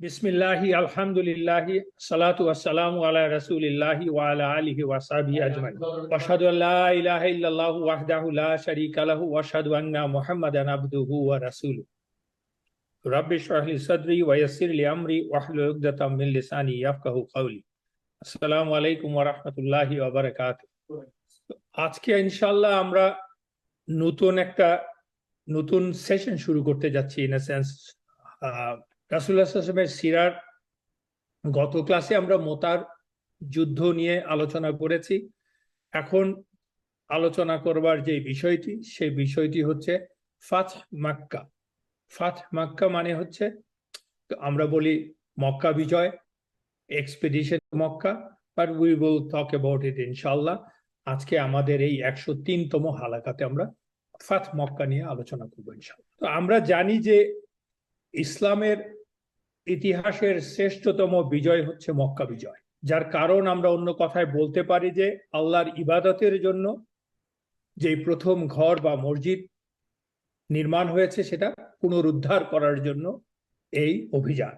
বিসমিল্লাহি আলহামদুলিল্লাহি সালাতু ওয়াসসালামু আলা রাসূলিল্লাহি ওয়া আলা আলিহি ওয়া সাহবিহি আজমাইন ওয়া আশহাদু আল্লা ইলাহা ইল্লাল্লাহু ওয়াহদাহু লা শারীকা লাহু ওয়া আশহাদু আন্না মুহাম্মাদান আবদুহু ওয়া রাসূলুহু রাব্বি ইশরাহ লি সাদরি ওয়া ইয়াসসির লি আমরি ওয়াহলুল উকদাতাম মিন লিসানি ইয়াফকাহু কওলি। আসসালামু আলাইকুম ওয়া রাহমাতুল্লাহি ওয়া বারাকাতুহু। আজকে ইনশাআল্লাহ আমরা নতুন সেশন শুরু করতে যাচ্ছি। ইন আ সেন্স রাসূলুল্লাহ সাল্লাল্লাহু আলাইহি ওয়াসাল্লামের সিরার গত ক্লাসে আমরা মোতার যুদ্ধ নিয়ে আলোচনা করেছি। এখন আলোচনা করবার যে বিষয়টি, সেই বিষয়টি হচ্ছে ফাতহ মক্কা। ফাতহ মক্কা মানে হচ্ছে, আমরা বলি মক্কা বিজয়, expedition Mecca, but we will talk about it ইনশাআল্লাহ। আজকে আমাদের এই 103তম হালাকাতে আমরা ফাতহ মক্কা নিয়ে আলোচনা করবো ইনশাআল্লাহ। তো আমরা জানি যে ইসলামের ইতিহাসের শ্রেষ্ঠতম বিজয় হচ্ছে মক্কা বিজয়, যার কারণ আমরা অন্য কথায় বলতে পারি যে আল্লাহর ইবাদতের জন্য যে প্রথম ঘর বা মসজিদ নির্মাণ হয়েছে সেটা পুনরুদ্ধার করার জন্য এই অভিযান,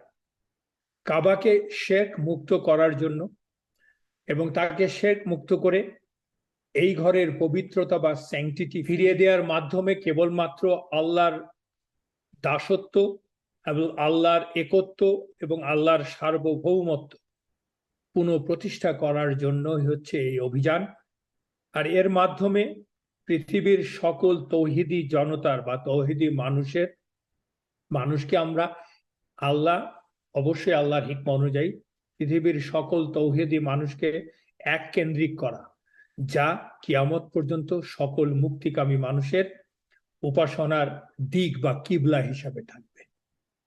কাবাকে শিরক মুক্ত করার জন্য, এবং তাকে শিরক মুক্ত করে এই ঘরের পবিত্রতা বা স্যাংটিটি ফিরিয়ে দেওয়ার মাধ্যমে কেবলমাত্র আল্লাহর দাসত্ব এবং আল্লাহর একত্ব এবং আল্লাহর সার্বভৌমত্ব পুনঃপ্রতিষ্ঠা করার জন্যই হচ্ছে এই অভিযান। আর এর মাধ্যমে পৃথিবীর সকল তৌহিদি জনতার বা তৌহিদি মানুষকে আমরা অবশ্যই আল্লাহর হিকমা অনুযায়ী পৃথিবীর সকল তৌহিদি মানুষকে এক কেন্দ্রিক করা, যা কিয়ামত পর্যন্ত সকল মুক্তিকামী মানুষের উপাসনার দিক বা কিবলা হিসাবে থাকবে।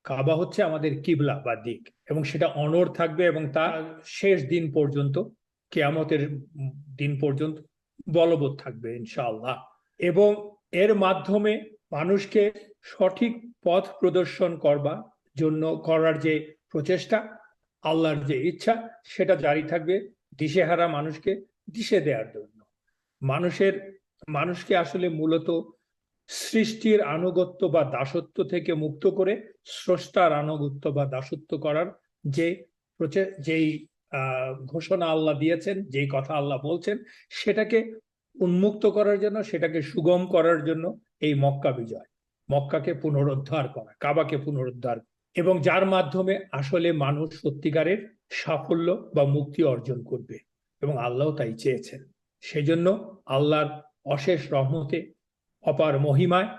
কাবা হচ্ছে আমাদের কিবলা বা দিক, এবং সেটা অনড় থাকবে এবং তা শেষ দিন পর্যন্ত, কিয়ামতের দিন পর্যন্ত বলবৎ থাকবে ইনশাআল্লাহ। এবং এর মাধ্যমে মানুষকে সঠিক পথ প্রদর্শন করার যে প্রচেষ্টা, আল্লাহর যে ইচ্ছা, সেটা জারি থাকবে দিশেহারা মানুষকে দিশে দেওয়ার জন্য। মানুষকে আসলে মূলত সৃষ্টির আনুগত্য বা দাসত্ব থেকে মুক্ত করে স্রষ্টার আনুগত্য বা দাসত্ব করার যেই ঘোষণা আল্লাহ দিয়েছেন, যেই কথা আল্লাহ বলছেন, সেটাকে উন্মুক্ত করার জন্য, সেটাকে সুগম করার জন্য এই মক্কা বিজয়, মক্কাকে পুনরুদ্ধার করা, কাবাকে পুনরুদ্ধার, এবং যার মাধ্যমে আসলে মানুষ সত্যিকারের সাফল্য বা মুক্তি অর্জন করবে, এবং আল্লাহ তাই চেয়েছেন। সেজন্য আল্লাহর অশেষ রহমতে, অপার মহিমায়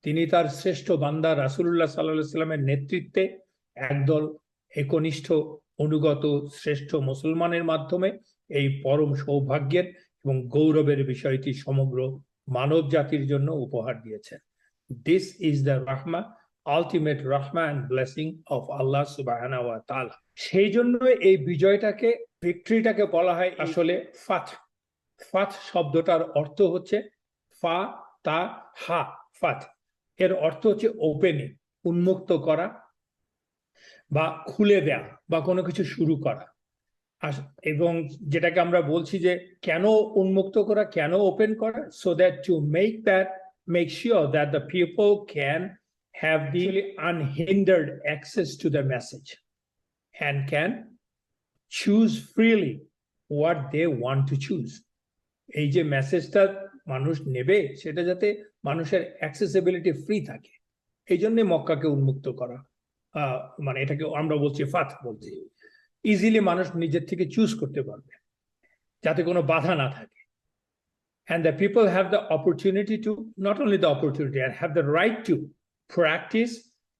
তিনি তার শ্রেষ্ঠ বান্দা রাসূলুল্লাহ সাল্লাল্লাহু আলাইহি ওয়াসাল্লামের নেতৃত্বে একদল একনিষ্ঠ অনুগত শ্রেষ্ঠ মুসলমানের মাধ্যমে এই পরম সৌভাগ্যের এবং গৌরবের বিষয়টি সমগ্র মানব জাতির জন্য উপহার দিয়েছেন। দিস ইজ দ্য রাহমা, আলটিমেট রাহমা এন্ড ব্লেসিং অফ আল্লাহ সুবহানাহু ওয়া তাআলা। সেই জন্য এই বিজয়টাকে, ভিক্টরিটাকে বলা হয় আসলে ফাতহ। ফাতহ শব্দটার অর্থ হচ্ছে ফাতহ, এর অর্থ হচ্ছে ওপেনিং, উন্মুক্ত করা বা খুলে দেয়া বা কোনো কিছু শুরু করা। এবং যেটাকে আমরা বলছি যে কেন উন্মুক্ত করা, কেন ওপেন করা, so that to make sure that the people can have the আনহিন্ডার্ড access to the message and can choose freely what they want to choose. এই যে মেসেজটা মানুষ নেবে, সেটা যাতে মানুষের অ্যাক্সেসিবিলিটি ফ্রি থাকে, এই জন্য মক্কাকে উন্মুক্ত করা, মানে এটাকে আমরা বলছি ফাতহ বলছি। ইজিলি মানুষ নিজের থেকে চুজ করতে পারবে, যাতে কোনো বাধা না থাকে। And the people have the opportunity to, not only the opportunity, and have the right to practice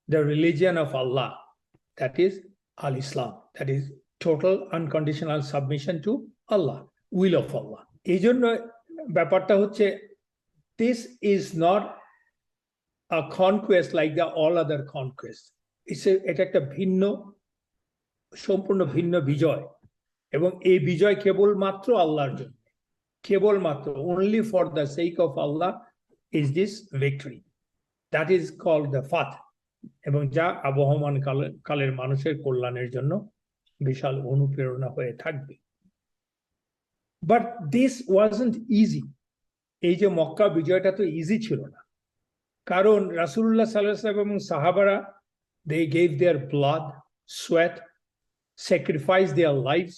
the religion of Allah, that is Al-Islam, that is total unconditional submission to Allah, will of Allah. এই জন্য ব্যাপারটা হচ্ছে, this is not a conquest like the all other conquests. এটা একটা সম্পূর্ণ ভিন্ন বিজয়, এবং এই বিজয় কেবলমাত্র আল্লাহর জন্য, কেবলমাত্র only for the sake of Allah is this victory. That is called the fath, এবং যা আবহমান কালের মানুষের কল্যাণের জন্য বিশাল অনুপ্রেরণা হয়ে থাকবে। But this wasn't easy. এই যে মক্কা বিজয়টা তো ইজি ছিল না, কারণ রাসূলুল্লাহ সাল্লাল্লাহু আলাইহি ওয়াসাল্লাম এবং সাহাবারা, they gave their blood, sweat, sacrificed their lives,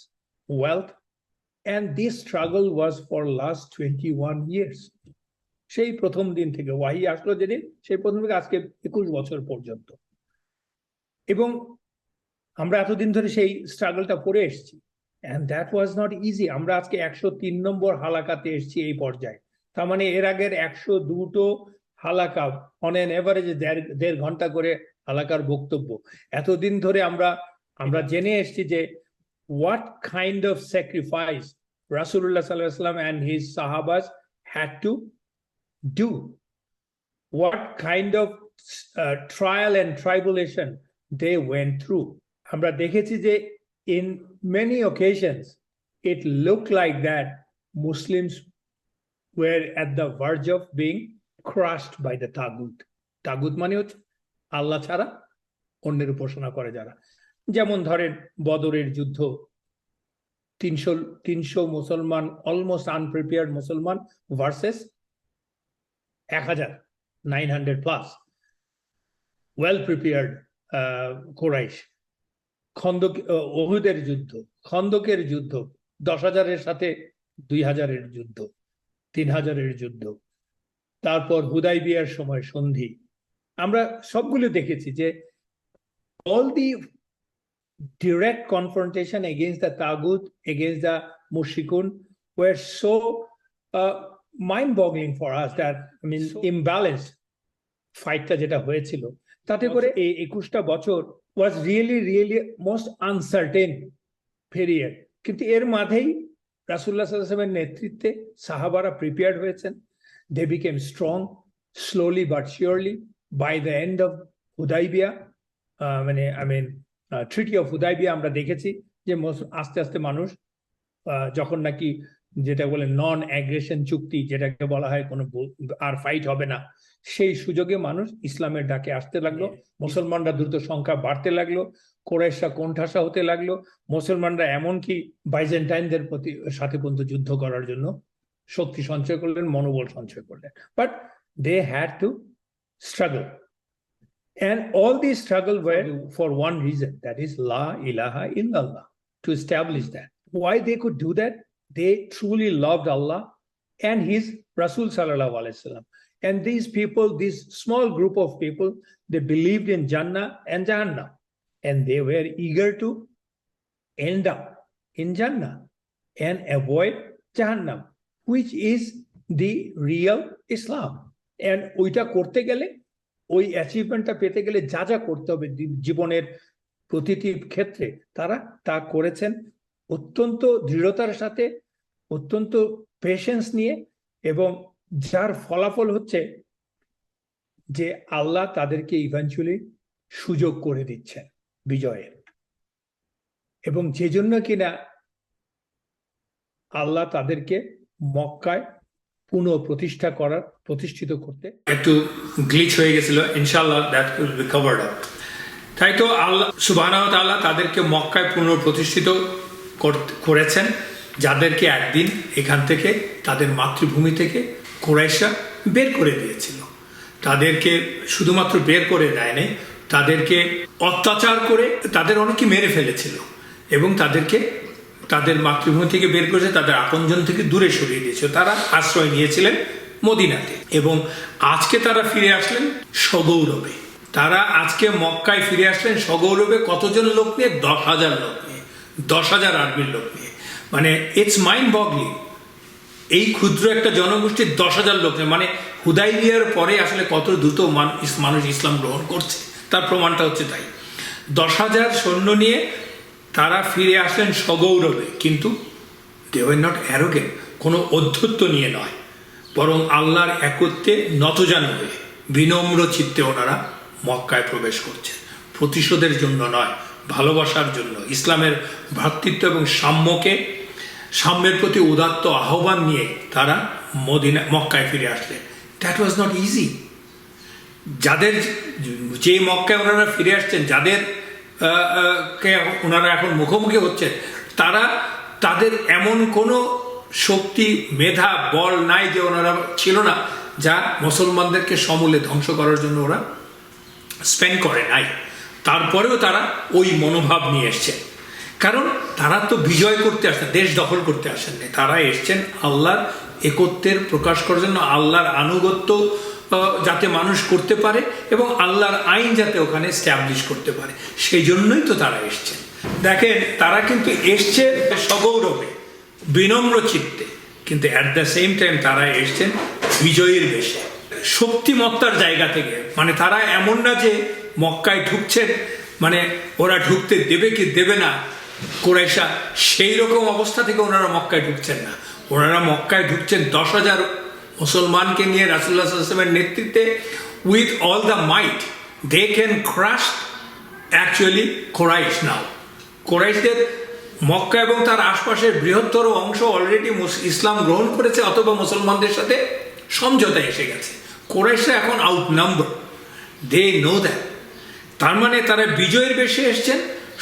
wealth, and this struggle was for last 21 years. সেই প্রথম দিন থেকে ওয়াহি আসলো যেদিন, সেই প্রথম থেকে আজকে 21 বছর পর্যন্ত। এবং আমরা এতদিন ধরে সেই স্ট্রাগলটা করে এসেছি, and that was not easy. আমরা আজকে 103 নম্বর হালাকাতে এসেছি এই পর্যায়ে। তার মানে এর আগের 102টো হালাকা অন এন এভারেজে 1.5 ঘন্টা করে হালাকার বক্তব্য। এতদিন ধরে আমরা জেনে এসেছি যে what kind of sacrifice Rasulullah sallallahu alaihi wasallam and his sahabas had to do, what kind of trial and tribulation they went through. আমরা দেখেছি যে in many occasions it looked like that Muslims were at the verge of being crushed by the tagut. Tagut মানে হচ্ছে আল্লাহ ছাড়া অন্যের উপাসনা করে যারা। যেমন ধরেন বদরের যুদ্ধ, 300 মুসলমান, অলমোস্ট আনপ্রিপেয়ার্ড মুসলমান versus 900 plus well prepared Quraish. ওহুদের যুদ্ধ, খন্দকের যুদ্ধ, 10,000-এর সাথে 2,000-এর যুদ্ধ, 3,000-এর যুদ্ধ, তারপর হুদাইবিয়ার সময় সন্ধি। আমরা সবগুলো দেখেছি যে all the direct confrontation against the tagut, against the mushrikun were so mind-boggling for us that, I mean, imbalanced ফাইটটা যেটা হয়েছিল, তাতে করে এই 21টা বছর was really most uncertain period. কিন্তু এর মাঝেই রাসূলুল্লাহ সাল্লাল্লাহু আলাইহি ওয়াসাল্লামের নেতৃত্বে সাহাবারা প্রিপেয়ার্ড হয়েছেন। They became strong slowly but surely by the end of Hudaybiyah. Treaty of Hudaibiya আমরা দেখেছি যে আস্তে আস্তে মানুষ যখন নাকি যেটা বলে নন অ্যাগ্রেশন চুক্তি, যেটাকে বলা হয় কোনো আর ফাইট হবে না, সেই সুযোগে মানুষ ইসলামের ডাকে আসতে লাগলো। মুসলমানরা দ্রুত সংখ্যা বাড়তে লাগলো, কোরাইশরা কোণঠাসা হতে লাগলো। মুসলমানরা এমনকি বাইজেন্টাইনদের সাথে পর্যন্ত যুদ্ধ করার জন্য শক্তি সঞ্চয় করলেন, মনোবল সঞ্চয় করলেন। But they had to struggle, and all these struggle were for one reason, that is la ilaha illallah, to establish that. Why they could do that? They truly loved Allah and his Rasul sallallahu alaihi wasallam. And these people, this small group of people, they believed in Jannah and Jahannam, and they were eager to end up in Jannah and avoid Jahannam, which is the real Islam. And ওইটা করতে গেলে, ওই অ্যাচিভমেন্টটা পেতে গেলে যা যা করতে হবে জীবনের প্রতিটি ক্ষেত্রে, তারা তা করেছেন অত্যন্ত দৃঢ়তার সাথে, অত্যন্ত পেশেন্স নিয়ে, এবং যার ফলাফল হচ্ছে যে আল্লাহ তাদেরকে ইভেন্চুয়ালি সুযোগ করে দিচ্ছেন বিজয়ের। এবং যে জন্য কিনা আল্লাহ তাদেরকে মক্কায় প্রতিষ্ঠিত করতে একটু গ্লিচ হয়ে গেছিল, ইনশাআল্লাহ that will be covered up. তাই তো আল্লাহ সুবহানাহু ওয়া তাআলা তাদেরকে মক্কায় পুনঃপ্রতিষ্ঠিত করেছেন, যাদেরকে একদিন এখান থেকে, তাদের মাতৃভূমি থেকে কুরাইশরা বের করে দিয়েছিল। তাদেরকে শুধুমাত্র বের করে দেয়নি, তাদেরকে অত্যাচার করে তাদের অনেকে মেরে ফেলেছিল, এবং তাদেরকে তাদের মাতৃভূমি থেকে বের করেছে, তাদের আপনজন থেকে দূরে সরিয়ে দিয়েছে। তারা আশ্রয় নিয়েছিলেন মদিনাতে, এবং আজকে তারা ফিরে আসলেন সগৌরবে। তারা আজকে মক্কায় ফিরে আসলেন সগৌরবে। কতজন লোক নিয়ে? 10,000 লোক নিয়ে, 10,000 আর্মির লোক নিয়ে। মানে ইটস মাইন্ড বগলিং, এই ক্ষুদ্র একটা জনগোষ্ঠীর 10,000 লোক নিয়ে। মানে হুদাইবিয়ার পরে আসলে কত দ্রুত মানুষ ইসলাম গ্রহণ করছে, তার প্রমাণটা হচ্ছে তাই। 10,000 সৈন্য নিয়ে তারা ফিরে আসলেন সগৌরবে, কিন্তু দে ওয়ার নট অ্যারোগেন্ট, কোনো অধ্যত্ব নিয়ে নয়, বরং আল্লাহর একত্বে নতজানু হয়ে বিনম্র চিত্তে ওনারা মক্কায় প্রবেশ করছেন। প্রতিশোধের জন্য নয়, ভালোবাসার জন্য, ইসলামের ভ্রাতৃত্ব এবং সাম্যের প্রতি উদাত্ত আহ্বান নিয়ে তারা মক্কায় ফিরে আসলেন। That was not easy. যে মক্কায় ওনারা ফিরে আসছেন, ওনারা এখন মুখোমুখি হচ্ছেন, তাদের এমন কোনো শক্তি, মেধা, বল নাই যে ওনারা ছিল না, যা মুসলমানদেরকে সমূলে ধ্বংস করার জন্য ওরা স্পেন্ড করে নাই। তারপরেও তারা ওই মনোভাব নিয়ে এসছেন, কারণ তারা তো বিজয় করতে আসেন, দেশ দখল করতে আসেন না, তারা এসছেন আল্লাহর একত্বের প্রকাশ করার জন্য, আল্লাহর আনুগত্য যাতে মানুষ করতে পারে এবং আল্লাহর আইন যাতে ওখানে স্ট্যাবলিশ করতে পারে, সেই জন্যই তো তারা এসছেন। দেখেন, তারা কিন্তু এসছে সগৌরবে, বিনম্র চিত্তে, কিন্তু অ্যাট দ্য সেম টাইম তারা এসছেন বিজয়ীর বেশে, শক্তিমত্তার জায়গা থেকে। মানে তারা এমন না যে মক্কায় ঢুকছেন, মানে ওরা ঢুকতে দেবে কি দেবে না কুরাইশা, সেই রকম অবস্থা থেকে ওনারা মক্কায় ঢুকছেন না। ওনারা মক্কায় ঢুকছেন 10,000 মুসলমানকে নিয়ে রাসূলুল্লাহ সাল্লাল্লাহু আলাইহি ওয়াসাল্লামের নেতৃত্বে, with all the might they can crush actually Quraysh now. কুরাইশদের মক্কা এবং তার আশপাশের বৃহত্তর অংশ অলরেডি ইসলাম গ্রহণ করেছে অথবা মুসলমানদের সাথে সমঝোতা এসে গেছে। কুরাইশরা এখন outnumber, they know that. তার মানে তারা বিজয়ের বেশে এসছেন,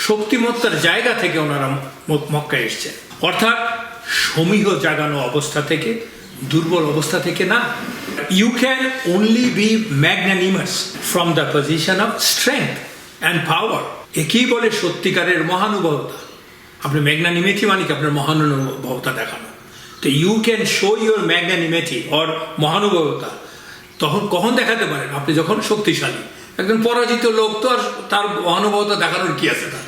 শক্তিমত্তার জায়গা থেকে ওনারা মক্কায় এসছেন, অর্থাৎ সমীহ জাগানো অবস্থা থেকে, দুর্বল অবস্থা থেকে না। You can only be magnanimous from the position of strength and power. একেই বলে সত্যিকারের মহানুভবতা। আপনি ম্যাগনানিমেটি মানে কি আপনার মহানুভবতা দেখানো। তো you can show your magnanimity or মহানুভবতা তখন কখন দেখাতে পারেন? আপনি যখন শক্তিশালী। একজন পরাজিত লোক তো আর তার মহানুভবতা দেখানোর কি আছে তার?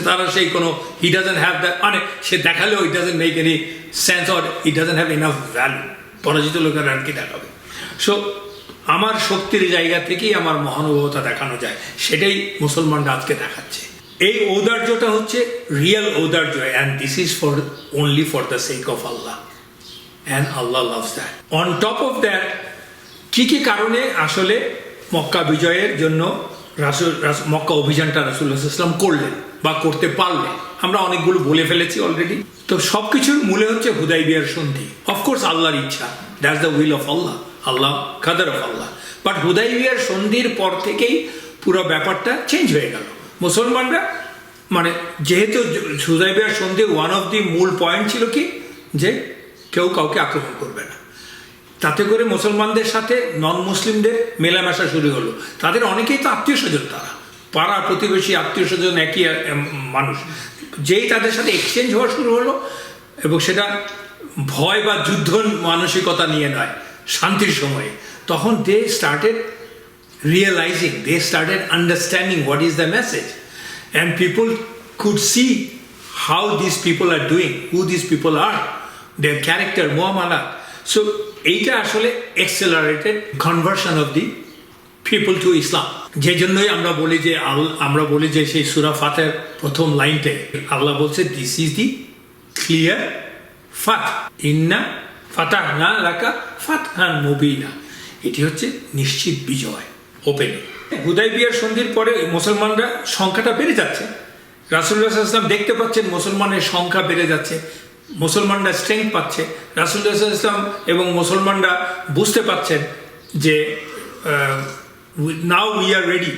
তারা সেই কোনো হি ডাজন্ট হ্যাভ দ্যাট, মানে সে দেখালেও it doesn't make any sense or it doesn't have enough value. পরাজিত লোকের আর কি দেখাবে? সো আমার শক্তির জায়গা থেকেই আমার মহানুভবতা দেখানো যায়, সেটাই মুসলমানরা আজকে দেখাচ্ছে। এই ঔদার্যটা হচ্ছে রিয়েল ঔদার্য, and this is for only for the sake of Allah, and Allah loves that. On top of that, কি কি কারণে আসলে মক্কা বিজয়ের জন্য মক্কা অভিযানটা রাসূলুল্লাহ সাল্লাল্লাহু আলাইহি ওয়াসাল্লাম করলেন বা করতে পারলেন, আমরা অনেকগুলো বলে ফেলেছি অলরেডি। তো সবকিছুর মূলে হচ্ছে হুদাইবিয়ার সন্ধি। অফকোর্স আল্লাহর ইচ্ছা, দ্যাটস দ্য উইল অফ আল্লাহ, আল্লাহ কাদার অফ আল্লাহ। বাট হুদাইবিয়ার সন্ধির পর থেকেই পুরো ব্যাপারটা চেঞ্জ হয়ে গেল। মুসলমানরা, মানে যেহেতু হুদাইবিয়ার সন্ধির ওয়ান অফ দি মূল পয়েন্ট ছিল কি, যে কেউ কাউকে আক্রমণ করবে না। তাতে করে মুসলমানদের সাথে নন মুসলিমদের মেলামেশা শুরু হলো। তাদের অনেকেই তো আত্মীয় স্বজন, তারা পাড়া প্রতিবেশী, আত্মীয় স্বজন, একই মানুষ। যেই তাদের সাথে এক্সচেঞ্জ হওয়া শুরু হলো, এবং সেটা ভয় বা যুদ্ধ মানসিকতা নিয়ে নয়, শান্তির সময়ে, তখন they started realising, they started understanding what is the message, and people could see how this people are doing, who this people are, their character, মুআমালা। সো এইটা আসলে accelerated conversion of the people to Islam. যে জন্যই আমরা বলি যে সেই সূরা ফাতিহার প্রথম লাইনতে আল্লাহ বলছে, দিস ইজ দি ক্লিয়ার ফাত, ইন্না ফাতাহনা লাকা ফাতহান মুবিনা। এটি হচ্ছে নিশ্চিত বিজয়, ওপেনিং। হুদাইবিয়ার সন্ধির পরে মুসলমানরা সংখ্যাটা বেড়ে যাচ্ছে। রাসূলুল্লাহ সাল্লাল্লাহু আলাইহি ওয়াসাল্লাম দেখতে পাচ্ছেন মুসলমানের সংখ্যা বেড়ে যাচ্ছে, মুসলমানরা স্ট্রেংথ পাচ্ছে। রাসূলুল্লাহ সাল্লাল্লাহু আলাইহি ওয়াসাল্লাম এবং মুসলমানরা বুঝতে পাচ্ছেন যে নাও উই আর রেডি।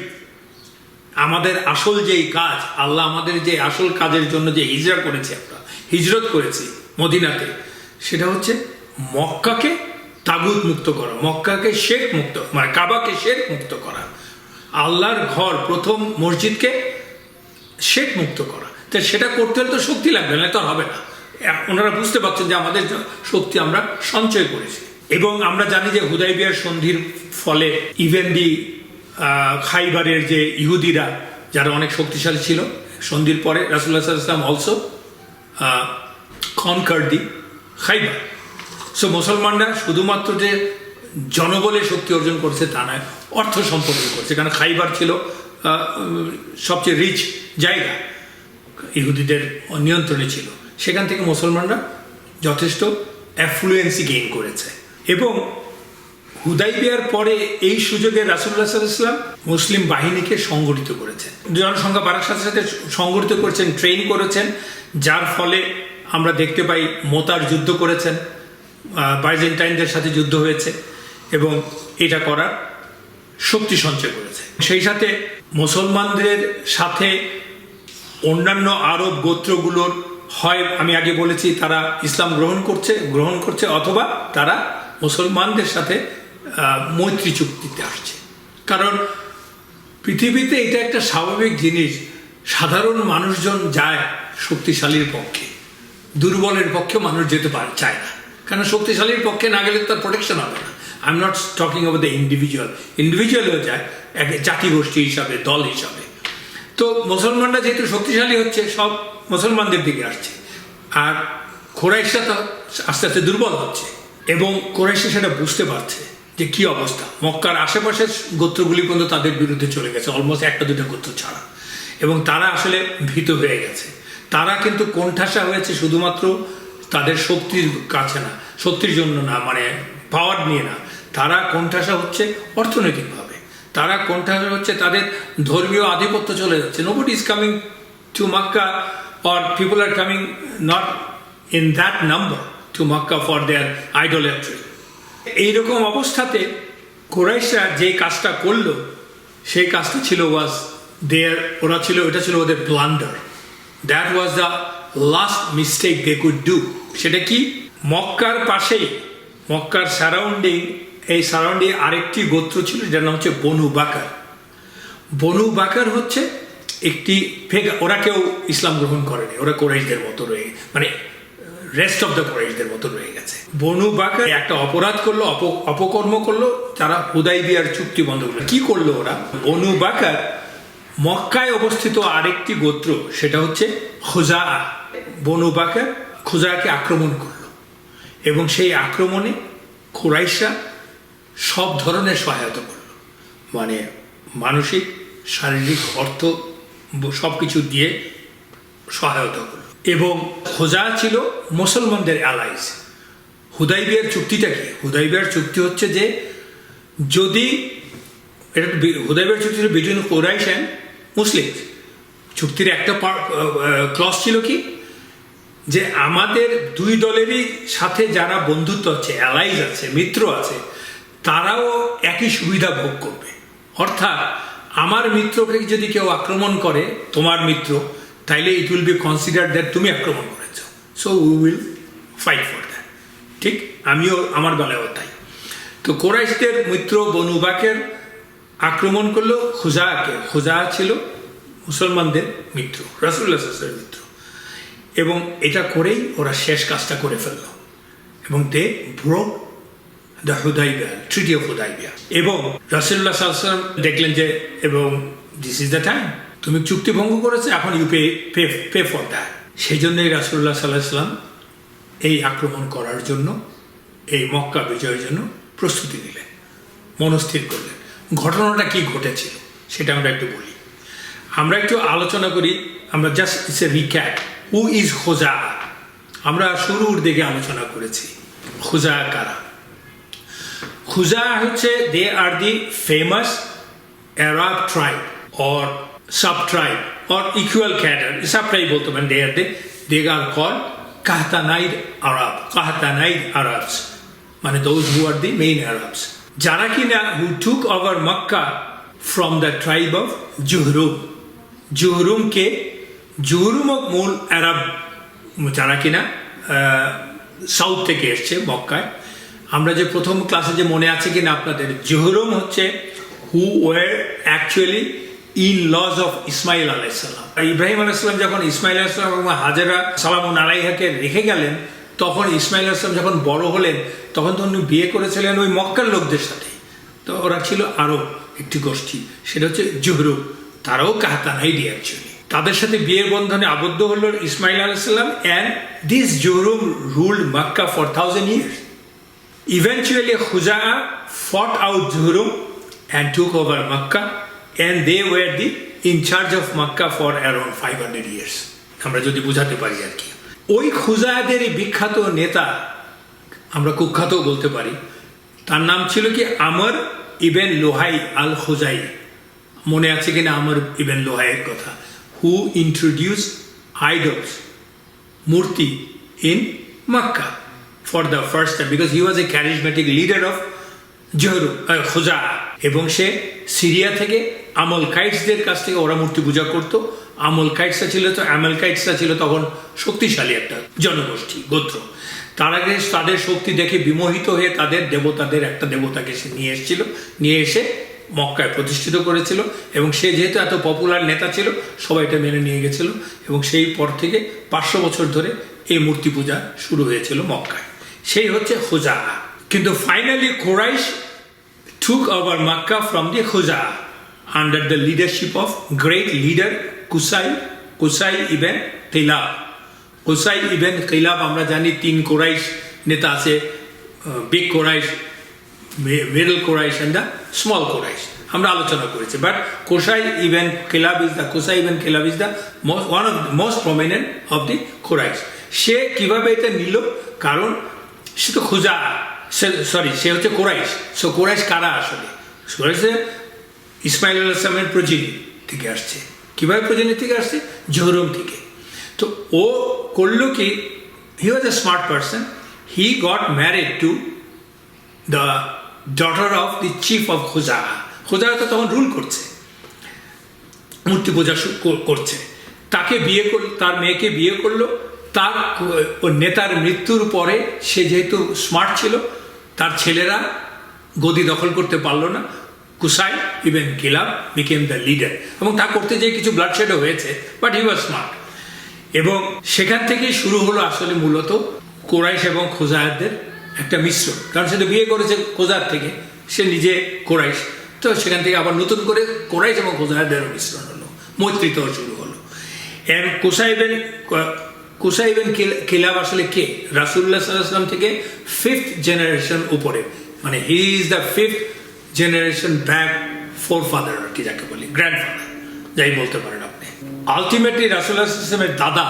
আমাদের আসল যেই কাজ, আল্লাহ আমাদের যে আসল কাজের জন্য যে হিজরত করেছি মদিনাতে, সেটা হচ্ছে মক্কাকে তাগুত মুক্ত করা, মক্কাকে শিরক মুক্ত, মানে কাবাকে শিরক মুক্ত করা, আল্লাহর ঘর প্রথম মসজিদকে শিরক মুক্ত করা। তো সেটা করতে হলে তো শক্তি লাগবে, না তো হবে না। ওনারা বুঝতে পারছেন যে আমাদের শক্তি আমরা সঞ্চয় করেছি। এবং আমরা জানি যে হুদাইবিয়ার সন্ধির ফলে ইভেন দি খাইবারের যে ইহুদিরা, যারা অনেক শক্তিশালী ছিল, সন্ধির পরে রাসূলুল্লাহ সাল্লাল্লাহু আলাইহি ওয়াসাল্লাম অলসো কনকার্ড দি খাইবার। সো মুসলমানরা শুধুমাত্র যে জনবলে শক্তি অর্জন করছে তা নয়, অর্থ সম্পর্কে করছে, কারণ খাইবার ছিল সবচেয়ে রিচ জায়গা, ইহুদিদের নিয়ন্ত্রণে ছিল। সেখান থেকে মুসলমানরা যথেষ্ট অ্যাফ্লুয়েন্সি গেইন করেছে। এবং হুদাইবিয়ার পরে এই সুযোগে রাসূলুল্লাহ সাল্লাল্লাহু আলাইহি ওয়াসাল্লাম মুসলিম বাহিনীকে সংগঠিত করেছেন, জনসংখ্যা বাড়ার সাথে সাথে সংগঠিত করেছেন, ট্রেন করেছেন, যার ফলে আমরা দেখতে পাই মোতার যুদ্ধ করেছেন, বাইজেন্টাইনদের সাথে যুদ্ধ হয়েছে, এবং এটা করার শক্তি সঞ্চয় করেছে। সেই সাথে মুসলমানদের সাথে অন্যান্য আরব গোত্রগুলোর হয়, আমি আগে বলেছি, তারা ইসলাম গ্রহণ করছে অথবা তারা মুসলমানদের সাথে মৈত্রী চুক্তিতে আসছে। কারণ পৃথিবীতে এটা একটা স্বাভাবিক জিনিস, সাধারণ মানুষজন যায় শক্তিশালীর পক্ষে, দুর্বলের পক্ষে মানুষ যেতে চায় না, কারণ শক্তিশালীর পক্ষে না গেলে তার প্রোটেকশন হবে না। I am not talking about the ইন্ডিভিজুয়ালও যায় এক জাতি গোষ্ঠী হিসাবে, দল হিসাবে। তো মুসলমানরা যেহেতু শক্তিশালী হচ্ছে, সব মুসলমানদের দিকে আসছে, আর কুরাইশরা তো আস্তে আস্তে দুর্বল হচ্ছে, এবং কুরাইশরা সেটা বুঝতে পারছে যে কি অবস্থা। মক্কার আশেপাশের গোত্রগুলি পর্যন্ত তাদের বিরুদ্ধে চলে গেছে, অলমোস্ট একটা দুটো গোত্র ছাড়া, এবং তারা আসলে ভীত হয়ে গেছে। তারা কিন্তু কোণঠাসা হয়েছে শুধুমাত্র তাদের শক্তির কাছে না, শক্তির জন্য না, মানে পাওয়ার নিয়ে না, তারা কোণঠাসা হচ্ছে অর্থনৈতিকভাবে, তারা কোণঠাসা হচ্ছে তাদের ধর্মীয় আধিপত্য চলে যাচ্ছে। Nobody is coming to Mecca, or people are coming not in that number to Makkah for their idolatry. এইরকম অবস্থাতে কুরাইশরা যে কাজটা করলো, সেই কাজটা ছিল ওটা ছিল ওদের blunder. That was the last mistake they could do. সেটা কি? মক্কার পাশেই, মক্কার সারাউন্ডিং আরেকটি গোত্র ছিল, যার নাম হচ্ছে বনু বাকার। বনু বাকার হচ্ছে একটি ওরা কেউ ইসলাম গ্রহণ করেনি, ওরা কুরাইশদের মতো রয়ে, মানে রেস্ট অফ দ্য কুরাইশদের মতো রয়ে গেছে। বনু বাকার একটা অপরাধ করলো, অপকর্ম করলো, তারা হুদাইবিয়ার চুক্তি বন্ধ করলো। কি করলো ওরা? বনু বাকার মক্কায় অবস্থিত আরেকটি গোত্র, সেটা হচ্ছে খুজা। বনু বাকার খুজাকে আক্রমণ করলো, এবং সেই আক্রমণে কুরাইশরা সব ধরনের সহায়তা করলো, মানে মানসিক, শারীরিক, অর্থ সব কিছু দিয়ে সহায়তা করলো। এবং খুজা ছিল মুসলমানদের অ্যালাইজ। হুদাইবিয়ার চুক্তিটা কি? হুদাইবিয়ার চুক্তি হচ্ছে যে যদি হুদাইবিয়ার চুক্তি ছিল বিটুইন কুরাইশ অ্যান্ড মুসলিম। চুক্তির একটা ক্লজ ছিল কি, যে আমাদের দুই দলেরই সাথে যারা বন্ধুত্ব আছে, অ্যালাইজ আছে, মিত্র আছে, তারাও একই সুবিধা ভোগ করবে। অর্থাৎ আমার মিত্রকে যদি কেউ আক্রমণ করে, তোমার মিত্র, তাইলে it will be consider that তুমি আক্রমণ করেছ, so we will fight for that. ঠিক আমিও, আমার বেলায়ও তাই। তো কুরাইশদের মিত্র বনু বাকের আক্রমণ করলো খুজাকে। খুজা ছিল মুসলমানদের মিত্র, রাসূলুল্লাহ সাল্লাল্লাহু আলাইহি ওয়াসাল্লামের মিত্র, এবং এটা করেই ওরা শেষ কাজটা করে ফেললো, এবং they broke the Hudaibiya, treaty of Hudaibiya. এবং রাসূলুল্লাহ সাল্লাল্লাহু আলাইহি ওয়াসাল্লাম দেখলেন যে, এবং দিস ইজ দ্য টাইম, তুমি চুক্তি ভঙ্গ করেছো, এখন ইউ পে ফর দ্যাট। সেই জন্যই রাসূলুল্লাহ সাল্লাল্লাহু আলাইহি ওয়াসাল্লাম এই আক্রমণ করার জন্য, এই মক্কা বিজয়ের জন্য প্রস্তুতি নিলেন, মনস্থির করলেন। ঘটনাটা কি ঘটেছিল সেটা আমরা একটু বলি, আমরা একটু আলোচনা করি। আমরা just it's a recap. Who is Khuza'a? আমরা শুরুর দিকে আলোচনা করেছি খুজা কারা। খুজা হচ্ছে, they are the famous Arab tribe or sub tribe or equal cadre, sub tribe বলতে পারেন। They are called Qahtanite Arab, Qahtanite Arabs, মানে those who are the main Arabs, যারা কিনা who took over Mecca from the tribe of Jurhum. Jurhum মূল আরব, যারা কিনা south থেকে এসছে মক্কায়। আমরা যে প্রথম ক্লাসে যে মনে আছে কিনা আপনাদের, জুহরুম হচ্ছে who were actually in laws of Ismail আলাইহিসসালাম। ইব্রাহিম আলাইহিসসালাম যখন ইসমাইল আলাইহিসসালাম এবং হাজেরা সালামুন আলাইহাকে রেখে গেলেন, তখন ইসমাইল আলাইহিসসালাম যখন বড় হলেন, তখন তো উনি বিয়ে করেছিলেন ওই মক্কার লোকদের সাথে। তো ওরা ছিল আরব একটি গোষ্ঠী, সেটা হচ্ছে জুহরুম। তারাও কাহতানাইদি অ্যাকচুয়ালি। তাদের সাথে বিয়ের বন্ধনে আবদ্ধ হলো ইসমাইল আলাইহিসসালাম, and this Jurhum ruled Mecca for 1000 years. Eventually Khuzaa fought out Zuhrum and took over Makkah, and they were in charge of Makkah for around 500 years. আমরা যদি বুঝাতে পারি আর কি। ওই খুজাদের বিখ্যাত নেতা, আমরা কুখ্যাত বলতে পারি, তার নাম ছিল কি আমর ইবেন লোহাই আল খুজাই। মনে আছে কিনা আমর ইবেন লোহাইয়ের কথা? হু ইন্ট্রোডিউস আইডলস, মূর্তি in Mecca for the first time, because he was a charismatic leader of খুজা। এবং সে সিরিয়া থেকে আমলকাইটসদের কাছ থেকে ওরা মূর্তি পূজা করতো। আমলকাইটসরা ছিল তখন শক্তিশালী একটা জনগোষ্ঠী, গোত্র। তারা তাদের শক্তি দেখে বিমোহিত হয়ে তাদের দেবতাদের একটা দেবতাকে সে নিয়ে এসে মক্কায় প্রতিষ্ঠিত করেছিল, এবং সে যেহেতু এত পপুলার নেতা ছিল সবাই এটা মেনে নিয়ে গেছিল, এবং সেই পর থেকে 500 বছর ধরে এই মূর্তি পূজা শুরু হয়েছিল মক্কায়। সেই হচ্ছে খুজা। কিন্তু finally Quraish took over Makkah from the Khuzaa under the leadership of great leader Qusay ibn Kilab. Qusay ibn Kilab আমরা জানি 3 কুরাইশ নেতা আছে, big Quraish, middle Quraish and the small Quraish, আমরা আলোচনা করেছি। But Qusay ibn Kilab is the one of the most prominent of the Quraysh. সে কিভাবে এটা নিল? কারণ সে তো খুজা, সে হচ্ছে কুরাইশ। সো কুরাইশ কারা আসলে? কুরাইশ ইসমাইল আলাইহিস সালামের প্রজন্ম থেকে আসছে। কিভাবে প্রজন্ম থেকে আসছে? জহরম থেকে। তো ও করলো কি, he was a smart person, he got married to the daughter of the chief of Khuza'a. Khuza'a তো তখন রুল করছে, মূর্তি পূজা করছে। তাকে বিয়ে করল, তার মেয়েকে বিয়ে করলো। তার নেতার মৃত্যুর পরে সে যেহেতু স্মার্ট ছিল, তার ছেলেরা গদি দখল করতে পারলো না। Qusai ibn Kilab became the leader, এবং তা করতে যেয়ে কিছু ব্লাডশেডও হয়েছে, বাট হি ওয়াজ স্মার্ট। এবং সেখান থেকেই শুরু হলো আসলে মূলত কুরাইশ এবং খোজায়াতদের একটা মিশ্রণ। কারণ সে তো বিয়ে করেছে খোজার থেকে, সে নিজে কুরাইশ, তো সেখান থেকে আবার নতুন করে কুরাইশ এবং খোজায়াতদেরও মিশ্রণ হলো, মৈত্রীতও শুরু হলো। এন্ড কুসাই ইবন কিলাব আসলে কে? রাসূলুল্লাহ সাল্লাল্লাহু আলাইহি ওয়াসাল্লাম থেকে 5th জেনারেশন উপরে, মানে he is the 5th generation back forefather আর কি, যাকে বলি গ্র্যান্ডফাদার, যাই বলতে পারেন আপনি। আলটিমেটলি রাসূলুল্লাহ সাল্লাল্লাহু আলাইহি ওয়াসাল্লামের দাদা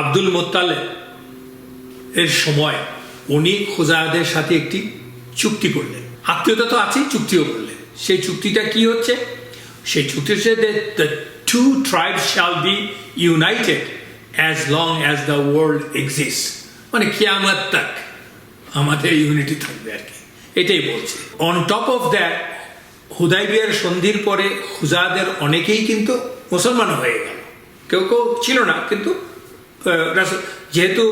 আব্দুল মুত্তালিব এর সময় উনি খুজায়াদের সাথে একটি চুক্তি করলেন। আত্মীয়তা তো আছেই, চুক্তিও করলেন। সেই চুক্তিটা কি হচ্ছে? সেই চুক্তি হচ্ছে the two tribes shall be united as long as the world exists, মানে কিয়ামত তাক আমাদের ইউনিটি থাকবে আর কি, এটাই বলছে। অন টপ অফ দ্যাট, হুদাইবিয়ার সন্ধির পরে খুজাদের অনেকেই কিন্তু মুসলমান হয়ে গেল, কেউ কেউ ছিল না, কিন্তু যেহেতু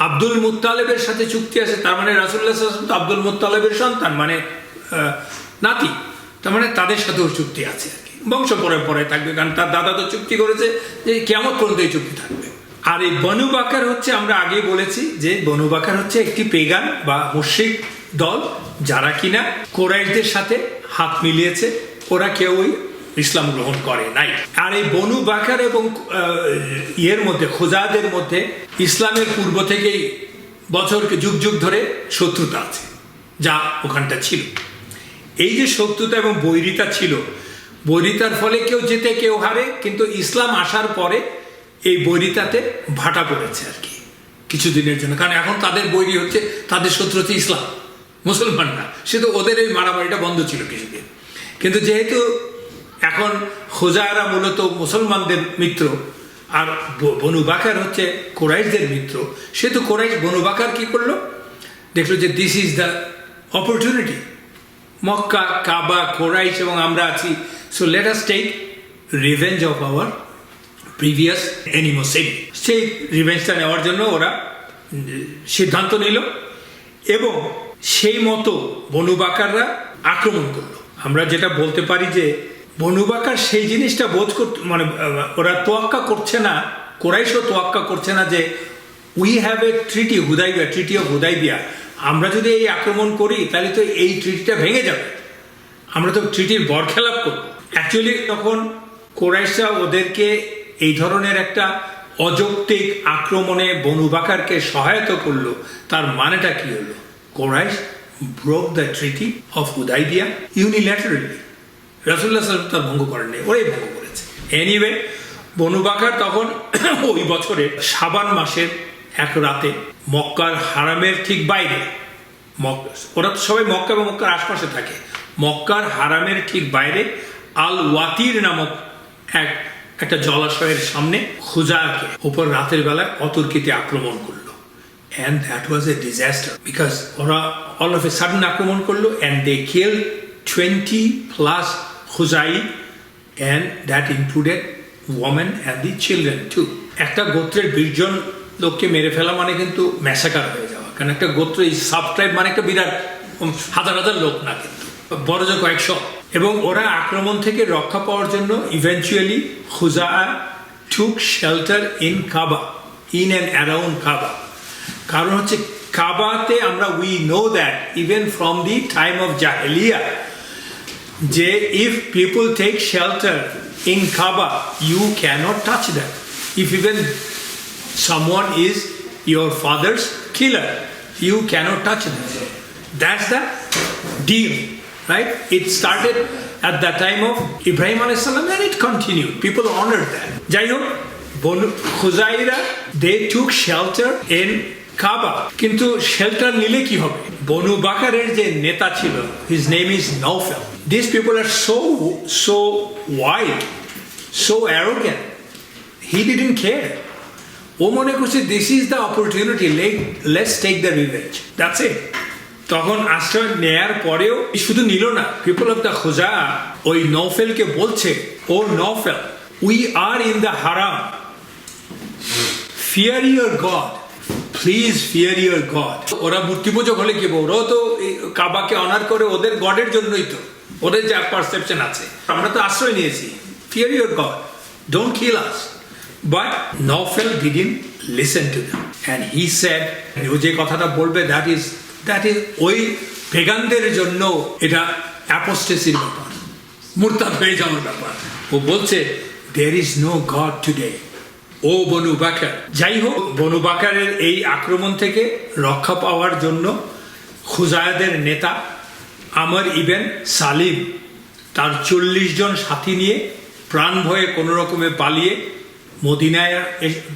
আব্দুল মুত্তালিবের সাথে চুক্তি আছে, তার মানে রাসূলুল্লাহ সাল্লাল্লাহু আলাইহি ওয়াসাল্লাম তো আব্দুল মুত্তালিবের সন্তান, মানে নাতি, তার মানে তাদের সাথেও চুক্তি আছে আর কি, বংশ পরম্পরায় থাকবে, কারণ তার দাদা তো চুক্তি করেছে যে কিয়ামত পর্যন্ত এই চুক্তি থাকবে। আর এই বনু বাকার হচ্ছে, আমরা আগেই বলেছি যে বনু বাকার হচ্ছে একটি পেগান বা মুশরিক দল, যারা কিনা কুরাইশদের সাথে হাত মিলিয়েছে, ওরা কেউই ইসলাম গ্রহণ করে নাই। আর এই বনু বাকার এবং ইয়ের মধ্যে, খোজাদের মধ্যে ইসলামের পূর্ব থেকেই বছরকে যুগ যুগ ধরে শত্রুতা আছে, যা ওখানটা ছিল। এই যে শত্রুতা এবং বৈরিতা ছিল, বৈরিতার ফলে কেউ জেতে কেউ হারে, কিন্তু ইসলাম আসার পরে এই বৈরিতাতে ভাটা পড়েছে আর কি কিছুদিনের জন্য। কারণ এখন তাদের বৈরি হচ্ছে, তাদের শত্রু হচ্ছে ইসলাম, মুসলমান না। সে তো ওদের এই মারামারিটা বন্ধ ছিল কিছুদিন, কিন্তু যেহেতু এখন খোজারা মূলত মুসলমানদের মিত্র আর বনু বাকার হচ্ছে কুরাইশদের মিত্র, সেহেতু কুরাইশ বনু বাকার কি করলো, দেখলো যে this is the opportunity, Mecca, Kaaba, Quraysh এবং আমরা আছি, so let us take revenge of our previous animosity. সেই রিভেঞ্জটা নেওয়ার জন্য ওরা সিদ্ধান্ত নিল, এবং সেই মতো বনু বাকাররা আক্রমণ করলো। আমরা যেটা বলতে পারি যে বনু বাকার সেই জিনিসটা বোধ করতে, মানে ওরা তোয়াক্কা করছে না, কুরাইশও তোয়াক্কা করছে না যে we have a treaty Hudaibiya, treaty of Hudaibiya, আমরা যদি এই আক্রমণ করি তাহলে তো এই ট্রিটিটা ভেঙে যাবে, আমরা তো ট্রিটির বরখেলাপ করব। অ্যাকচুয়ালি তখন কুরাইশরা ওদেরকে এই ধরনের একটা অযৌক্তিক আক্রমণে বনু বাকারকে সহায়তা করলো। তার মানেটা কি হলো? Quraysh broke the treaty of Hudaybiyyah unilaterally. রাসূলুল্লাহ সাল্লাল্লাহু আলাইহি ওয়াসাল্লাম ভঙ্গ করেননি, ওরাই ভঙ্গ করেছে। এনিওয়ে, বনু বাকার তখন ওই বছরে শাবান মাসের এক রাতে মক্কার হারামের ঠিক বাইরে, ওরা তো সবাই মক্কা এবং মক্কার আশপাশে থাকে, মক্কার হারামের ঠিক বাইরে আল ওয়াতির নামক একটা জলাশয়ের সামনে খুজাকে উপর রাতের বেলায় অতর্কিতে আক্রমণ করলো। And that was a disaster because ওরা all of a sudden আক্রমণ করলো and they killed 20+ খুজাই, and that included women and the children too. একটা গোত্রের 20 জন লোককে মেরে ফেলা মানে কিন্তু ম্যাসাকার হয়ে যাওয়া, কারণ একটা গোত্র, এই সাব ট্রাইব মানে একটা বিরাট হাজার হাজার লোক না, কিন্তু বড়জোর কয়েকশো, এবং ওরা আক্রমণ থেকে রক্ষা পাওয়ার জন্য eventually খুজা took shelter in Kaaba, in and around Kaaba. কারণ হচ্ছে কাবাতে আমরা we know that even from the time of Jahiliyyah যে if people take shelter in Kaaba you cannot touch them. If even someone is your father's killer you cannot touch them. That's the deal, right? It started at the time of Ibrahim alayhis salam and it continued. People honored that. যাই হোক, বনু খুজাইরা they took shelter in Kaaba, কিন্তু shelter নিলে কি হবে? বনু বাকারের যে নেতা ছিল, his name is Naufal. These people are so wild, so arrogant. He didn't care. ও মনে করছে this is the opportunity, let's take the revenge. That's it. তখন আশ্রয় নেয়ার পরেও শুধু নিল না, পিপল অফ দ্য খুজা ওই নৌফেলকে বলছে, O Nawfal, we are in the হারাম, fear your god, please fear your god. ওরা মূর্তি পূজক হলে কি, ওরাও তো কাবাকে অনার করে ওদের গডের জন্যই তো, ওদের যা পারসেপশন আছে, আমরা তো আশ্রয় নিয়েছি, fear your god, don't kill us. But Nawfal didn't listen to them and he said, ও যে কথাটা বলবে দ্যাট ইজ ওই পেগানদের জন্য এটা অ্যাপোস্টেসির ব্যাপার, মুরতাদ হয়ে যাওয়ার ব্যাপার। ও বলছে there is no God today, ও বনু বাকার। যাই হোক, বনু বাকারের এই আক্রমণ থেকে রক্ষা পাওয়ার জন্য খুজায়াদের নেতা আমর ইবেন সালিম তার 40 জন সাথী নিয়ে প্রাণ ভয়ে কোনো রকমে পালিয়ে মদিনায়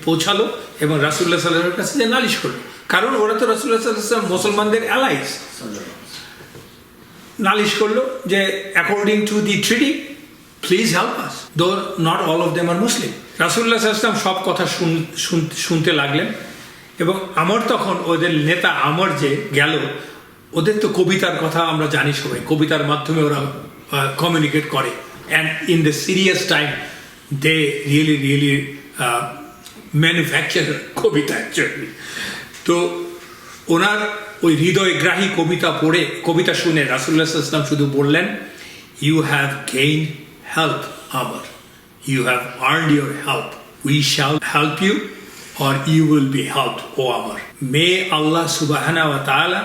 পৌঁছালো এবং রাসূলুল্লাহ সাল্লাল্লাহু আলাইহি ওয়াসাল্লামের কাছে যে নালিশ করলো, কারণ ওরা তো রাসূলুল্লাহ সাল্লাল্লাহু আলাইহি ওয়াসাল্লাম মুসলমানদের অ্যালাইজ। নালিশ করলো যে according to the treaty please help us, দো not all of them are মুসলিম। রাসূলুল্লাহ সাল্লাল্লাহু আলাইহি ওয়াসাল্লাম সব কথা শুনতে লাগলেন এবং আমর তখন ওদের নেতা আমর যে গেল, ওদের তো কবিতার কথা আমরা জানি সবাই, কবিতার মাধ্যমে ওরা কমিউনিকেট করে, and in the serious time they really manufacture কবিতা অ্যাকচুয়ালি। তো ওনার ওই হৃদয়গ্রাহী কবিতা পড়ে, কবিতা শুনে রাসূলুল্লাহ সাল্লাল্লাহু আলাইহি ওয়াসাল্লাম শুধু বললেন, you have gain help Amr, you have earned your help, we shall help you or you will be helped, O Amr. May Allah subhanahu wa ta'ala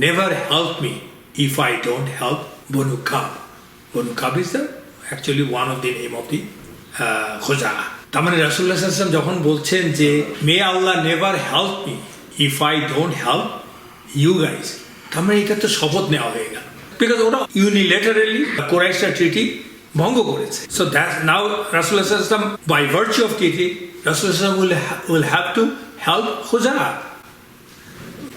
never help me if I don't help Banu Ka'b. Banu Ka'b is actually one of the name of the Khuza'ah. তার মানে রাসূলুল্লাহ সাল্লাল্লাহু আলাইহি ওয়াসাল্লাম যখন বলছেন যে may Allah never help me if I don't help you guys, তার মানে এটা তো শপথ নেওয়া হয়ে গেল, বিকজ ওরা ইউনিলেটারালি কুরাইশরা ট্রিটি ভঙ্গ করেছে। সো দ্যাট নাও রাসূলুল্লাহ সাল্লাল্লাহু আলাইহি ওয়াসাল্লাম বাই ভার্চু অফ ট্রিটি রাসূলুল্লাহ will have to help Khuzaah.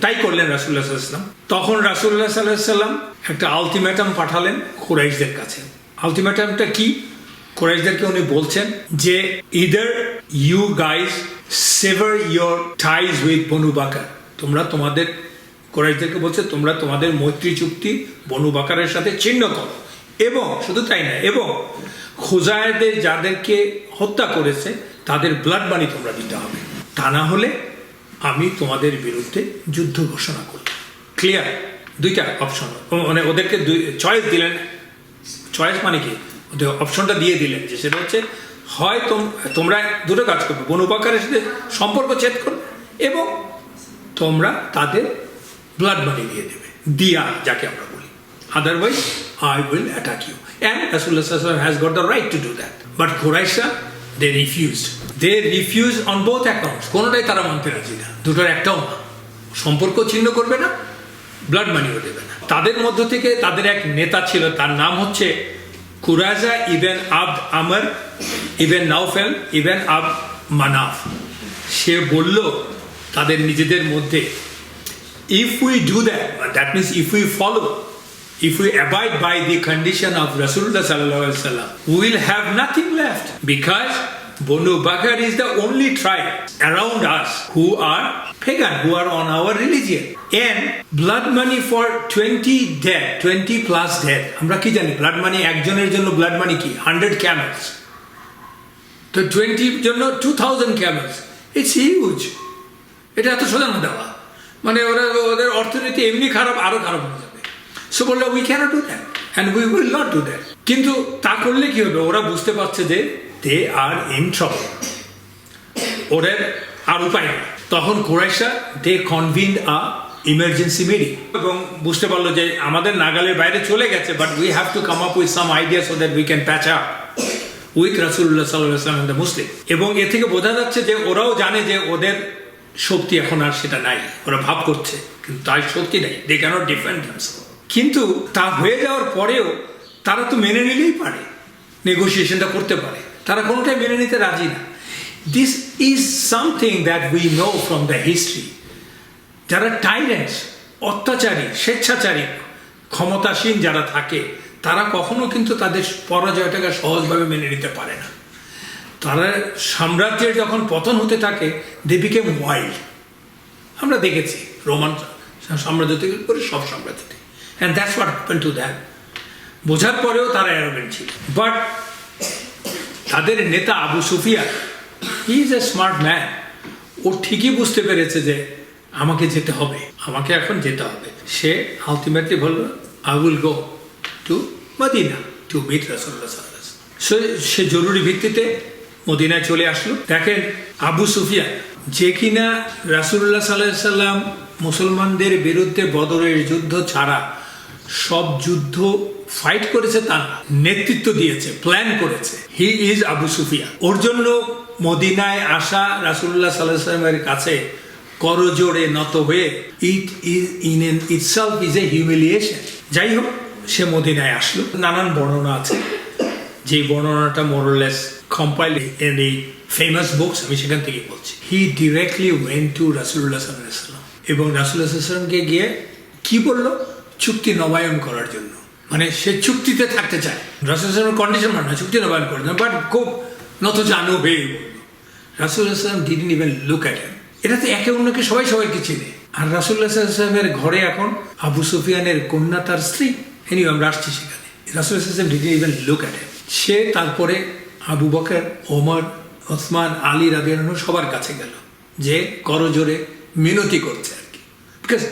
তাই করলেন রাসূলুল্লাহ সাল্লাল্লাহু আলাইহি ওয়াসাল্লাম। তখন রাসূলুল্লাহ সাল্লাল্লাহু আলাইহি ওয়াসাল্লাম একটা আলটিমেটাম পাঠালেন কুরাইশদের কাছে। আলটিমেটামটা কি? কুরাইশদেরকে উনি বলছেন যে either you guys sever your ties with Banu Bakr, তোমরা তোমাদের, কুরাইশদেরকে বলছে তোমরা তোমাদের মৈত্রী চুক্তি বনু বাকারের সাথে ছিন্ন করো, এবং শুধু তাই না, এবং খুজায়াদের যাদেরকে হত্যা করেছে তাদের ব্লাড মানি তোমরা দিতে হবে, তা না হলে আমি তোমাদের বিরুদ্ধে যুদ্ধ ঘোষণা করব। ক্লিয়ার? দুইটা অপশন, মানে ওদেরকে চয়েস দিলেন। চয়েস মানে কি? ওদের অপশনটা দিয়ে দিলেন যে সেটা হচ্ছে হয় তোমরা দুটো কাজ করবে, বনু বাকারের সাথে সম্পর্ক ছেদ করবে এবং তোমরা তাদের ব্লাড মানি দিয়ে দেবে, দিয়া যাকে আমরা বলি, otherwise I will attack you. And Rasulullah sallallahu alaihi wasallam has got the right to do that. But Quraisha, they refused. They refused on both accounts. কোনোটাই তারা মানতে রাজি না, দুটোর একটাও না। সম্পর্ক ছিন্ন করবে না, ব্লাড মানিও দেবে না। তাদের মধ্য থেকে তাদের এক নেতা ছিল, তার নাম হচ্ছে কুরাজা ইবেন আবদ আমর ইবেন নাউফেল ইবেন আব মানাফ। সে বলল তাদের নিজেদের মধ্যে, if we do that means if we follow, if we abide by the condition of Rasulullah sallallahu alaihi wasallam, we will have nothing left, because Banu Bakr is the only tribe around us who are pagan, who are on our religion, and blood money for 20 dead, 20 plus dead. আমরা কি জানি blood money একজনের জন্য blood money কি 100 camels, তো 20 জন্য 2000 camels, it's huge. এটা এত সোজা না দেওয়া, মানে ওদের অর্থনীতি এমনি খারাপ, আরো খারাপ হয়ে যাবে। So we cannot do that. And we will not do that. কিন্তু তা করলে কি হবে, ওরা বুঝতে পারছে যে দে আর ইন ট্রাবল, ওদের আর উপায় নেই। তখন কুরাইশরা দে কনভিনড আ ইমার্জেন্সি মিটিং, এবং বুঝতে পারলো যে আমাদের নাগালের বাইরে চলে গেছে, but we have to come up with some idea so that we can patch up with রাসূলুল্লাহ সাল্লাল্লাহু আলাইহি ওয়াসাল্লাম এন্ড দ্য মুসলিম। এবং এ থেকে বোঝা যাচ্ছে যে ওরাও জানে যে ওদের শক্তি এখন আর সেটা নাই, ওরা ভাব করছে কিন্তু তার শক্তি নাই, দে ক্যানট ডিফেন্ড দেমসেলস। কিন্তু তা হয়ে যাওয়ার পরেও তারা তো মেনে নিলেই পারে, নেগোসিয়েশনটা করতে পারে, তারা কোনোটাই মেনে নিতে রাজি না। This is something that we know from the history. যারা টাইরেন্টস, অত্যাচারী, স্বেচ্ছাচারী, ক্ষমতাসীন যারা থাকে, তারা কখনো কিন্তু তাদের পরাজয়টাকে সহজভাবে মেনে নিতে পারে না। তারা সাম্রাজ্যের যখন পতন হতে থাকে, দে বিকেম ওয়াইল্ড। আমরা দেখেছি রোমান সাম্রাজ্য থেকে করে সব সাম্রাজ্যতে, and that's what happened to them. বোঝার পরেও তারা অ্যারোগেন্ট ছিল। বাট তাদের নেতা Abu Sufyan, he is a smart man. ও ঠিকই বুঝতে পেরেছে যে আমাকে যেতে হবে, আমাকে এখন যেতে হবে। সে আলটিমেটলি বলল, I will go to Medina to meet রাসূলুল্লাহ সাল্লাল্লাহু আলাইহি ওয়াসাল্লাম। সে জরুরি ভিত্তিতে মদিনায় চলে আসলো। দেখেন, আবু সুফিয়ান যে কিনা রাসূলুল্লাহ সাল্লাল্লাহু আলাইহি ওয়াসাল্লাম মুসলমানদের বিরুদ্ধে বদরের যুদ্ধ ছাড়া সব যুদ্ধ ফাইট করেছে, তার নেতৃত্ব দিয়েছে, প্ল্যান করেছে, হি ইজ আবু সুফিয়ান। ওর জন্য মদিনায় আসা রাসূলুল্লাহ সাল্লাল্লাহু আলাইহি ওয়াসাল্লামের কাছে করজোড়ে নত হয়ে it is in itself is a humiliation. যাই হোক, সে মদিনায় আসলো। নানান বর্ণনা আছে, যে বর্ণনাটা more or less compile in the famous books, আমি সেখান থেকে বলছি। হি ডিরেক্টলি ওয়েন্ট টু রাসূলুল্লাহ সাল্লাল্লাহু আলাইহি ওয়াসাল্লাম, এবং রাসূলুল্লাহ সাল্লাল্লাহু আলাইহি ওয়াসাল্লামকে গিয়ে কি বলল, চুক্তি নবায়ন করার জন্য। মানে সে চুক্তিতে থাকতে চায়, রাসূলুল্লাহ সাল্লাল্লাহু আলাইহি ওয়াসাল্লাম কন্ডিশন মানে না, চুক্তি নবায়ন করার জন্য, বাট খুব নত জানু হয়ে বলল। রাসূলুল্লাহ সাল্লাল্লাহু আলাইহি ওয়াসাল্লাম ডিডন্ট ইভেন লুক অ্যাট হিম। এটাতে একে অন্যকে সবাইকে চিনে। আর রাসূলুল্লাহ সাল্লাল্লাহু আলাইহি ওয়াসাল্লামের ঘরে এখন আবু সুফিয়ানের কন্যা, তার স্ত্রী। এনিওয়ে, আমরা আসছি সেখানে। রাসূলুল্লাহ সাল্লাল্লাহু আলাইহি ওয়াসাল্লাম didn't even look at him. সে তারপরে আবু বকর, ওমর, ওসমান, আলী রাদিয়াল্লাহু আনহু সবার কাছে গেল, যে করজোড়ে মিনতি করছে আর কি। বিকজ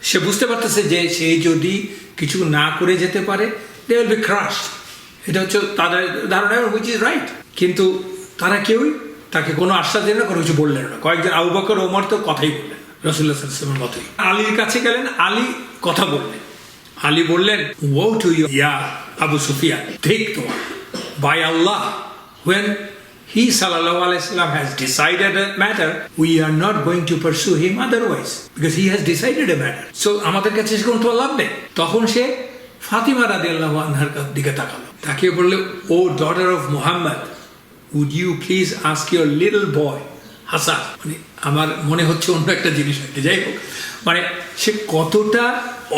সে বুঝতে পারতেছে যে সে যদি কিছু না করে যেতে পারে, দে উইল বি ক্রাশ। এটা হচ্ছে তাদের ধারণা, হুইচ ইজ রাইট। কিন্তু তারা কেউই তাকে কোনো আশ্বাস দিলেন না, কোনো কিছু বললেন না। কয়েকজন আবু বকর, ওমর তো কথাই বললেন রাসূলুল্লাহ সাল্লাল্লাহু আলাইহি ওয়াসাল্লামের মতোই। আলীর কাছে গেলেন, আলী কথা বললেন। আলী বললেন, ওয়াও টু ইউ ইয়া আবু সুফিয়ান, ঠিক তোমার, by Allah, when he sallallahu alaihi wasallam has decided a matter, we are not going to pursue him otherwise, because he has decided a matter. So আমাদের কাছে কোনো তো লাভ নেই। তখন সে ফাতিমা রাদিয়াল্লাহু আনহার দিকে তাকালো, তাকিয়ে বলল, O daughter of Muhammad, would you please ask your little boy Hasan. মানে আমার মনে হচ্ছে অন্য একটা জিনিস আর কি। যাই হোক, মানে সে কতটা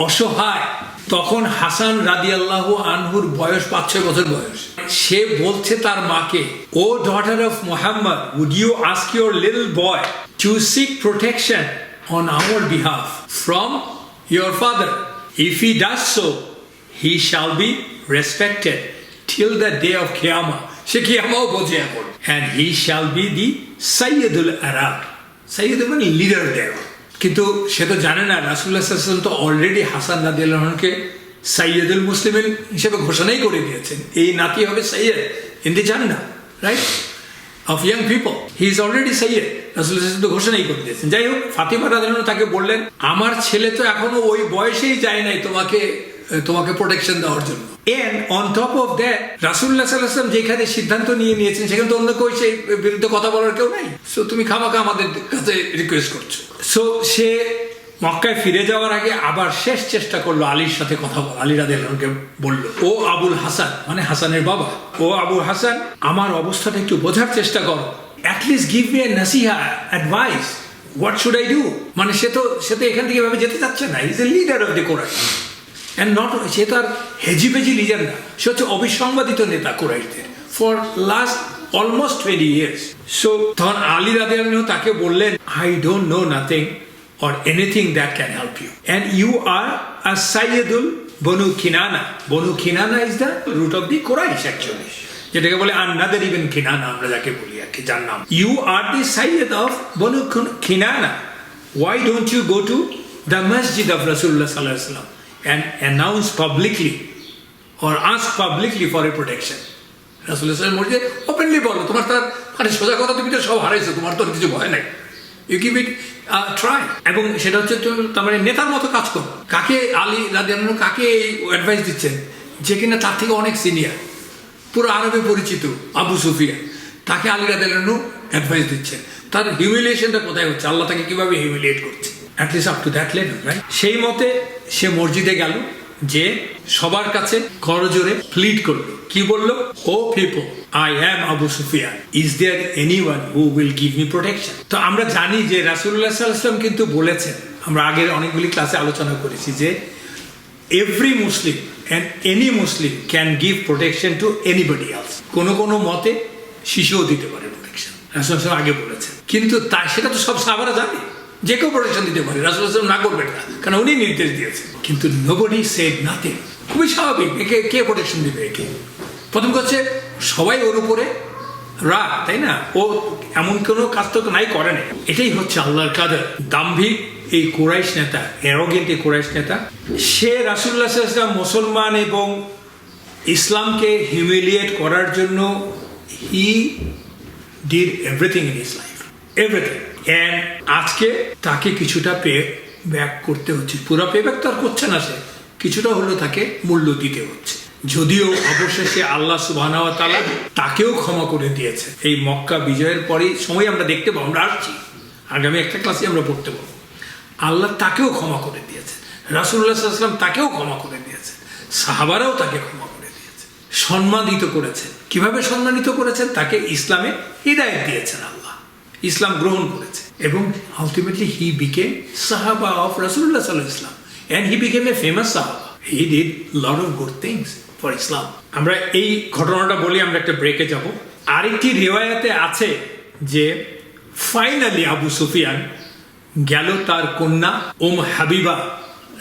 অসহায়। তখন হাসান রাদিয়াল্লাহু আনহুর বয়স 5-6 বছর বয়স। সে বলছে তার মাকে, O daughter of Muhammad, would you ask your little boy to seek protection on our behalf from your father? If he does so, he shall be respected till the day of Qiyamah. সে কিয়ামাও বোঝে এখন। And he shall be the Sayyidul Arab. Sayyid মানে leader দেয়। কিন্তু সে তো জানে না রাসূলুল্লাহ সাল্লাল্লাহু আলাইহি ওয়াসাল্লাম তো অলরেডি হাসান রাদিয়াল্লাহু আনহুকে সাইয়্যিদুল মুসলিমিন হিসেবে ঘোষণাই করে দিয়েছেন, এই নাতি হবে সাইয়্যিদ ইন দি জান্নাহ, right, of young people. He is already সাইয়্যিদ, রাসূলুল্লাহ সাল্লাল্লাহু আলাইহি ওয়াসাল্লাম তো ঘোষণাই করে দিয়েছেন। যাই হোক, ফাতিমা রাদিয়াল্লাহু আনহা তাকে বললেন, আমার ছেলে তো এখনো ওই বয়সেই যায় নাই তোমাকে প্রোটেকশন দেওয়ার জন্য। And on top of that, রাসূলুল্লাহ সাল্লাল্লাহু আলাইহি ওয়াসাল্লাম যেখানে সিদ্ধান্ত নিয়েছেন, সেখানে তো অন্য কেউ সেই বিরুদ্ধে কথা বলার কেউ নাই। সো তুমি খামাখা আমাদের কাছে রিকোয়েস্ট করছো। সো সে মক্কায় ফিরে যাওয়ার আগে আবার শেষ চেষ্টা করলো আলীর সাথে কথা বলা। আলী রাদিয়াল্লাহু আনহুকে বলল, ও আবুল হাসান, মানে হাসানের বাবা, ও আবুল হাসান, আমার অবস্থাটা একটু বোঝার চেষ্টা করো। অ্যাটলিস্ট গিভ মি এ নাসিহা, advice, what should I do. মানে সে তো এখান থেকে এভাবে যেতে চাচ্ছে না। He is a leader of the Quraysh. And not, সে তো আর হেজিবেজি লিডার না, সে হচ্ছে অবিসংবাদিত নেতা কোরাইশদের for last almost 20 years. So তখন আলী রাদিয়াল্লাহু আনহু তাকে বললেন, I don't know nothing or anything that can help you, and you are a Sayyidul Banu Kinana. Banu Kinana is the root of the Quraysh actually, যেটাকে বলে another even Kinana, আমরা যাকে বলি আর কি, যার নাম। You are the Sayyid of Banu Kinana. Why don't you go to the masjid of Rasulullah sallallahu alaihi wasallam and announce publicly or ask publicly for a protection. রাসূলুল্লাহ সাল্লাল্লাহু আলাইহি ওয়াসাল্লাম বলছে ওপেনলি বলো, তোমার তার মানে সোজা কথা, তুমি তো সব হারাইছো, তোমার তো আর কিছু ভয় নাই, ইউ গিভ ইট ট্রাই। এবং সেটা হচ্ছে তুমি তার মানে নেতার মতো কাজ করো। কাকে আলী রাদিয়াল্লাহু আনহু কাকে অ্যাডভাইস দিচ্ছেন? যে কিনা তার থেকে অনেক সিনিয়র, পুরো আরবে পরিচিত আবু সুফিয়ান, তাকে আলী রাদিয়াল্লাহু আনহু অ্যাডভাইস দিচ্ছেন। তার হিউমিলিয়েশনটা কোথায় হচ্ছে? আল্লাহ তাকে কিভাবে হিউমিলিয়েট করছে, at least up to that level, right? সেই মতে সে মসজিদে গেল, যে সবার কাছে করজোরে প্লিড করলো, কি বললো? O people, I am Abu Sufyan, is there anyone who will give me protection? তো আমরা জানি যে রাসূলুল্লাহ সাল্লাল্লাহু আলাইহি ওয়াসাল্লাম কিন্তু বলেছেন, আমরা আগের অনেকগুলি ক্লাসে আলোচনা করেছি, যে every Muslim and any Muslim can give protection two anybody else. কোনো মতে শিশুও দিতে পারে প্রোটেকশন, রাসূলুল্লাহ সাল্লাল্লাহু আলাইহি ওয়াসাল্লাম আগে বলেছেন। কিন্তু সেটা তো সব সাহাবারা জানে, যে কেউ প্রোটেকশন দিতে পারে, রাসূলুল্লাহ সাল্লাল্লাহু আলাইহি ওয়াসাল্লাম না করবেন না, কারণ উনি নির্দেশ দিয়েছেন। কিন্তু নোবডি সেড নাথিং। খুবই স্বাভাবিক, একে কে প্রোটেকশন দিবে? একে প্রথম হচ্ছে সবাই ওর উপরে রাগ, তাই না? ও এমন কোনো কাজ তো নাই করে না। এটাই হচ্ছে আল্লাহর কাদের। দাম্ভিক এই কুরাইশ নেতা, অ্যারোগেন্ট এই কুরাইশ নেতা, সে রাসূলুল্লাহ সাল্লাল্লাহু আলাইহি ওয়াসাল্লাম মুসলমান এবং ইসলামকে হিউমিলিয়েট করার জন্য he did everything in his life, everything. And আজকে তাকে কিছুটা পে ব্যাক করতে হচ্ছে। পুরো পে ব্যাক তো আর করছে না সে, কিছুটা হলেও তাকে মূল্য দিতে হচ্ছে। যদিও অবশেষে আল্লাহ সুবহানাহু ওয়া তাআলা তাকেও ক্ষমা করে দিয়েছে। এই মক্কা বিজয়ের পরেই সময় আমরা দেখতে পাবো, আমরা আসছি আগামী একটা ক্লাসে আমরা পড়তে পাবো, আল্লাহ তাকেও ক্ষমা করে দিয়েছেন, রাসূলুল্লাহ সাল্লাল্লাহু আলাইহি ওয়াসাল্লাম তাকেও ক্ষমা করে দিয়েছেন, সাহাবারাও তাকে ক্ষমা করে দিয়েছে, সম্মানিত করেছেন। কিভাবে সম্মানিত করেছেন? তাকে ইসলামে হিদায়াত দিয়েছেন, আল্লাহ ইসলাম গ্রহণ করেছে, এবং আলটিমেটলি হি বিকেম সাহাবা অফ রাসূলুল্লাহ সাল্লাল্লাহু আলাইহি ওয়াসাল্লাম, and he became a famous sahaba. He did lot of good things for Islam. আমরা এই ঘটনাটা বলি, আমরা একটা ব্রেকে যাব। আরেকটি রিওয়ায়াতে আছে যে ফাইনালি আবু সুফিয়ান গেল তার কন্যা হাবিবা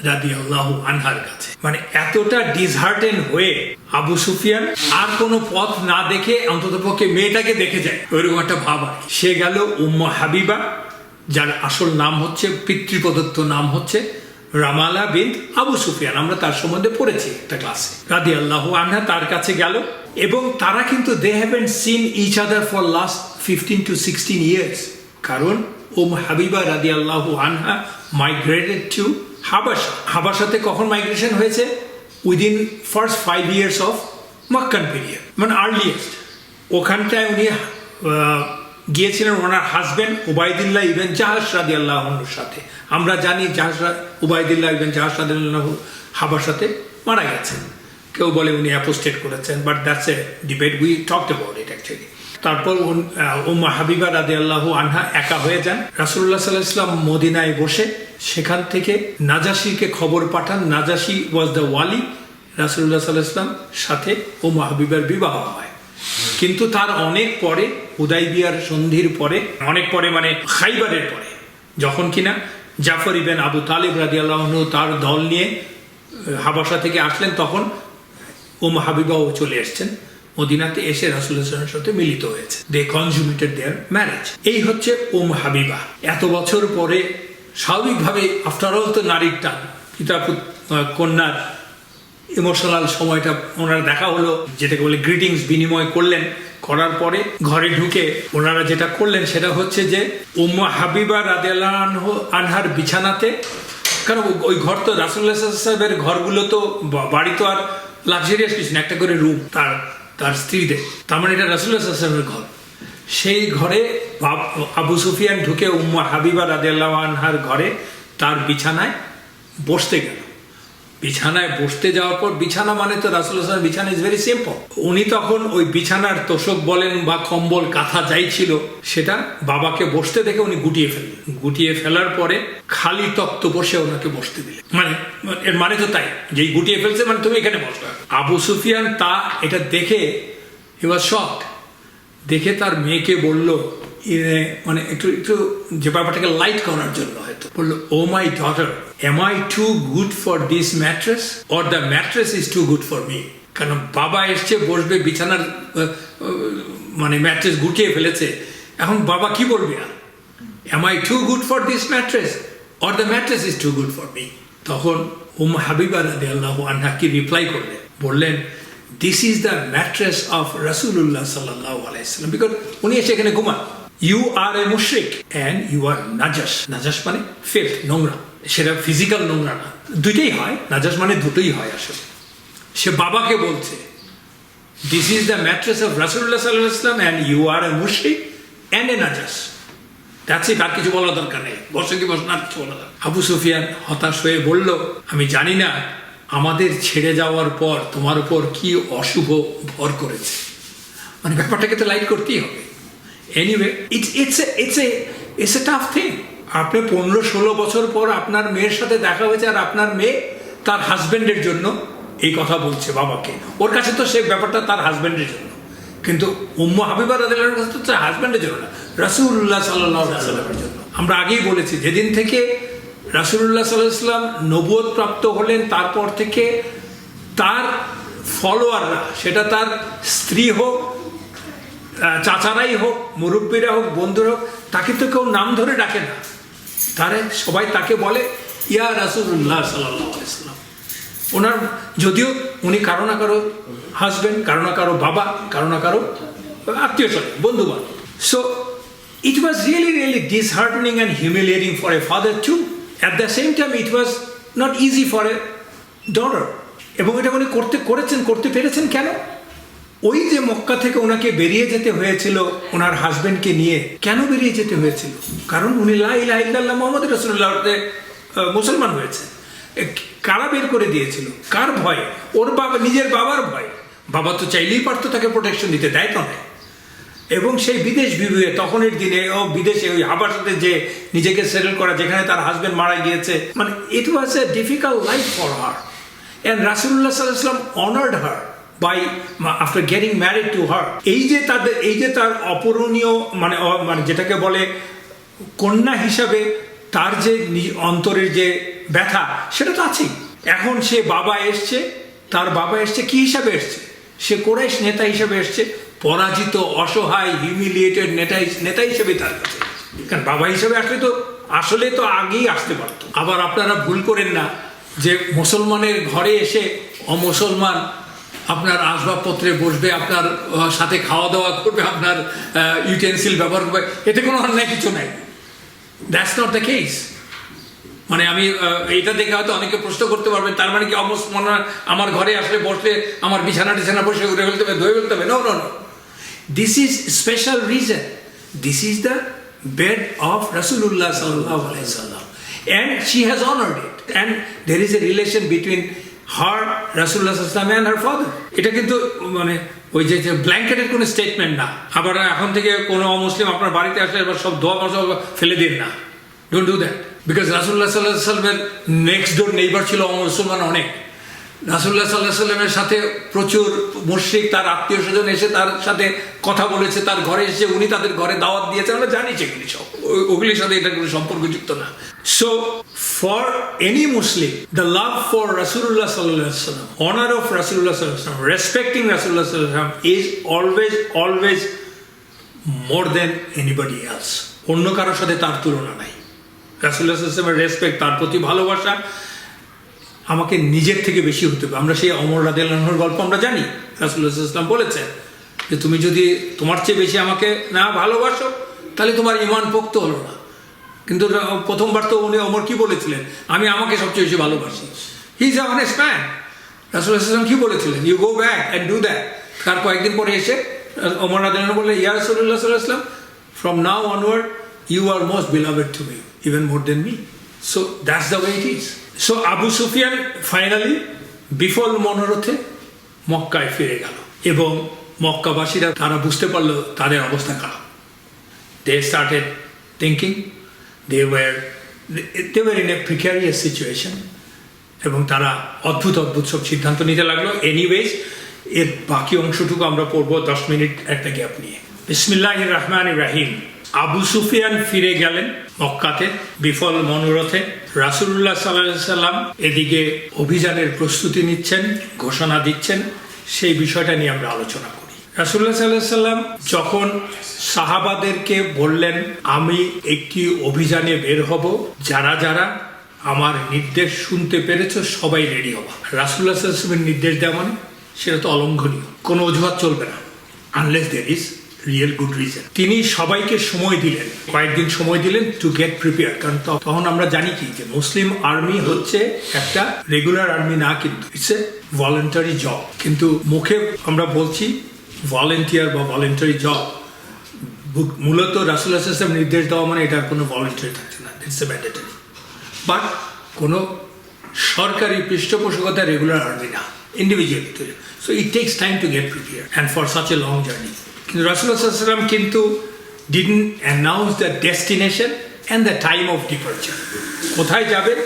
রাদিয়াল্লাহু আনহার কাছে। মানে এতটা ডিসহার্টেন হয়ে আবু সুফিয়ান আর কোনো পথ না দেখে অন্ততপক্ষে মেয়েটাকে দেখে যায়, ওইরকম একটা ভাব আর কি। সে গেল হাবিবা, যার আসল নাম হচ্ছে, পিতৃপ্রদত্ত নাম হচ্ছে রামালা বিনত আবু সুফিয়ান। আমরা তার সম্বন্ধে পড়েছি একটা ক্লাসে। রাদিয়াল্লাহু আনহা তার কাছে গেল, এবং তারা কিন্তু they haven't seen each other for last 15 to 16 years. কারণ হাবিবা রাদিয়াল্লাহু আনহা মাইগ্রেটেড টু হাবাসা। হাবাসাতে কখন মাইগ্রেশন হয়েছে? Within first 5 years of Meccan period, মানে আর্লিয়েস্ট। ওখানটায় উনি গিয়েছিলেন ওনার হাজবেন্ড উবাইদুল্লাহ ইবনে জাহাশ রাদিয়াল্লাহু আনহুর সাথে। আমরা জানি উবাইদুল্লাহ ইবনে জাহাশ রাদিয়াল্লাহু হাবাসাতে মারা গেছেন। কেউ বলে উনি অ্যাপোস্টেট করেছেন, but that's a debate, we talked about it actually. তারপর হাবিবা রাদিয়াল্লাহু আনহা একা হয়ে যান। রাসূলুল্লাহ সাল্লাল্লাহু আলাইহি ওয়াসাল্লাম মদিনায় বসে সেখান থেকে নাজাশিকে খবর পাঠান। নাজাশি ওয়াজ দ্য ওয়ালি। রাসূলুল্লাহ সাল্লাল্লাহু আলাইহি ওয়াসাল্লাম সাথে হাবিবার বিবাহ হয়। কিন্তু তার অনেক পরে, হুদাইবিয়ার সন্ধির পরে, অনেক পরে মানে খাইবারের পরে, যখন কিনা জাফর ইবনে আবু তালিব রাদিয়াল্লাহু আনহু তার দল নিয়ে হাবাসা থেকে আসলেন, তখন হাবিবাও চলে এসেছেন মদিনাতে, এসে রাসূলুল্লাহ সাল্লাল্লাহু আলাইহি ওয়াসাল্লামের সাথে মিলিত হয়েছে। দে কনজুমেটেড দেয়ার ম্যারেজ। এই হচ্ছে হাবিবা। এত বছর পরে স্বাভাবিকভাবে, আফটার অল তো নারীর টান, পিতা কন্যার ইমোশনাল সময়টা ওনারা দেখা হলো, যেটাকে বলে গ্রিটিংস বিনিময় করলেন। করার পরে ঘরে ঢুকে ওনারা যেটা করলেন সেটা হচ্ছে যে হাবিবা রাদিয়াল্লাহু আনহার বিছানাতে, কারণ ওই ঘর তো রাসূলুল্লাহ সাল্লাল্লাহু আলাইহি ওয়াসাল্লামের ঘরগুলো তো, বাড়ি তো আর লাক্সারিয়াস কিছু না, একটা করে রুম তার স্ত্রীদের, তার মানে এটা রাসূলুল্লাহ সাল্লাল্লাহু আলাইহি ওয়াসাল্লামের ঘর। সেই ঘরে আবু সুফিয়ান ঢুকে হাবিবা রাদিয়াল্লাহু আনহার ঘরে তার বিছানায় বসতে গেল। বিছানায় বসতে যাওয়ার পর, বিছানা মানে তো রাসূলুল্লাহ বিছানা ইজ ভেরি সিম্পল। উনি তখন ওই বিছানার তোষক বলেন বা কম্বল কাঁথা যাই ছিল, সেটা বাবাকে বসতে দেখে উনি গুটিয়ে ফেললেন। গুটিয়ে ফেলার পরে খালি তক্ত বসে ওনাকে বসতে দিলেন। মানে এর মানে তো তাই, যেই গুটিয়ে ফেলছে মানে তুমি এখানে বসো। আবু সুফিয়ান এটা দেখে হি ওয়াজ শকড। দেখে তার মেয়েকে বলল, মানে একটু যে ব্যাপারটাকে লাইট করার জন্য হয়তো বললো, O my daughter, am I too good for this mattress or the mattress is too good for me? কারণ বাবা এসছে, বসবে, বিছানার মানে ম্যাট্রেস গুটিয়ে ফেলেছে, এখন বাবা কি বলবে? আর am I too good for this mattress or the mattress is too good for me? তখন হাবিবা রাদিয়াল্লাহু আনহা কি রিপ্লাই করলেন? বললেন this is the mattress of রাসূলুল্লাহ সাল্লাল্লাহু আলাইহি সাল্লাম, বিকজ উনি এসে এখানে ঘুমান। ইউ আর এ মুশরিক অ্যান্ড ইউ আর নাজাস। নাজাস মানে ফিল্থ, নোংরা। সেটা ফিজিক্যাল নোংরা না, দুইটাই হয়, নাজাস মানে দুটোই হয় আসলে। সে বাবাকে বলছে this is the mattress of রাসূলুল্লাহ সাল্লাল্লাহু আলাইহি সাল্লাম অ্যান্ড ইউ আর এ মুশরিক অ্যান্ড এ নাজাস। দ্যাটস ইট, আর কিছু বলার দরকার নেই। বসে কি বসে আর কিছু বলা দরকার। আবু সুফিয়ান হতাশ হয়ে বলল, আমি জানি না আমাদের ছেড়ে যাওয়ার পর তোমার উপর কি অশুভ ভর করেছে। মানে ব্যাপারটাকে তো লাইট করতেই হবে। Anyway it's a tough thing. আপনি 15-16 বছর পর আপনার মেয়ের সাথে দেখা হয়েছে, আর আপনার মেয়ে তার হাজবেন্ডের জন্য এই কথা বলছে বাবাকে। ওর কাছে তো সে ব্যাপারটা তার হাজবেন্ডের জন্য, কিন্তু উম্মু হাবিবা রাদিয়াল্লাহু আনহার কাছে তো তার হাজবেন্ডের জন্য না, রাসূলুল্লাহ সাল্লাল্লাহু আলাইহি ওয়াসাল্লামের জন্য। আমরা আগেই বলেছি, যেদিন থেকে রাসূলুল্লাহ সাল্লাল্লাহু আলাইহি ওয়াসাল্লাম নবুয়ত প্রাপ্ত হলেন, তারপর থেকে তার ফলোয়াররা, সেটা তার স্ত্রী হোক, চাচারাই হোক, মুরব্বীরা হোক, বন্ধুরা হোক, তাকে তো কেউ নাম ধরে ডাকে না। তারে সবাই তাকে বলে ইয়া রাসূলুল্লাহ সাল্লাল্লাহু আলাইহি ওয়াসাল্লাম। ওনার যদিও উনি কারো না কারো হাজবেন্ড, কারো না কারো বাবা, কারো না কারো আত্মীয় স্বজন, বন্ধু বান্ধব। So it was really disheartening and humiliating for a father too. At the same time it was not easy for a daughter. এবং এটা উনি করতে পেরেছেন কেন? ওই যে মক্কা থেকে ওনাকে বেরিয়ে যেতে হয়েছিল ওনার হাজবেন্ডকে নিয়ে, কেন বেরিয়ে যেতে হয়েছিল? কারণ উনি লা ইলাহা ইল্লাল্লাহ মুহাম্মাদুর রাসূলুল্লাহ মুসলমান হয়েছে। কারা বের করে দিয়েছিল? কার ভয়? ওর বাবা, নিজের বাবার ভয়। বাবা তো চাইলেই পারতো তাকে প্রোটেকশন দিতে, দেয় তো না। এবং সেই বিদেশ বিভুয়ে তখনের দিনে ও বিদেশে ওই হাবাসাতে যে নিজেকে সেটেল করা, যেখানে তার হাজবেন্ড মারা গিয়েছে, মানে it was a difficult life for her. And রাসূলুল্লাহ সাল্লাল্লাহু আলাইহি ওয়াসাল্লাম honoured her by after getting married to her. এই যে তার অপূরণীয় মানে যেটাকে বলে কন্যা হিসাবে তার যে অন্তরের যে ব্যথা, সেটা তো আছেই। এখন সে তার বাবা এসছে কি হিসাবে এসছে? সে কুরাইশ নেতা হিসাবে এসছে, পরাজিত, অসহায়, হিউমিলিয়েটেড নেতা হিসেবে তার কাছে। কারণ বাবা হিসেবে আসলে তো আগেই আসতে পারতো। আবার আপনারা ভুল করেন না যে মুসলমানের ঘরে এসে অমুসলমান আপনার আসবাবপত্রে বসবে, আপনার সাথে খাওয়া দাওয়া করবে, আপনার ইউটেন্সিল ব্যবহার করবে, এতে কোনো অন্যায় কিছু নাই। That's not the case. মানে আমি এটা দেখে হয়তো অনেকে প্রশ্ন করতে পারবেন, তার মানে কি অমুসলমান আমার ঘরে আসলে বসলে আমার বিছানা বসে উঠে ফেলতে হবে, ধুয়ে ফেলতে হবে? No. This is special reason. This is the bed of রাসূলুল্লাহ সাল্লাল্লাহু আলাইহি ওয়াসাল্লাম, and she has honored it, and there is a relation between her, রাসূলুল্লাহ সাল্লাল্লাহু আলাইহি ওয়াসাল্লাম, and her father. এটা কিন্তু মানে ওই যে ব্ল্যাঙ্কেটের কোনো স্টেটমেন্ট না। আবার এখন থেকে কোনো অমুসলিম আপনার বাড়িতে আসলে এবার সব দোয়া মশা ফেলে দিন না, ডোন্ট ডু দ্যাট। বিকজ রাসূলুল্লাহ সাল্লাল্লাহু আলাইহি ওয়াসাল্লামের নেক্সট ডোর নেইবার ছিল মুসলমান অনেক। রাসূলুল্লাহ সাল্লাল্লাহু আলাইহি ওয়াসাল্লামের সাথে প্রচুর মুশরিক, তার আত্মীয় স্বজন এসে তার সাথে কথা বলেছে, তার ঘরে এসে উনি তাদের ঘরে দাওয়াত দিয়েছে, আমরা জানি সেগুলি সব, ওগুলির সাথে এটা কোনো সম্পর্কযুক্ত না। So for any Muslim, the love for Rasulullah sallallahu alaihi wasallam, honor of Rasulullah sallallahu alaihi wasallam, respecting Rasulullah sallallahu alaihi wasallam is always more than anybody else. অন্য কারোর সাথে তার তুলনা নাই। রাসূলুল্লাহ সাল্লাল্লাহু আলাইহি ওয়াসাল্লামের রেসপেক্ট, তার প্রতি ভালোবাসা আমাকে নিজের থেকে বেশি হতে হবে। আমরা সেই ওমর রাদিয়াল্লাহু আনহুর গল্প আমরা জানি। রাসূলুল্লাহ সাল্লাল্লাহু আলাইহি ওয়াসাল্লাম বলেছেন যে তুমি যদি তোমার চেয়ে বেশি আমাকে না ভালোবাসো, তাহলে তোমার ঈমান পোক্ত হলো না। কিন্তু প্রথমবার তো উনি ওমর কি বলেছিলেন? আমি আমাকে সবচেয়ে বেশি ভালোবাসি। He is a honest man. রাসূলুল্লাহ সাল্লাল্লাহু আলাইহি ওয়াসাল্লাম কি বলেছিলেন? You go back and do that. তার কয়েকদিন পরে এসে ওমর রাদিয়াল্লাহু আনহু বললেন, ইয়া রাসূলুল্লাহ সাল্লাল্লাহু আলাইহি ওয়াসাল্লাম, from now onward you are most beloved to me, even more than me. So that's the way it is. So Abu Sufyan finally বিফল মনোরথে মক্কায় ফিরে গেল, এবং মক্কাবাসীরা তারা বুঝতে পারলো তাদের অবস্থা খারাপ। They started thinking they were in a precarious situation, এবং তারা অদ্ভুত সব সিদ্ধান্ত নিতে লাগলো। এনিওয়েজ, এর বাকি অংশটুকু আমরা পড়বো 10 মিনিট একটা গ্যাপ নিয়ে। বিসমিল্লাহির রহমানির রহিম। আবু সুফিয়ান ফিরে গেলেন মক্কাতে বিফল মনোরথে। রাসূলুল্লাহ সাল্লাল্লাহু আলাইহি ওয়াসাল্লাম এদিকে অভিযানের প্রস্তুতি নিচ্ছেন, ঘোষণা দিচ্ছেন। সেই বিষয়টা নিয়ে আমরা আলোচনা করি। রাসূলুল্লাহ সাল্লাল্লাহু আলাইহি ওয়াসাল্লাম যখন সাহাবাদেরকে বললেন, আমি একটি অভিযানে বের হব, যারা যারা আমার নির্দেশ শুনতে পেরেছো, সবাই রেডি হবা। রাসূলুল্লাহ সাল্লাল্লাহু আলাইহি ওয়াসাল্লামের নির্দেশ দেওয়া মানে সেটা তো অলঙ্ঘনীয়, কোনো অজুহাত চলবে না, unless there is real good reason. তিনি সবাইকে সময় দিলেন, কয়েকদিন সময় দিলেন টু গেট প্রিপেয়ার। কারণ তখন আমরা জানি কি যে মুসলিম আর্মি হচ্ছে একটা রেগুলার আর্মি না, কিন্তু ইটস এ ভলেন্টারি জব। কিন্তু মুখে আমরা বলছি ভলেন্টিয়ার বা ভলেন্টারি জব, মূলত রাসূলুল্লাহ সাল্লাল্লাহু আলাইহি ওয়াসাল্লাম নির্দেশ দেওয়া মানে এটার কোনো ভলেন্টারি থাকছে না, ইটস এ ম্যান্ডেটরি। বাট কোনো সরকারি পৃষ্ঠপোষকতা রেগুলার আর্মি না, ইন্ডিভিজুয়ালি তৈরি। So it takes time to get prepare and for such a long journey. কিন্তু রাসূলুল্লাহ সাল্লাল্লাহু আলাইহি ওয়াসাল্লাম কিন্তু didn't announce the destination and the time of departure, কোথায় যাবেন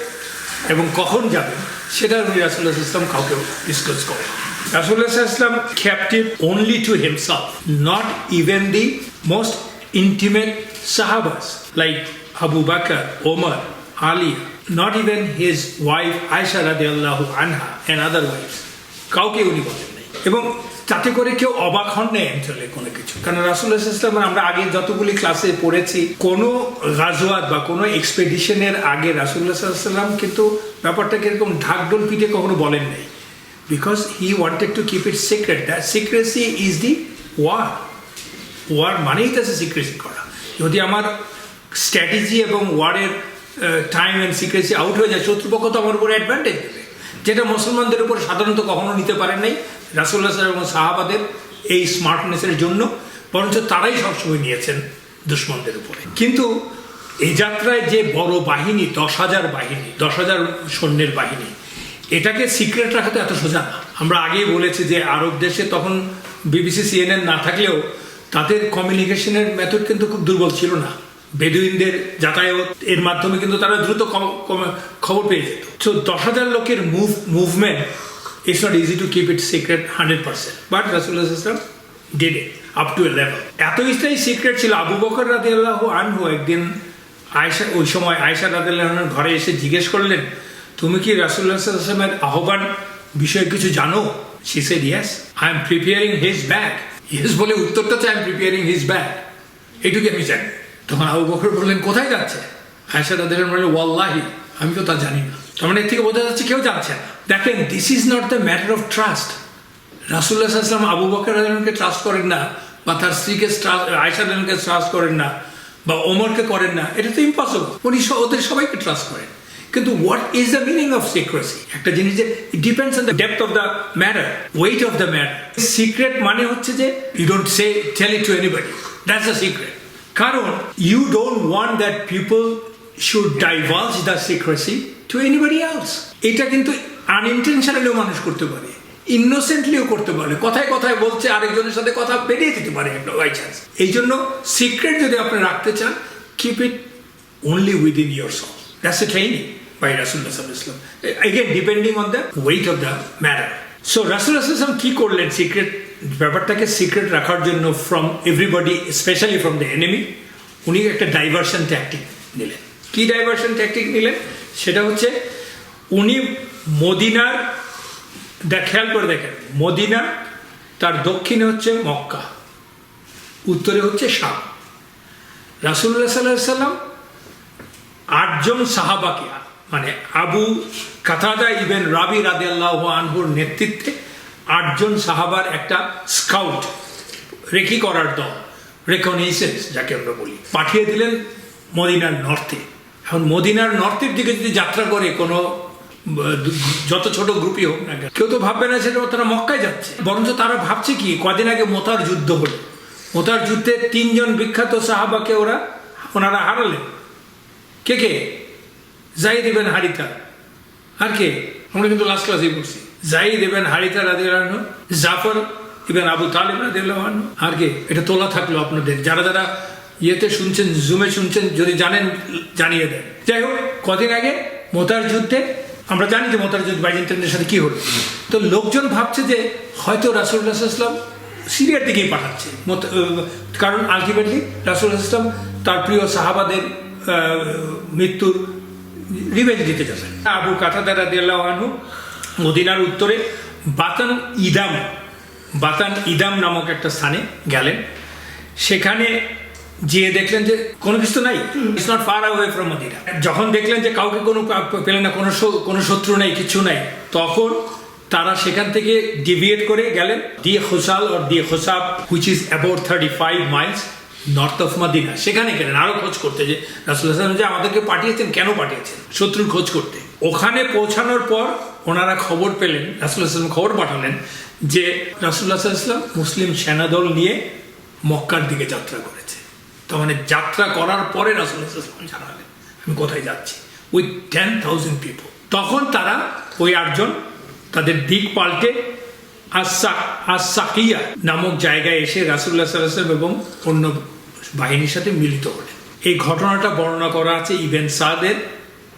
এবং কখন যাবেন সেটা উনি রাসূলুল্লাহ সাল্লাল্লাহু আলাইহি ওয়াসাল্লাম কাউকে ডিসক্লোজ করেন। রাসূলুল্লাহ সাল্লাল্লাহু আলাইহি ওয়াসাল্লাম kept it only to himself, not even the most intimate sahabas like Abu Bakr, Omar, Ali, not even his wife Aisha radhiyallahu anha and other wives, কাউকে উনি বলেন নাই। এবং তাতে করে কেউ অবাক হন নাই অঞ্চলে কোনো কিছু। কারণ রাসূলুল্লাহ সাল্লাল্লাহু আলাইহি ওয়াসাল্লাম আমরা আগে যতগুলি ক্লাসে পড়েছি, কোনো গাজওয়াত বা কোনো এক্সপেডিশনের আগে রাসূলুল্লাহ সাল্লাল্লাহু আলাইহি ওয়াসাল্লাম কিন্তু ব্যাপারটাকে এরকম ঢাকঢোল পিটে কখনো বলেন নাই, because he wanted to keep it secret. That secrecy is the war. War মানেই তো সিক্রেসি করা। যদি আমার স্ট্র্যাটেজি এবং ওয়ারের টাইম অ্যান্ড সিক্রেসি আউট হয়ে যায়, শত্রুপক্ষ তো আমার উপর অ্যাডভান্টেজ দেবে, যেটা মুসলমানদের উপর সাধারণত কখনো নিতে পারেন নাই রাসূলুল্লাহ সাল্লাল্লাহু আলাইহি ওয়াসাল্লাম এবং সাহাবাদের এই স্মার্টনেসের জন্য, বরঞ্চ তারাই সবসময় নিয়েছেন দুশ্মনদের উপরে। কিন্তু এই যাত্রায় যে বড় বাহিনী, 10,000 বাহিনী, 10,000 সৈন্যের বাহিনী, এটাকে সিক্রেট রাখা তো এত সোজা না। আমরা আগেই বলেছি যে আরব দেশে তখন বিবিসি, সিএনএন না থাকলেও তাদের কমিউনিকেশনের মেথড কিন্তু খুব দুর্বল ছিল না। বেদুইনদের যাতায়াত এর মাধ্যমে কিন্তু তারা দ্রুত খবর পেয়ে যেত। সো 10,000 লোকের movement, it's not easy to keep it secret 100%, but রাসূলুল্লাহ সাল্লাল্লাহু আলাইহি ওয়াসাল্লাম did it up to a level. এতটাই সিক্রেট ছিল, আবু বকর রাদিয়াল্লাহু আনহু একদিন আয়েশা, ওই সময় আয়েশা রাদিয়াল্লাহু আনহার ঘরে এসে জিজ্ঞেস করলেন, তুমি কি রাসূলুল্লাহ সাল্লাল্লাহু আলাইহি ওয়াসাল্লামের আহ্বান বিষয়ে কিছু জানো? She said yes, I am preparing his bag. Yes বলে উত্তরটা হচ্ছে I am preparing his bag, এইটুকু আমি জানি। তখন আবু বকর বললেন, কোথায় যাচ্ছে? আয়েশা রাদিয়াল্লাহু আনহা বললেন, ওয়াল্লাহি আমি তো তা জানি না। তার মানে এর থেকে বোঝা যাচ্ছে কেউ জানছে না। দেখেন, this is not the matter of trust. রাসূলুল্লাহ সাল্লাল্লাহু আলাইহি ওয়াসাল্লাম আবু বকর রাদিয়াল্লাহু আনহুকে ট্রাস্ট করেন না, বা তার স্ত্রীকে আয়েশা রাদিয়াল্লাহু আনহাকে ট্রাস্ট করেন না, বা ওমরকে করেন না, এটা তো ইম্পসিবল। উনি ওদের সবাইকে ট্রাস্ট করেন। কিন্তু what is the meaning of secrecy? একটা জিনিস যে depends on the depth of the matter, weight of the matter. Secret মানে হচ্ছে যে you don't tell it to anybody, that's the secret. কারণ you don't want that people should divulge the secrecy to anybody else. এটা কিন্তু আনইনটেনশনালিও মানুষ করতে পারে, ইনোসেন্টলিও করতে পারে, কথায় কথায় বলছে, আরেকজনের সাথে কথা বেরিয়ে যেতে পারে একটা বাই চান্স। এই জন্য সিক্রেট যদি আপনি রাখতে চান, keep it only within yourself. That's a training by Rasulullah sallallahu alaihi wasallam. Again, depending on the weight of the matter. So Rasulullah sallallahu alaihi wasallam কি করলেন সিক্রেট ব্যাপারটাকে সিক্রেট রাখার জন্য from everybody, specially from the enemy? উনি একটা diversion tactic নিলেন। কি diversion tactic নিলেন? সেটা হচ্ছে উনি মদিনার, খেয়াল করে দেখেন, মদিনা তার দক্ষিণে হচ্ছে মক্কা, উত্তরে হচ্ছে শাম। রাসূলুল্লাহ সাল্লাল্লাহু আলাইহি ওয়াসাল্লাম 8 জন সাহাবাকে, মানে আবু কাতাদা ইবনে রাবি রাদিয়াল্লাহু আনহুর নেতৃত্বে 8 জন সাহাবার একটা স্কাউট রেকি করার দল, রেকগনাইজেন্স যাকে আমরা বলি, পাঠিয়ে দিলেন মদিনার নর্থে। এখন মদিনার নর্থের দিকে যদি যাত্রা করে কোনো যত ছোট গ্রুপই হোক না, কেউ তো ভাববে না সেটা তারা মক্কায় যাচ্ছে, বরঞ্চ তারা ভাবছে কি, কদিন আগে মোতার যুদ্ধ হলো, মোতার যুদ্ধে 3 জন বিখ্যাত সাহাবাকে ওনারা হারালেন। কে কে? যায়েদ ইবনে হারিথা, আর কে? আমরা কিন্তু লাস্ট ক্লাসেই পড়ছি, যায়েদ ইবনে হারিথা রাদিয়াল্লাহু আনহু, জাফর ইবনে আবু তালিব রাদিয়াল্লাহু আনহু, আর কে? এটা তোলা থাকলো আপনাদের, যারা যারা ইয়েতে শুনছেন, জুমে শুনছেন, যদি জানেন জানিয়ে দেন। যাই হোক, কদিন আগে মোতার যুদ্ধে আমরা জানি যে মোতার যুদ্ধ বাইজেন্টাইনদের সাথে কি হলো। তো লোকজন ভাবছে যে হয়তো রাসূলুল্লাহ সাল্লাল্লাহু আলাইহি ওয়াসাল্লাম সিরিয়ার দিকেই পাঠাচ্ছে, কারণ আলটিমেটলি রাসূলুল্লাহ সাল্লাল্লাহু আলাইহি ওয়াসাল্লাম তার প্রিয় সাহাবাদের মৃত্যুর রিভেঞ্জ দিতে যাবেন। আবু কাতাদা রাদিয়াল্লাহু আনহু মদিনার উত্তরে বাতান ইদাম নামক একটা স্থানে গেলেন। সেখানে যে দেখলেন যে কোনো কিছু তো নাই, it's not far away from Medina. যখন দেখলেন যে কাউকে কোনো পেলেন না, কোনো শত্রু নাই, কিছু নাই, তখন তারা সেখান থেকে ডিভিয়েট করে গেলেন দিয়ে খুসাল আর দিয়ে খুসাব, which is about 35 miles north of Medina. সেখানে গেলেন আরো খোঁজ করতে যে রাসূলুল্লাহ সাল্লাল্লাহু আলাইহি ওয়াসাল্লাম যে আমাদেরকে পাঠিয়েছেন, কেন পাঠিয়েছেন, শত্রুর খোঁজ করতে। ওখানে পৌঁছানোর পর ওনারা খবর পেলেন, রাসূলুল্লাহ সাল্লাল্লাহু আলাইহি ওয়াসাল্লাম খবর পাঠালেন যে রাসূলুল্লাহ সাল্লাল্লাহু আলাইহি ওয়াসাল্লাম মুসলিম সেনাদল নিয়ে মক্কার দিকে যাত্রা করেছে। তো মানে যাত্রা করার পরে রাসূলুল্লাহ সাল্লাল্লাহু আলাইহি ওয়াসাল্লাম জানালেন আমি কোথায় যাচ্ছি, উইথ 10,000 পিপল। তখন তারা ওই 8জন তাদের দিক পাল্টে আস-সাকিয়া নামক জায়গায় এসে রাসূলুল্লাহ সাল্লাল্লাহু আলাইহি ওয়াসাল্লাম এবং অন্য বাহিনীর সাথে মিলিত হলেন। এই ঘটনাটা বর্ণনা করা আছে ইবনে সাদের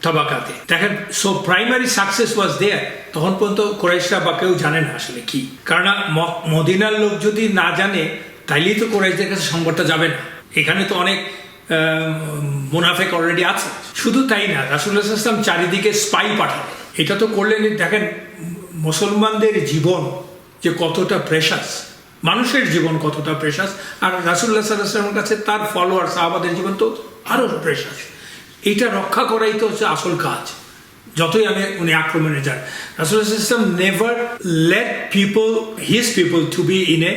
তাবাকাতে। দেখেন, সো প্রাইমারি সাকসেস ওয়াজ দেয়ার। তখন পর্যন্ত কুরাইশরা বা কেউ জানে না আসলে কি, কারণ মদিনার লোক যদি না জানে তাইলেই তো কুরাইশদের কাছে সংবাদটা যাবে না। এখানে তো অনেক মুনাফেক অলরেডি আছে। শুধু তাই না, রাসূলুল্লাহ সাল্লাল্লাহু আলাইহি ওয়াসাল্লাম চারিদিকে স্পাই পাঠালেন। এটা তো করলেন, দেখেন মুসলমানদের জীবন যে কতটা প্রেশাস, মানুষের জীবন কতটা প্রেশাস, আর রাসূলুল্লাহ সাল্লাল্লাহু আলাইহি ওয়াসাল্লামের কাছে তার ফলোয়ার সাহাবাদের জীবন তো আরো প্রেশাস। এইটা রক্ষা করাই তো হচ্ছে আসল কাজ। যতই উনি আক্রমণে যান, রাসূলুল্লাহ সাল্লাল্লাহু আলাইহি ওয়াসাল্লাম never let his people to be in a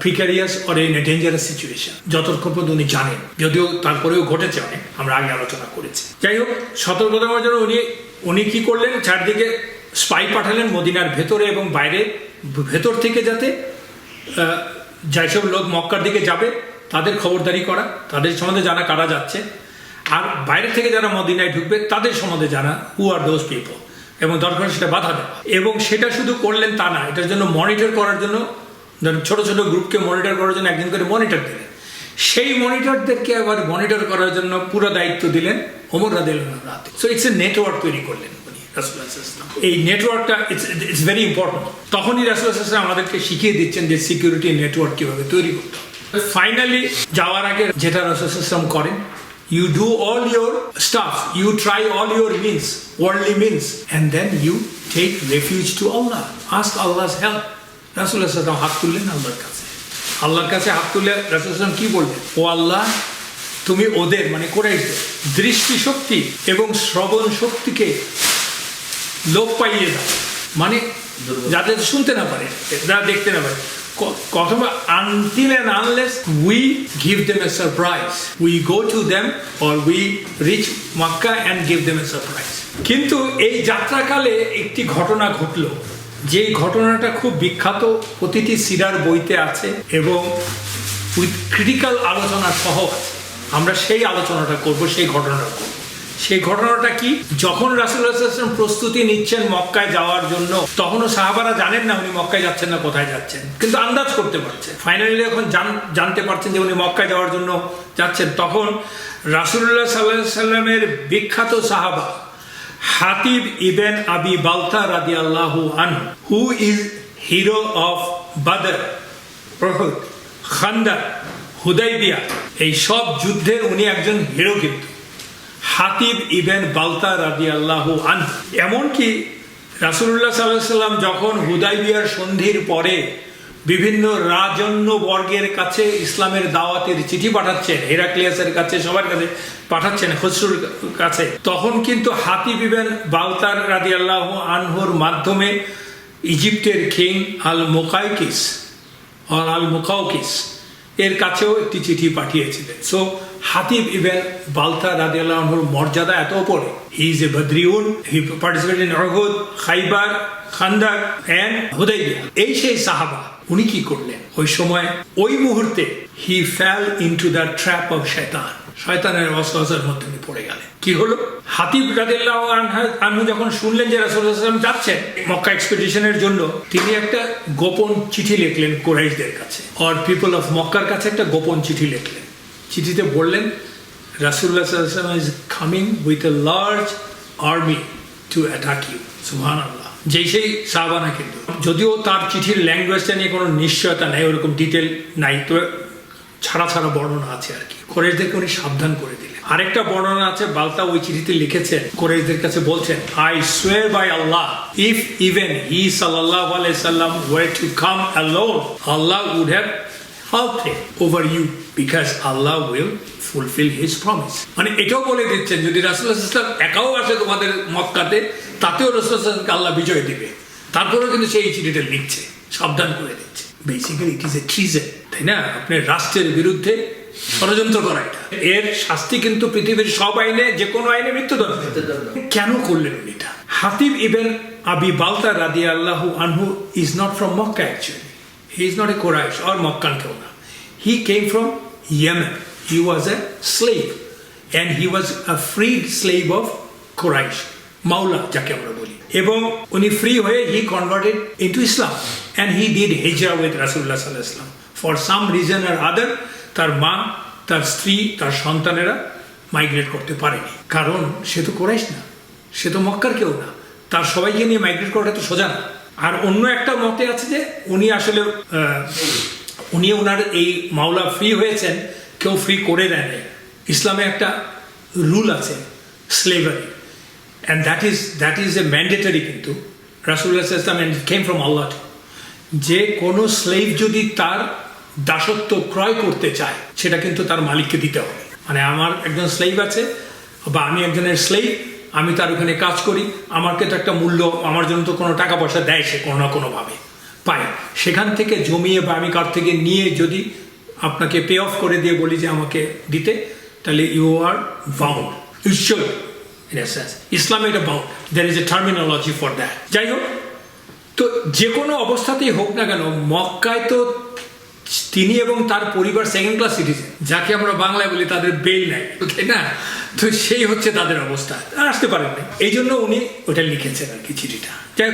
precarious or in a dangerous situation, যতক্ষণ পর্যন্ত উনি জানেন। যদিও তারপরেও ঘটেছে অনেক, আমরা আগে আলোচনা করেছি। যাই হোক, সতর্কতা করার জন্য উনি কি করলেন, চারদিকে স্পাই পাঠালেন মদিনার ভেতরে এবং বাইরে, ভেতর থেকে যাতে যেসব লোক মক্কার দিকে যাবে তাদের খবরদারি করা, তাদের সম্বন্ধে জানা কারা যাচ্ছে, আর বাইরে থেকে যারা মদিনায় ঢুকবে তাদের সম্বন্ধে জানা, হু আর দোজ পিপল, এবং দরকার সেটা বাধা দেওয়া। এবং সেটা শুধু করলেন তা না, এটার জন্য মনিটর করার জন্য ছোট ছোট গ্রুপকে মনিটর করার জন্য একজন করে মনিটর দিলেন। সেই মনিটরদেরকে আবার মনিটর করার জন্য পুরো দায়িত্ব দিলেন ওমর রাদিয়াল্লাহু আনহু। সো ইটস এ নেটওয়ার্ক তৈরি করলেন রাসূলুল্লাহ সাল্লাল্লাহু আলাইহি ওয়াসাল্লাম। এই নেটওয়ার্কটা ইটস ভেরি ইম্পর্টেন্ট। তখনই রাসূলুল্লাহ সাল্লাল্লাহু আলাইহি ওয়াসাল্লাম আমাদেরকে শিখিয়ে দিচ্ছেন যে সিকিউরিটি নেটওয়ার্ক কিভাবে তৈরি করতে হবে। ফাইনালি যাওয়ার আগে যেটা রাসূলুল্লাহ সাল্লাল্লাহু আলাইহি ওয়াসাল্লাম করেন, you do all your stuff, you try all your means, worldly means, and then you take refuge to Allah, ask Allah's help. রাসূলুল্লাহ সাল্লাল্লাহু আলাইহি ওয়াসাল্লাম হাত তুললেন আল্লাহর কাছে হাত তুলে রাসূলুল্লাহ সাল্লাল্লাহু আলাইহি ওয়াসাল্লাম কি বললেন, ও আল্লাহ, তুমি ওদের মানে কুরাইশদের দৃষ্টিশক্তি এবং শ্রবণ শক্তিকে লোপ পাইয়ে দাও, মানে যাতে শুনতে না পারে, যারা দেখতে না পারে। Until and unless we give them a surprise, we go to them or we reach Makkah and give them a surprise. কিন্তু এই যাত্রাকালে একটি ঘটনা ঘটলো, যে ঘটনাটা খুব বিখ্যাত, প্রতিটি সিরার বইতে আছে এবং উইথ ক্রিটিক্যাল আলোচনা সহ আছে। আমরা সেই আলোচনাটা করব, সেই ঘটনাটা করব। সেই ঘটনাটা কি, যখন রাসূলুল্লাহ সাল্লাল্লাহু আলাইহি ওয়াসাল্লাম প্রস্তুতি নিচ্ছেন মক্কায় যাওয়ার জন্য, তখনও সাহাবারা জানেন না উনি মক্কায় যাচ্ছেন না কোথায় যাচ্ছেন, কিন্তু আন্দাজ করতে পারছেন। ফাইনালি যখন জানতে পারছেন যে উনি মক্কায় যাওয়ার জন্য যাচ্ছেন, তখন রাসূলুল্লাহ সাল্লাল্লাহু আলাইহি ওয়াসাল্লামের বিখ্যাত সাহাবা হাতিব ইবন আবি বালতা রাদিয়াল্লাহু আনহু, হু ইজ হিরো অফ বদর, উহুদ, খান্দক, হুদাইবিয়া, এই সব যুদ্ধের উনি একজন হিরো। কিন্তু হাতিব ইবন বালতা রাদিয়াল্লাহু আনহু, এমনকি রাসূলুল্লাহ সাল্লাল্লাহু আলাইহি ওয়াসাল্লাম যখন হুদাইবিয়ার সন্ধির পরে বিভিন্ন রাজন্য বর্গের কাছে ইসলামের দাওয়াতের চিঠি পাঠাচ্ছেন, হেরাক্লিয়াসের কাছে, সবার কাছে পাঠাচ্ছেন, খসরুর কাছে, তখন কিন্তু হাতিব ইবন বালতা রাদিয়াল্লাহু আনহুর মাধ্যমে ইজিপ্টের কিং আল মুকাউকিস এর কাছেও একটি চিঠি পাঠিয়েছিলেন। সো হাতিব ইবন বালতা রাদিয়াল্লাহু আনহুর মর্যাদা এত উপরে, হি ইজ এ বদরিউন, he participated in Uhud, Khaybar, Khandaq and Hudaybiyyah. এই সেই সাহাবা। উনি কি করলেন ওই সময়, ওই মুহূর্তে he fell into the trap of শয়তান, শয়তানের ওয়াসওয়াসার মধ্যে উনি পড়ে গেলেন। কি হলো, হাতিব রাদিয়াল্লাহু আনহু যখন শুনলেন যে রাসূলুল্লাহ সাল্লাল্লাহু আলাইহি ওয়াসাল্লাম যাচ্ছেন মক্কা এক্সপেডিশনের জন্য, তিনি একটা গোপন চিঠি লিখলেন কুরাইশদের কাছে, অর পিপল অফ মক্কার কাছে একটা গোপন চিঠি লিখলেন। চিঠিতে বললেন, রাসূলুল্লাহ সাল্লাল্লাহু আলাইহি ওয়াসাল্লাম is coming with a large army to attack you. সুবহানাল্লাহ। যেই সেই সাহাবানা, কিন্তু যদিও তার চিঠির ল্যাঙ্গুয়েজটা নিয়ে কোনো নিশ্চয়তা নেই, ওরকম ডিটেল নাই, তো ছাড়া বর্ণনা আছে আর কি। কুরাইশদেরকে উনি সাবধান করে দিলেন। আরেকটা বর্ণনা আছে, বালতা ওই চিঠিতে লিখেছেন, কুরাইশদের কাছে বলছেন, I swear by Allah, if even he সাল্লাল্লাহু আলাইহি সাল্লাম were to come alone, Allah would have I'll pray over you because Allah will fulfill his promise. মানে এটাও বলে দিচ্ছেন যদি রাসূলুল্লাহ সাল্লাল্লাহু আলাইহি ওয়াসাল্লাম একাও আসে তোমাদের মক্কাতে, তাতেও রাসূলুল্লাহ সাল্লাল্লাহু আলাইহি ওয়াসাল্লামকে আল্লাহ বিজয় দিবে। তারপরেও কিন্তু সেই চিঠিটা লিখছে, সাবধান করে দিচ্ছে। Basically it is A treason, তাই না? আপনি রাষ্ট্রের বিরুদ্ধে ষড়যন্ত্র করা, এটা এর শাস্তি কিন্তু পৃথিবীর সব আইনে, যে কোনো আইনে মৃত্যুদণ্ড। কেন করলেন এটা? হাতিব ইবন আবি বালতা রাদিয়াল্লাহু আনহু is not from Mecca actually. He is not a Quraysh or Meccan কেউ না। He came from Yemen. He was a slave and he was a freed slave of Quraysh, মাওলা যাকে আমরা বলি। এবং উনি ফ্রি হয়ে he converted into Islam and he did hijrah with Rasulullah sallallahu alaihi wasallam. For some reason or other তার মা, তার স্ত্রী, তার সন্তানেরা মাইগ্রেট করতে পারেনি, কারণ সে তো কুরাইশ না, সে তো মক্কার কেউ না। তার সবাইকে নিয়ে মাইগ্রেট করাটা তো সোজা না। আর অন্য একটা মতে আছে যে উনি আসলে ওনার এই মাওলা ফ্রি হয়েছেন, কেউ ফ্রি করে দেয় নাই। ইসলামে একটা রুল আছে slavery, and that is a mandatory. কিন্তু রাসূলুল্লাহ সাল্লাল্লাহু আলাইহি ওয়াসাল্লাম, এন্ড ইট কেম ফ্রম আল্লাহ, যে কোনো স্লেভ যদি তার দাসত্ব ক্রয় করতে চায় সেটা কিন্তু তার মালিককে দিতে হবে। মানে আমার একজন স্লেভ আছে বা আমি একজনের স্লেভ, আমি তার ওখানে কাজ করি, আমাকে তো একটা মূল্য, আমার জন্য তো কোনো টাকা পয়সা দেয় সে কোনো না কোনোভাবে পায়। সেখান থেকে জমিয়ে বা আমি কার থেকে নিয়ে যদি আপনাকে পে অফ করে দিয়ে বলি যে আমাকে দিতে, তাহলে you are bound, you should in a sense. ইসলামে এটা bound, there is a terminology for that. যাই হোক, তো যে কোনো অবস্থাতেই হোক না কেন, মক্কায় তো তিনি এবং তার পরিবার সেকেন্ড ক্লাস সিটিজেন, যাকে আমরা বাংলায় বলি তাদের বেল নাই, তাই না? তো সেই হচ্ছে তাদের অবস্থা, আসতে পারেন না। এই জন্য উনি ওটা লিখেছেন আর কি, চিঠিটা।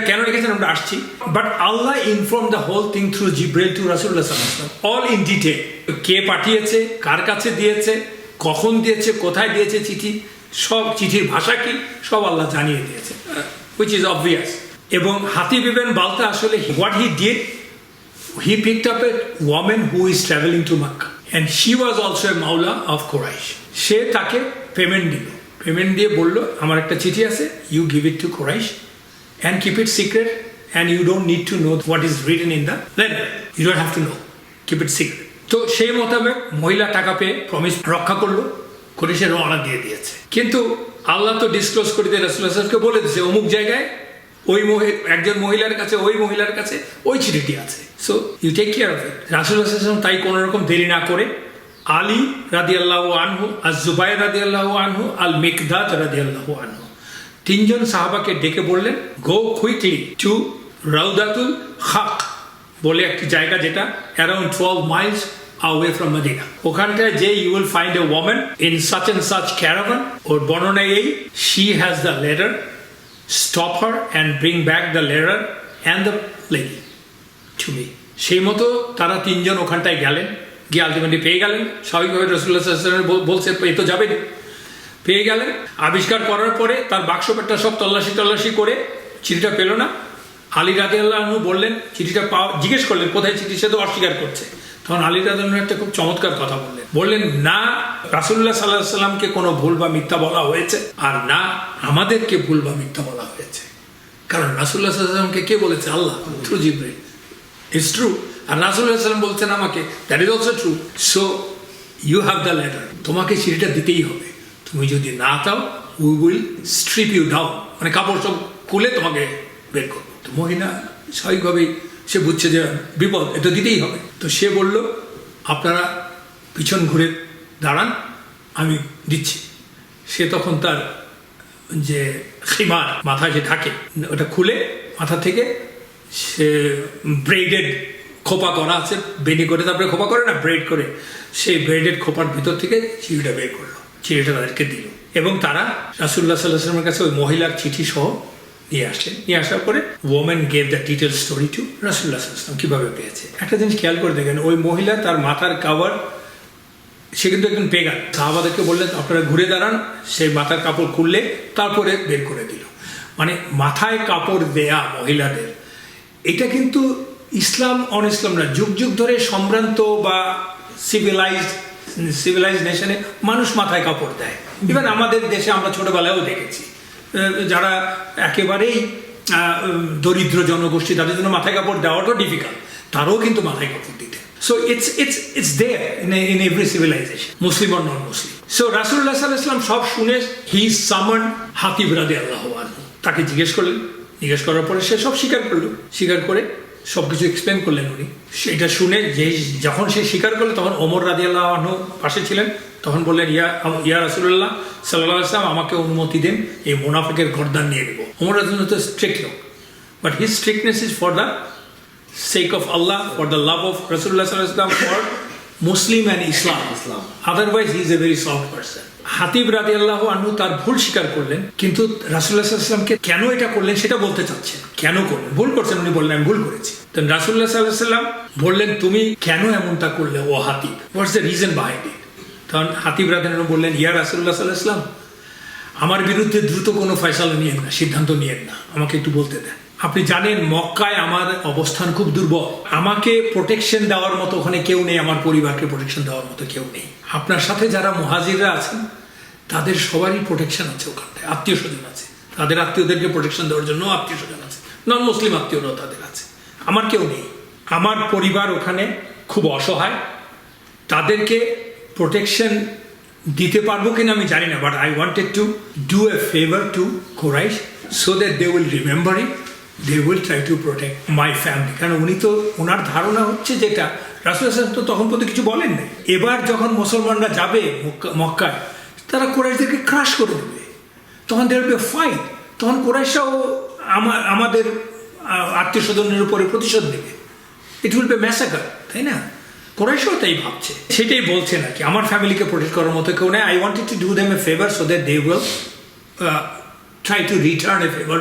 কেন লিখেছেন আমরা আসছি। But Allah inform the whole thing through Jibril to রাসূলুল্লাহ সাল্লাল্লাহু আলাইহি ওয়াসাল্লাম, অল ইন ডিটেল। কে পাঠিয়েছে, কার কাছে দিয়েছে, কখন দিয়েছে, কোথায় দিয়েছে চিঠি, সব চিঠির ভাষা কি, সব আল্লাহ জানিয়ে দিয়েছে, হুইচ ইজ অবভিয়াস। এবং হাতিব ইবন বালতা আসলে what he did, he picked up a woman who is traveling to Makkah and she was also a maula of Quraysh. সে তাকে পেমেন্ট দিল, পেমেন্ট দিয়ে বলল আমার একটা চিঠি আছে, you give it to Quraysh and keep it secret and you don't need to know what is written in the letter, you don't have to know, keep it secret. তো সেই মোতাবেক মহিলা টাকা পেয়ে প্রমিস রক্ষা করলো, করে সে রওনা দিয়ে দিয়েছে। কিন্তু আল্লাহ তো ডিসক্লোজ করে দিয়ে রাসূলুল্লাহ সাল্লাল্লাহু আলাইহি ওয়াসাল্লামকে বলে দিয়েছে অমুক জায়গায় ওই একজন মহিলার কাছে, ওই মহিলার কাছে ওই চিঠিটি আছে, so you take care of it. রাসূলুল্লাহ সাল্লাল্লাহু আলাইহি ওয়াসাল্লাম তাই কোনো রকম দেরি না করে আলী রাদিয়াল্লাহু আনহু, আয-যুবাইর রাদিয়াল্লাহু আনহু, আল মিকদাদ রাদিয়াল্লাহু আনহু, তিনজন সাহাবাকে ডেকে বললেন, গো কুইকলি টু রাউদাতুল খাক বলে একটি জায়গা, যেটা around 12 Miles away from Medina. ওখানটায় যে you will find a woman in such and such caravan, ওর বর্ণনা এই, she has the letter, stop her and bring back the letter and the lady to me. সেই মতো তারা তিনজন ওখানটায় গেলেন, গিয়ে আলটিমেটলি পেয়ে গেলেন। স্বাভাবিকভাবে রাসূলুল্লাহ সাল্লাল্লাহু আলাইহি ওয়াসাল্লাম বলছে এ তো যাবে, পেয়ে গেলেন। আবিষ্কার করার পরে তার বাক্সপেটটা সব তল্লাশি করে চিঠিটা পেল না। আলী রাদিয়াল্লাহু আনহু বললেন চিঠিটা জিজ্ঞেস করলেন কোথায় চিঠি, সে তো অস্বীকার করছে। তখন আলী রাদিয়াল্লাহু আনহু একটা খুব চমৎকার কথা বললেন না রাসূলুল্লাহ সাল্লাল্লাহু আলাইহি ওয়াসাল্লামকে কোনো ভুল বা মিথ্যা বলা হয়েছে, আর না আমাদেরকে ভুল বা মিথ্যা বলা হয়েছে। কারণ রাসূলুল্লাহ সাল্লাল্লাহু আলাইহি ওয়াসাল্লামকে কে বলেছে? Allah through Jibrail, it's true. আর রাসূলুল্লাহ সাল্লাল্লাহু আলাইহি ওয়াসাল্লাম বলছেন আমাকে, that is also true. So you have the letter, তোমাকে চিঠিটা দিতেই হবে। তুমি যদি না দাও, we will strip you down, মানে কাপড় সব খুলে তোমাকে বের করবো। তো মহিলা স্বাভাবিকভাবেই সে বুঝছে যে বিপদ, এটা দিতেই হবে। তো সে বলল আপনারা পিছন ঘুরে দাঁড়ান, আমি দিচ্ছি। সে তখন তার যে খিমার মাথায় যে থাকে ওটা খুলে মাথা থেকে সে ব্রেডেড খোপা করা আছে, বেনি করে তারপরে খোপা করে না, ব্রেড করে, সেই ব্রেডেড খোপার ভিতর থেকে চিঠিটা বের করলো, চিঠিটা তাদেরকে দিল। এবং তারা রাসূলুল্লাহ সাল্লাল্লাহু আলাইহি ওয়াসাল্লামের কাছে ওই মহিলার চিঠি সহ নিয়ে আসলেন। নিয়ে আসার পরে women gave the detail story to রাসূলুল্লাহ সাল্লাল্লাহু আলাইহি ওয়াসাল্লাম, কিভাবে পেয়েছে। একটা জিনিস খেয়াল করে দেখেন, ওই মহিলা তার মাথার কাভার, সে কিন্তু একজন পেগান। সাহাবাদেরকে বললেন আপনারা ঘুরে দাঁড়ান, সেই মাথার কাপড় খুললে তারপরে বের করে দিল। মানে মাথায় কাপড় দেয়া মহিলাদের, এটা কিন্তু ইসলাম অন ইসলাম না, যুগ যুগ ধরে সম্ভ্রান্ত বা সিভিলাইজড নেশনে মানুষ মাথায় কাপড় দেয়। ইভেন আমাদের দেশে আমরা ছোটবেলায়ও দেখেছি, যারা একেবারেই দরিদ্র জনগোষ্ঠী, তাদের জন্য মাথায় কাপড় দেওয়াটাও ডিফিকাল্ট, তারাও কিন্তু মাথায় কাপড় দিতেন। So it's there in every civilization, Muslim or non-Muslim. So Rasulullah sallallahu alaihi wasallam সব শুনে he summoned হাতিব রাদিয়াল্লাহু আনহু। তাকে জিজ্ঞেস করার পরে সে সব স্বীকার করে সবকিছু এক্সপ্লেন করলেন উনি। সেটা শুনে যখন সে স্বীকার করলো তখন ওমর রাদিয়াল্লাহু আনহু পাশে ছিলেন, তখন বললেন ইয়া রাসূলুল্লাহ সাল্লাল্লাহু আলাইহি ওয়াসাল্লাম আমাকে অনুমতি দেন এই মুনাফিকের গর্দান নিয়ে নেব। ওমর রাদিয়াল্লাহু তো স্ট্রিক্ট লোক, but his strictness is for the sake of Allah, for the love of Rasulullah sallallahu alaihi wasallam, for Muslim and Islam. Otherwise he is a very soft person. হাতিব রাদিয়াল্লাহু আনহু তার ভুল স্বীকার করলেন, কিন্তু রাসূলুল্লাহ সাল্লাল্লাহু আলাইহি ওয়াসাল্লামকে কেন এটা করলেন সেটা বলতে চাচ্ছেন। কেন করলেন, ভুল করছেন, উনি বললেন আমি ভুল করেছি। তো রাসূলুল্লাহ সাল্লাল্লাহু আলাইহি ওয়াসাল্লাম বললেন তুমি কেন এমনটা করলে ও Hatib, what's the reason behind it. তখন হাতিব রাদিয়াল্লাহু আনহু বললেন ইয়া রাসূলুল্লাহ সাল্লাল্লাহু আলাইহি ওয়াসাল্লাম আমার বিরুদ্ধে দ্রুত কোনো ফয়সালা নিয়েন না, সিদ্ধান্ত নিয়েন না, আমাকে একটু বলতে দেন। আপনি জানেন মক্কায় আমার অবস্থান খুব দুর্বল, আমাকে প্রোটেকশন দেওয়ার মতো ওখানে কেউ নেই, আমার পরিবারকে প্রোটেকশন দেওয়ার মতো কেউ নেই। আপনার সাথে যারা মুহাজিররা আছেন তাদের সবারই প্রোটেকশন আছে, ওখানটায় আত্মীয় স্বজন আছে, তাদের আত্মীয়দেরকে প্রোটেকশন দেওয়ার জন্য আত্মীয় স্বজন আছে, নন মুসলিম আত্মীয়রাও তাদের আছে, আমার কেউ নেই। আমার পরিবার ওখানে খুব অসহায়, তাদেরকে প্রোটেকশন দিতে পারবো কিনা আমি জানি না, but I wanted to do a favour to Quraysh so that they will remember it, they will try to protect my family. কারণ উনি তো ওনার ধারণা হচ্ছে যেটা রাসূলুল্লাহ তো তখন পর্যন্ত কিছু বলেন নাই, এবার যখন মুসলমানরা যাবে মক্কায় তারা কুরাইশদেরকে ক্রাশ করে দেবে, তখন there will be a fight, তখন কুরাইশরাও আমাদের আত্মীয় স্বজনের উপরে প্রতিশোধ নেবে, ইট উইল বি ম্যাসাকার, তাই না? কুরাইশরাও তাই ভাবছে, সেটাই বলছে নাকি আমার ফ্যামিলিকে প্রোটেক্ট করার মতো কেউ নেই, I wanted to do them a favour so that they will try to return a favour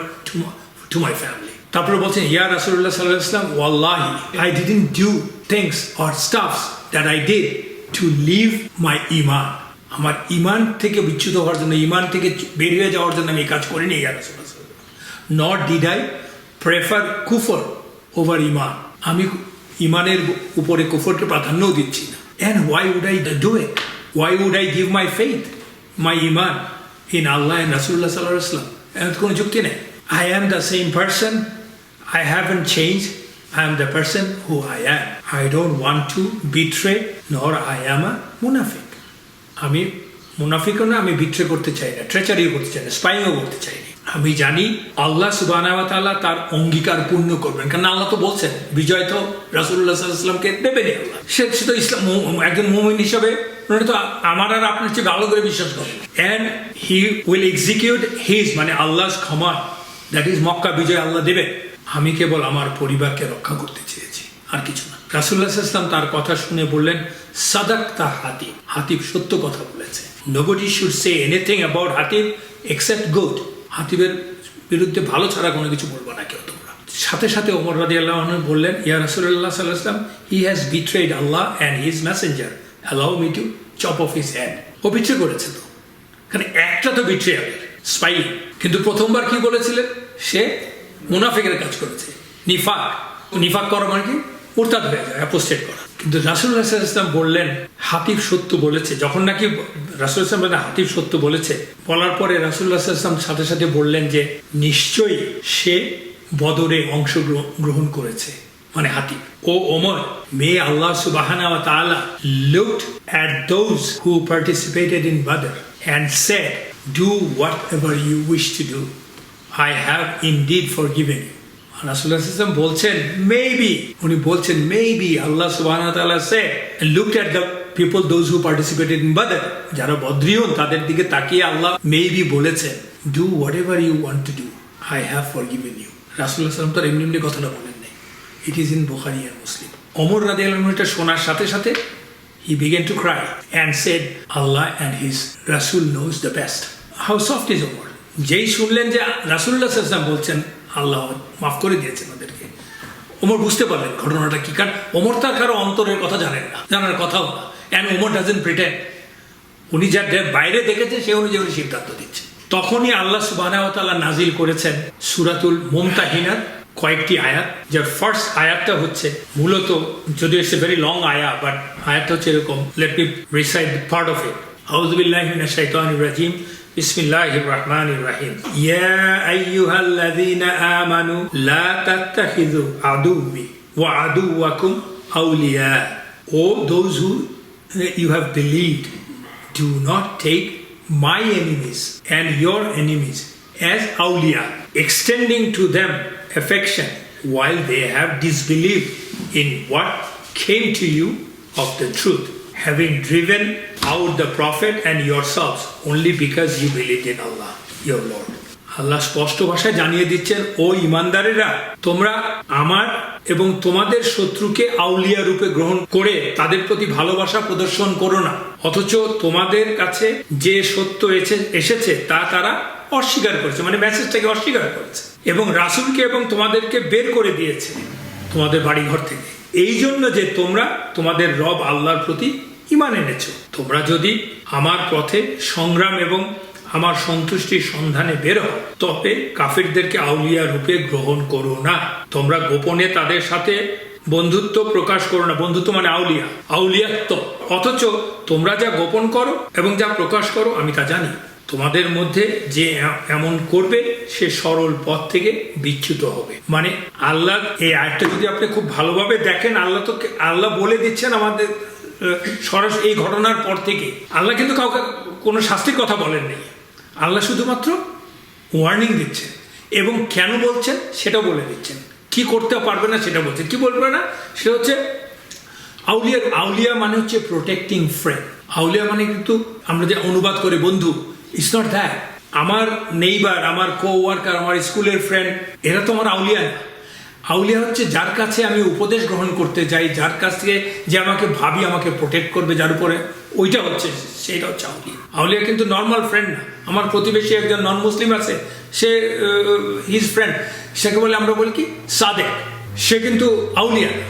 to my family. তারপরে বলছেন ইয়া রাসূলুল্লাহ সাল্লাল্লাহু আলাইহি ওয়াসাল্লাম ওয়াল্লাহি I didn't do things or stuffs that I did to leave my iman. আমার ঈমান থেকে বিচ্যুত হওয়ার জন্য, ঈমান থেকে বের হয়ে যাওয়ার জন্য আমি কাজ করিনি ইয়া রাসূলুল্লাহ সাল্লাল্লাহু আলাইহি ওয়াসাল্লাম। Nor did I prefer kufr over iman. আমি ঈমানের উপরে কুফরকে প্রাধান্য দিচ্ছি না। And why would I do it? Why would I give my faith, my iman in Allah and Rasulullah sallallahu alaihi wasallam? এর কোনো যুক্তি নেই। I am the same person. I haven't changed. I am the person who I am. I don't want to betray, nor I am a munafiq. আমি মুনাফিকও না, আমি betray করতে চাই না, ট্রেচারিও করতে চাই না, স্পাইংও করতে চাই না। আমি জানি আল্লাহ সুবহানাহু ওয়া তাআলা তার অঙ্গীকার পূর্ণ করবেন, কারণ আল্লাহ তো বলছেন বিজয় তো রাসূলুল্লাহ সাল্লাল্লাহু আলাইহি ওয়াসাল্লামকে দেবেনই আল্লাহ। সে তো ইসলাম একজন মুমিন হিসেবে উনি তো আমার আর আপনার চেয়ে ভালো করে বিশ্বাস করেন। And he will execute his মানে আল্লাহ's command, that is মক্কা বিজয় আল্লাহ দেবেন। আমি কেবল আমার পরিবারকে রক্ষা করতে চেয়েছি, আর কিছু না। রাসূলুল্লাহ সাল্লাল্লাহু আলাইহি ওয়াসাল্লাম তার কথা শুনে বললেন সাদাকতা হাতিব, হাতিব সত্য কথা বলেছে। Nobody should say anything about হাতিব except good. হাতিবের বিরুদ্ধে ভালো ছাড়া কোনো কিছু বলবো না কেউ তোমরা। সাথে সাথে ওমর রাদিয়াল্লাহু আনহু বললেন ইয়া রাসূলুল্লাহ সাল্লাল্লাহু আলাইহি ওয়াসাল্লাম he has betrayed Allah and his messenger, allow me to chop off his head. O betray করেছে তো, কারণ একটা তো বিট্রেয়ার স্পাই, কিন্তু প্রথমবার কি বলেছিলেন সে মুনাফিকের কাজ করেছে, নিফাক করা মানে কি মুরতাদ হয়ে যায়, অ্যাপোস্টেট করা। কিন্তু রাসূলুল্লাহ সাল্লাল্লাহু আলাইহি ওয়াসাল্লাম বললেন হাতিব সত্য বলেছে। যখন নাকি রাসূলুল্লাহ সাল্লাল্লাহু আলাইহি ওয়াসাল্লাম হাতিব সত্য বলেছে, বলার পরে রাসূলুল্লাহ সাল্লাল্লাহু আলাইহি ওয়াসাল্লাম সাথে সাথে বললেন যে নিশ্চয়ই সে বদরে অংশগ্রহণ করেছে, মানে হাতিব। ও ওমর, মে আল্লাহ সুবহানাহু ওয়া তাআলা looked at those who participated in Badr and said, do whatever you wish to do. I have indeed forgiven you. রাসূলুল্লাহ সাল্লাল্লাহু আলাইহি ওয়াসাল্লাম বলছেন মেবি, উনি বলছেন মেবি আল্লাহ সুবহানাহু ওয়া তাআলা said and looked at the people those who participated in Badr, যারা বদরিয়ন তাদের দিকে তাকিয়ে আল্লাহ মেবি বলেছেন do whatever you want to do, I have forgiven you. রাসূলুল্লাহ সাল্লাল্লাহু আলাইহি ওয়াসাল্লাম তার এমনি কথাটা বলেন নাই, it is in Bukhari and Muslim. Omar রাদিয়াল্লাহু আনহু এটা শোনার সাথে সাথে he began to cry and said Allah and his Rasul knows the best. How soft is Omar? যেই শুনলেন যে রাসূলুল্লাহ সাল্লাল্লাহু আলাইহি ওয়াসাল্লাম বলছেন আল্লাহ মাফ করে দিয়েছেন ওদেরকে, ওমর বুঝতে পারলেন ঘটনাটা কি। কারণ ওমর তার কারো অন্তরের কথা জানেন না, জানার কথাও না। অ্যান্ড ওমর ডাজন্ট প্রিটেন্ড, উনি যা বাইরে দেখেছে সে অনুযায়ী উনি সিদ্ধান্ত দিচ্ছে। তখনই আল্লাহ সুবহানাহু ওয়া তাআলা নাজিল করেছেন সূরাতুল মুমতাহিনার কয়েকটি আয়াত, যার ফার্স্ট আয়াতটা হচ্ছে মূলত, যদিও ইটস এ ভেরি লং আয়াত, বাট আয়াতটা হচ্ছে এরকম, let me recite part of it. আউযু বিল্লাহি মিনাশ শাইতানির রাজিম, বিসমিল্লাহির রহমানির রহিম। ইয়া আইয়ুহাল্লাযীনা আমানু লা তাত্তাখিযু আদুওয়ি ওয়া আদুওয়াকুম আউলিয়া O those who you have believed, do not take my enemies and your enemies as awliya, extending to them affection while they have disbelieved in what came to you of the truth, having driven out the prophet and yourselves only because you believed in Allah, your Lord. আল্লাহ স্পষ্ট ভাষায় জানিয়ে দিচ্ছেন, ও ইমানদারেরা, তোমরা আমার এবং তোমাদের শত্রুকে আউলিয়া রূপে গ্রহণ করে তাদের প্রতি ভালোবাসা প্রদর্শন করো না, অথচ তোমাদের কাছে যে সত্য এসেছে তা তারা অস্বীকার করেছে, মানে মেসেজটাকে অস্বীকার করেছে, এবং রাসূলকে এবং তোমাদেরকে বের করে দিয়েছে তোমাদের বাড়িঘর থেকে, এই জন্য যে তোমরা তোমাদের রব আল্লাহর প্রতি ঈমান এনেছো। তোমরা যদি আমার পথে সংগ্রাম এবং আমার সন্তুষ্টির সন্ধানে বের হও, তবে কাফিরদেরকে আউলিয়া রূপে গ্রহণ করো না। তোমরা গোপনে তাদের সাথে বন্ধুত্ব প্রকাশ করো না, বন্ধুত্ব মানে আউলিয়াত্ব, অথচ তোমরা যা গোপন করো এবং যা প্রকাশ করো আমি তা জানি। তোমাদের মধ্যে যে এমন করবে সে সরল পথ থেকে বিচ্যুত হবে। মানে আল্লাহ, এই আয়াতটা যদি আপনি খুব ভালোভাবে দেখেন, আল্লাহ বলে দিচ্ছেন আমাদের সরাসরি এই ঘটনার পর থেকে। আল্লাহ কিন্তু কাউকে কোনো শাস্তির কথা বলেননি, আল্লাহ শুধুমাত্র ওয়ার্নিং দিচ্ছেন এবং কেন বলছেন সেটা বলে দিচ্ছেন। কি করতে পারবে না সেটা বলছেন। কি বলবে না সেটা হচ্ছে আউলিয়া মানে হচ্ছে প্রোটেক্টিং ফ্রেন্ড। আউলিয়া মানে কিন্তু আমরা যে অনুবাদ করে বন্ধু, ইটস নট দ্যাট। আমার নেইবার, আমার কো-ওয়ার্কার, আমার স্কুলের ফ্রেন্ড, এরা তো আমার আউলিয়া না। আউলিয়া হচ্ছে যার কাছে আমি উপদেশ গ্রহণ করতে যাই, যার কাছ থেকে যে আমাকে ভাবি আমাকে প্রোটেক্ট করবে, যার উপরে ওইটা হচ্ছে, সেইটা হচ্ছে আউলিয়া। আউলিয়া কিন্তু নর্মাল ফ্রেন্ড না। আমার প্রতিবেশী একজন নন মুসলিম আছে, সে হিজ ফ্রেন্ড, সেকে বলে আমরা বলি কি সাদেক, সে কিন্তু আউলিয়া না।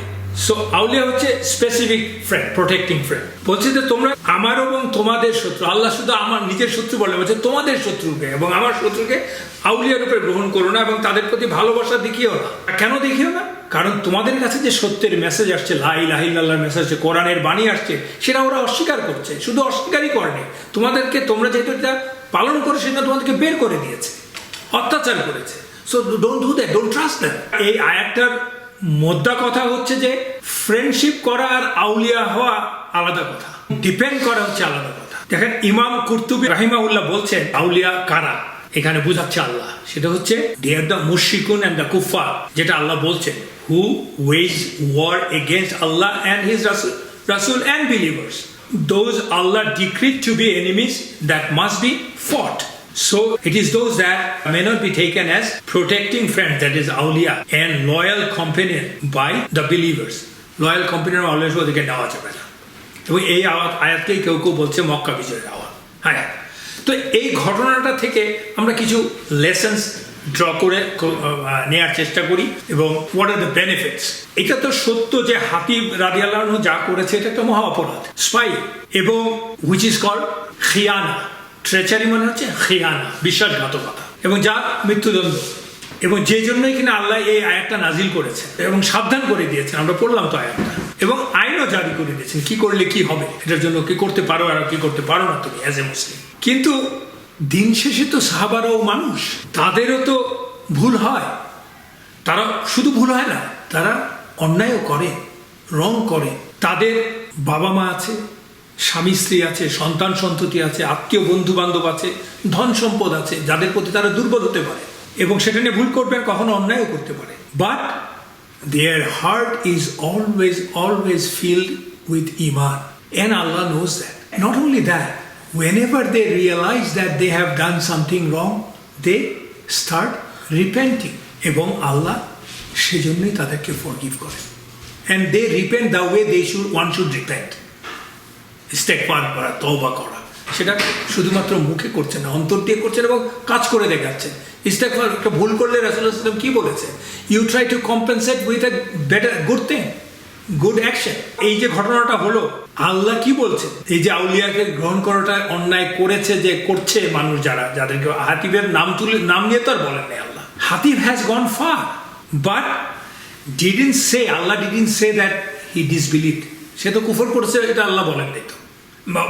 সো আউলিয়া হচ্ছে স্পেসিফিক ফ্রেন্ড, প্রোটেক্টিং ফ্রেন্ড। বলছে যে তোমরা আমার এবং তোমাদের শত্রু, আল্লাহ শুধু আমার নিজের শত্রু বলে, বলছে তোমাদের শত্রুকে এবং আমার শত্রুকে আউলিয়া রূপে গ্রহণ করো না এবং তাদের প্রতি ভালোবাসা দেখিও না। কেন দেখিও না? কারণ তোমাদের কাছে যে সত্যের মেসেজ আসছে, লা ইলাহা ইল্লাল্লাহর মেসেজ আসছে, কোরআনের বাণী আসছে, সেটা ওরা অস্বীকার করছে। শুধু অস্বীকারই করেনি, তোমরা যেহেতু এটা পালন করো সেটা তোমাদেরকে বের করে দিয়েছে, অত্যাচার করেছে। So don't do that, don't trust that. এই আয়াতটার মোদ্দা কথা হচ্ছে যে ফ্রেন্ডশিপ করা আর আউলিয়া হওয়া আলাদা কথা, ডিপেন্ড করা হচ্ছে আলাদা কথা। দেখেন ইমাম কুরতুবী রাহিমাহুল্লাহ বলছেন আউলিয়া কারা, এখানে বোঝাচ্ছে আল্লাহ, সেটা হচ্ছে দে আর দ্য মুশরিকুন এন্ড দ্য কুফার, যেটা আল্লাহ বলছেন, who wage war against Allah and his রাসূল and believers, those Allah decreed to be enemies that must be fought. So it is those that may not be taken as protecting friends, that is awliya, and loyal companion by the believers. Loyal companion always ওদেরকে নেওয়া যাবে না। এবং এই আয়াতকেই কেউ কেউ বলছে মক্কা বিজয়ের আওয়াজ। হ্যাঁ, তো এই ঘটনাটা থেকে আমরা কিছু লেসন্স ড্র করে নেওয়ার চেষ্টা করি এবং হোয়াট আর দ্য বেনিফিটস। এটা তো সত্য যে হাতিব রাদিয়াল্লাহু আনহু যা করেছে এটা একটা মহা অপরাধ, স্পাই, এবং হুইচ ইজ কল্ড খিয়ানা। ট্রেচারি মানে হচ্ছে খিয়ানা, বিশ্বাসঘাতকতা, এবং যা মৃত্যুদণ্ড। এবং যে জন্যই কিনা আল্লাহ এই আয়াতটা নাজিল করেছে এবং সাবধান করে দিয়েছেন, আমরা পড়লাম তো আয়াতটা, এবং আইনও জারি করে দিয়েছেন কি করলে কি হবে, এটার জন্য কি করতে পারো আর কি করতে পারো না তুমি অ্যাজ এ মুসলিম। কিন্তু দিন শেষে তো সাহাবারাও মানুষ, তাদেরও তো ভুল হয়। তারা শুধু ভুল হয় না, তারা অন্যায়ও করে, রং করে। তাদের বাবা মা আছে, স্বামী স্ত্রী আছে, সন্তান সন্ততি আছে, আত্মীয় বন্ধু বান্ধব আছে, ধন সম্পদ আছে, যাদের প্রতি তারা দুর্বল হতে পারে এবং সেটা নিয়ে ভুল করবেন, কখনো অন্যায়ও করতে পারে। But their heart is always filled with ইমান, and Allah knows that. Not only that, whenever they realize that they have done something wrong, they start repenting, এবং আল্লাহ সেজন্যই তাদেরকে ফরগিভ করে। and they repent the way one should repent. ইস্তেগফার করা, তওবা করা, সেটা শুধুমাত্র মুখে করছেন না, অন্তর দিয়ে করছেন এবং কাজ করে দেখাচ্ছেন। ইস্তেগফার, একটা ভুল করলে রাসূলুল্লাহ সাল্লাল্লাহু আলাইহি ওয়াসাল্লাম কি বলেছেন? You try to compensate with a better good thing, good action. এই যে ঘটনাটা হলো, আল্লাহ কি বলছেন? এই যে আউলিয়াকে গ্রহণ করাটা অন্যায় করেছে, যে করছে মানুষ যারা, যাদেরকে হাতিবের নাম নিয়ে তো আর বলেন নাই Allah. Hatib has gone far, but Allah didn't say that he disbelieved. সে তো কুফর করেছে, এটা আল্লাহ বলেন নাই তো,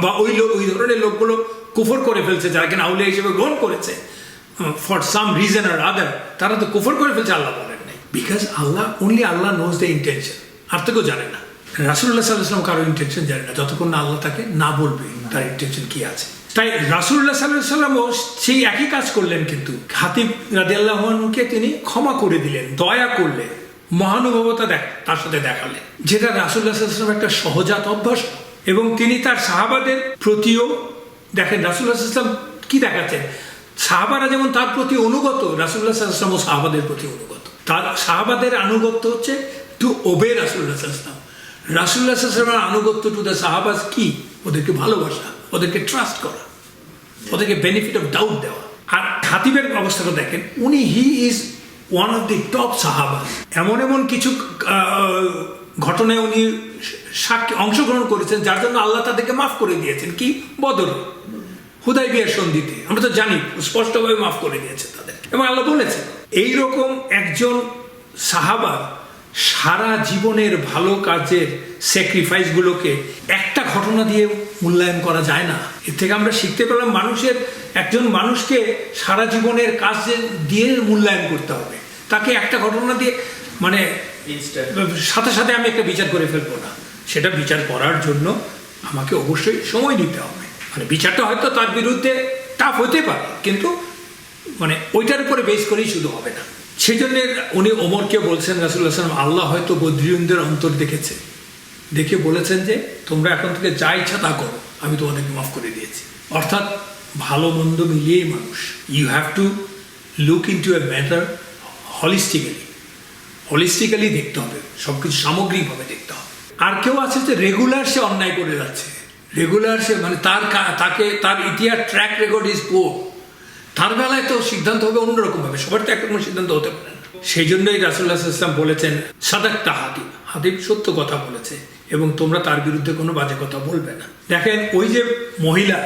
বা ওই ধরনের লোকগুলো কুফর করে ফেলছে যারা কিনা আউলিয়া হিসেবে গ্রহণ করেছে ফর সাম রিজন আর আদার, তারা তো কুফর করে ফেলছে, আল্লাহ বলেন নাই। Because Allah, only Allah knows the intention, আর তো কেউ জানে না। রাসূলুল্লাহ সাল্লাল্লাহু আলাইহি ওয়াসাল্লাম কারো ইন্টেনশন জানে না যতক্ষণ না আল্লাহ তাকে না বলবে তার ইন্টেনশন কি আছে। তাই রাসূলুল্লাহ সাল্লাল্লাহু আলাইহি ওয়াসাল্লামও সেই একই কাজ করলেন, কিন্তু হাতিব রাদিয়াল্লাহু আনহুকে তিনি ক্ষমা করে দিলেন, দয়া করলেন, মহানুভবতা তার সাথে দেখালেন, যেটা রাসূলুল্লাহ সাল্লাল্লাহু আলাইহি ওয়াসাল্লামের একটা সহজাত অভ্যাস। এবং তিনি তার সাহাবাদের প্রতিও দেখেন রাসূলুল্লাহ সাল্লাল্লাহু আলাইহি ওয়াসাল্লাম কি দেখাচ্ছেন, সাহাবারা যেমন তার প্রতি অনুগত, রাসূলুল্লাহ সাল্লাল্লাহু আলাইহি ওয়াসাল্লামও সাহাবাদের প্রতি অনুগত। তার সাহাবাদের আনুগত্য হচ্ছে টু ওবে রাসূলুল্লাহ সাল্লাল্লাহু আলাইহি ওয়াসাল্লাম। রাসূলুল্লাহ সাল্লাল্লাহু আলাইহি ওয়াসাল্লামের আনুগত্য টু দ্য সাহাবাস কি? ওদেরকে ভালোবাসা, ওদেরকে ট্রাস্ট করা, ওদেরকে বেনিফিট অফ ডাউট দেওয়া। আর হাতিবের অবস্থাটা দেখেন, he is one of the top সাহাবা। এমন এমন কিছু ঘটনায় উনি অংশগ্রহণ করেছেন যার জন্য আল্লাহ তাদেরকে মাফ করে দিয়েছেন। কি? বদর, হুদায়বিয়ার সন্ধিতে, আমরা তো জানি স্পষ্টভাবে মাফ করে দিয়েছে তাদের। এবং আল্লাহ বলেছেন এইরকম একজন সাহাবা সারা জীবনের ভালো কাজের স্যাক্রিফাইসগুলোকে একটা ঘটনা দিয়ে মূল্যায়ন করা যায় না। এর থেকে আমরা শিখতে পেলাম একজন মানুষকে সারা জীবনের কাজ দিয়ে মূল্যায়ন করতে হবে। তাকে একটা ঘটনা দিয়ে মানে সাথে সাথে আমি একটা বিচার করে ফেলবো না। সেটা বিচার করার জন্য আমাকে অবশ্যই সময় নিতে হবে। মানে বিচারটা হয়তো তার বিরুদ্ধে টাফ হতে পারে, কিন্তু মানে ওইটার উপরে বেস করেই শুধু হবে না। সেই জন্য উনি ওমরকে বলছেন, রাসূলুল্লাহ সাল্লাল্লাহু আলাইহি ওয়াসাল্লাম আল্লাহ হয়তো বদরিয়ুনদের অন্তর দেখেছে, দেখে বলেছেন যে তোমরা এখন থেকে যা ইচ্ছা তা করো, আমি তোমাদেরকে মাফ করে দিয়েছি। অর্থাৎ ভালো মন্দ মিলিয়েই মানুষ। You have to look into a matter holistically দেখতে হবে, সবকিছু সামগ্রিকভাবে দেখতে হবে। আর কেউ আছে যে রেগুলার সে অন্যায় করে যাচ্ছে, রেগুলার সে মানে তার ইতিহাস ট্র্যাক রেকর্ড ইজ পুয়ার, তার বেলায় তো সিদ্ধান্ত হবে অন্যরকম ভাবে, সবার তো একরকম সিদ্ধান্ত হতে পারে না। সেই জন্যই রাসূলুল্লাহ সাল্লাল্লাহু আলাইহি ওয়াসাল্লাম বলেছেন সাদাক্তা হাতিব সত্য কথা বলেছে এবং তোমরা তার বিরুদ্ধে কোনো বাজে কথা বলবে না। দেখেন ওই যে মহিলা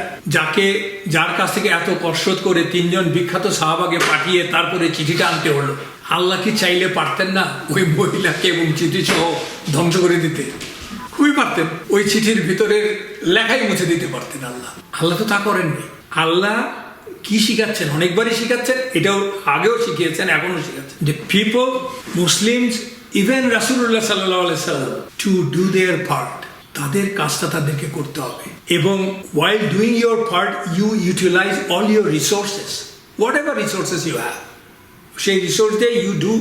যার কাছ থেকে এত কসরত করে 3 জন বিখ্যাত সাহাবাকে পাঠিয়ে তারপরে চিঠিটা আনতে হলো, আল্লাহ কি চাইলে পারতেন না ওই মহিলাকে এবং চিঠি সহ ধ্বংস করে দিতে? খুবই পারতেন। ওই চিঠির ভিতরে লেখাই মুছে দিতে পারতেন। আল্লাহ তো তা করেননি। আল্লাহ কি শিখাচ্ছেন? অনেকবারই শিখাচ্ছেন, এটাও আগেও শিখিয়েছেন, এখনো শিখাচ্ছেন যে পিপল, মুসলিমস, ইভেন রাসূলুল্লাহ সাল্লাল্লাহু আলাইহি ওয়াসাল্লাম টু ডু দেয়ার পার্ট, তাদের কাজটা তাদেরকে করতে হবে। এবং while doing your part you utilize all your resources, whatever resources you have, সেই রিসোর্স দিয়ে you do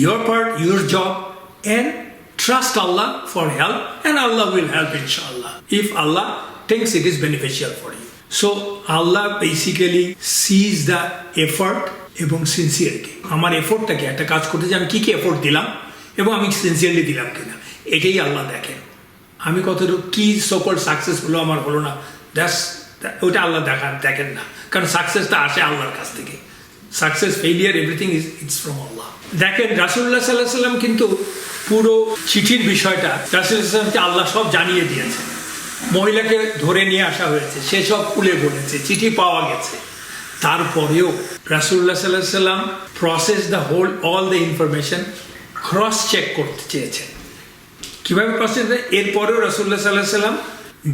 your part, your job, and trust Allah for help, and Allah will help inshallah if Allah thinks it is beneficial for you. So Allah basically sees the effort এবং sincerity. আমার এফোর্টটা কি, একটা কাজ করতে যে আমি কি effort দিলাম এবং আমি সিনসিয়ারলি দিলাম কিনা, এটাই আল্লাহ দেখেন। আমি কতটুকু কি সকল সাকসেস হলো আমার হলো না, ওইটা আল্লাহ দেখেন না, কারণ সাকসেসটা আসে আল্লাহর কাছ থেকে। Success, failure, everything it's from Allah. দেখেন রাসূলুল্লাহ সাল্লাল্লাহু আলাইহি ওয়াসাল্লাম কিন্তু পুরো চিঠির বিষয়টা রাসূলুল্লাহ সাল্লাল্লাহু আলাইহি ওয়াসাল্লামকে আল্লাহ সব জানিয়ে দিয়েছে। মহিলাকে ধরে নিয়ে আসা হয়েছে, সে সব খুলে বলেছে, চিঠি পাওয়া গেছে। তারপরেও রাসূলুল্লাহ সাল্লাল্লাহু আলাইহি ওয়াসাল্লাম process the all the information cross check করতে চেয়েছেন। কিভাবে ক্রস চেক? এরপরেও রাসূলুল্লাহ সাল্লাল্লাহু আলাইহি ওয়াসাল্লাম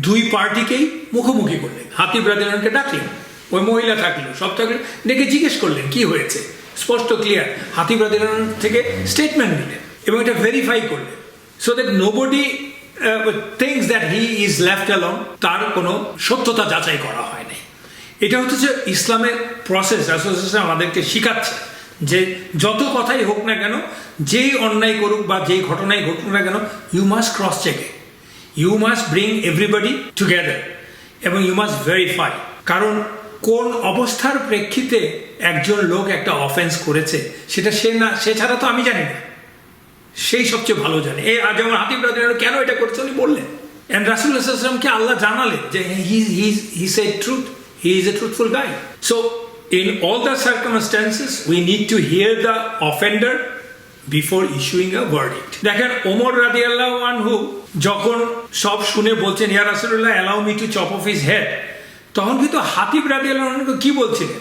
2 পার্টিকেই মুখোমুখি করলেন। হাতিব রাদিয়াল্লাহু আনহুকে ডাকলেন, ওই মহিলা থাকলো, সব থাকলেন, ডেকে জিজ্ঞেস করলেন কি হয়েছে, স্পষ্ট ক্লিয়ার। হাতিব রাদিয়াল্লাহু আনহু থেকে স্টেটমেন্ট দিলেন এবং এটা ভেরিফাই করলেন, so that nobody things that he is left alone, তার কোনো সত্যতা যাচাই করা হয় নাই। এটা হচ্ছে ইসলামের প্রসেস। রাসূলুল্লাহ সাল্লাল্লাহু আলাইহি ওয়াসাল্লাম আমাদেরকে শিখাচ্ছে যে যত কথাই হোক না কেন, যেই অন্যায় করুক বা যেই ঘটনাই ঘটুক না কেন, you must cross check it, you must bring everybody together এবং ইউ মাস্ট ভেরিফাই। কারণ কোন অবস্থার প্রেক্ষিতে একজন লোক একটা অফেন্স করেছে সেটা সে ছাড়া তো আমি জানি না, সেই সবচেয়ে ভালো জানে। যেমন হাতিব রাদিয়াল্লাহু আনহু কেন এটা করছে উনি বললেন, এন্ড রাসূলুল্লাহ সাল্লাল্লাহু আলাইহি ওয়াসাল্লামকে আল্লাহ জানালেন যে he said truth, he is A truthful guy. So in all the circumstances we need to hear the offender before issuing a verdict. দেখেন ওমর রাদিয়াল্লাহু আনহু যখন সব শুনে বলছেন ইয়া রাসূলুল্লাহ allow me to chop off his head, তখন কিন্তু হাতিব রাদিয়াল্লাহু আনহু কি বলছিলেন?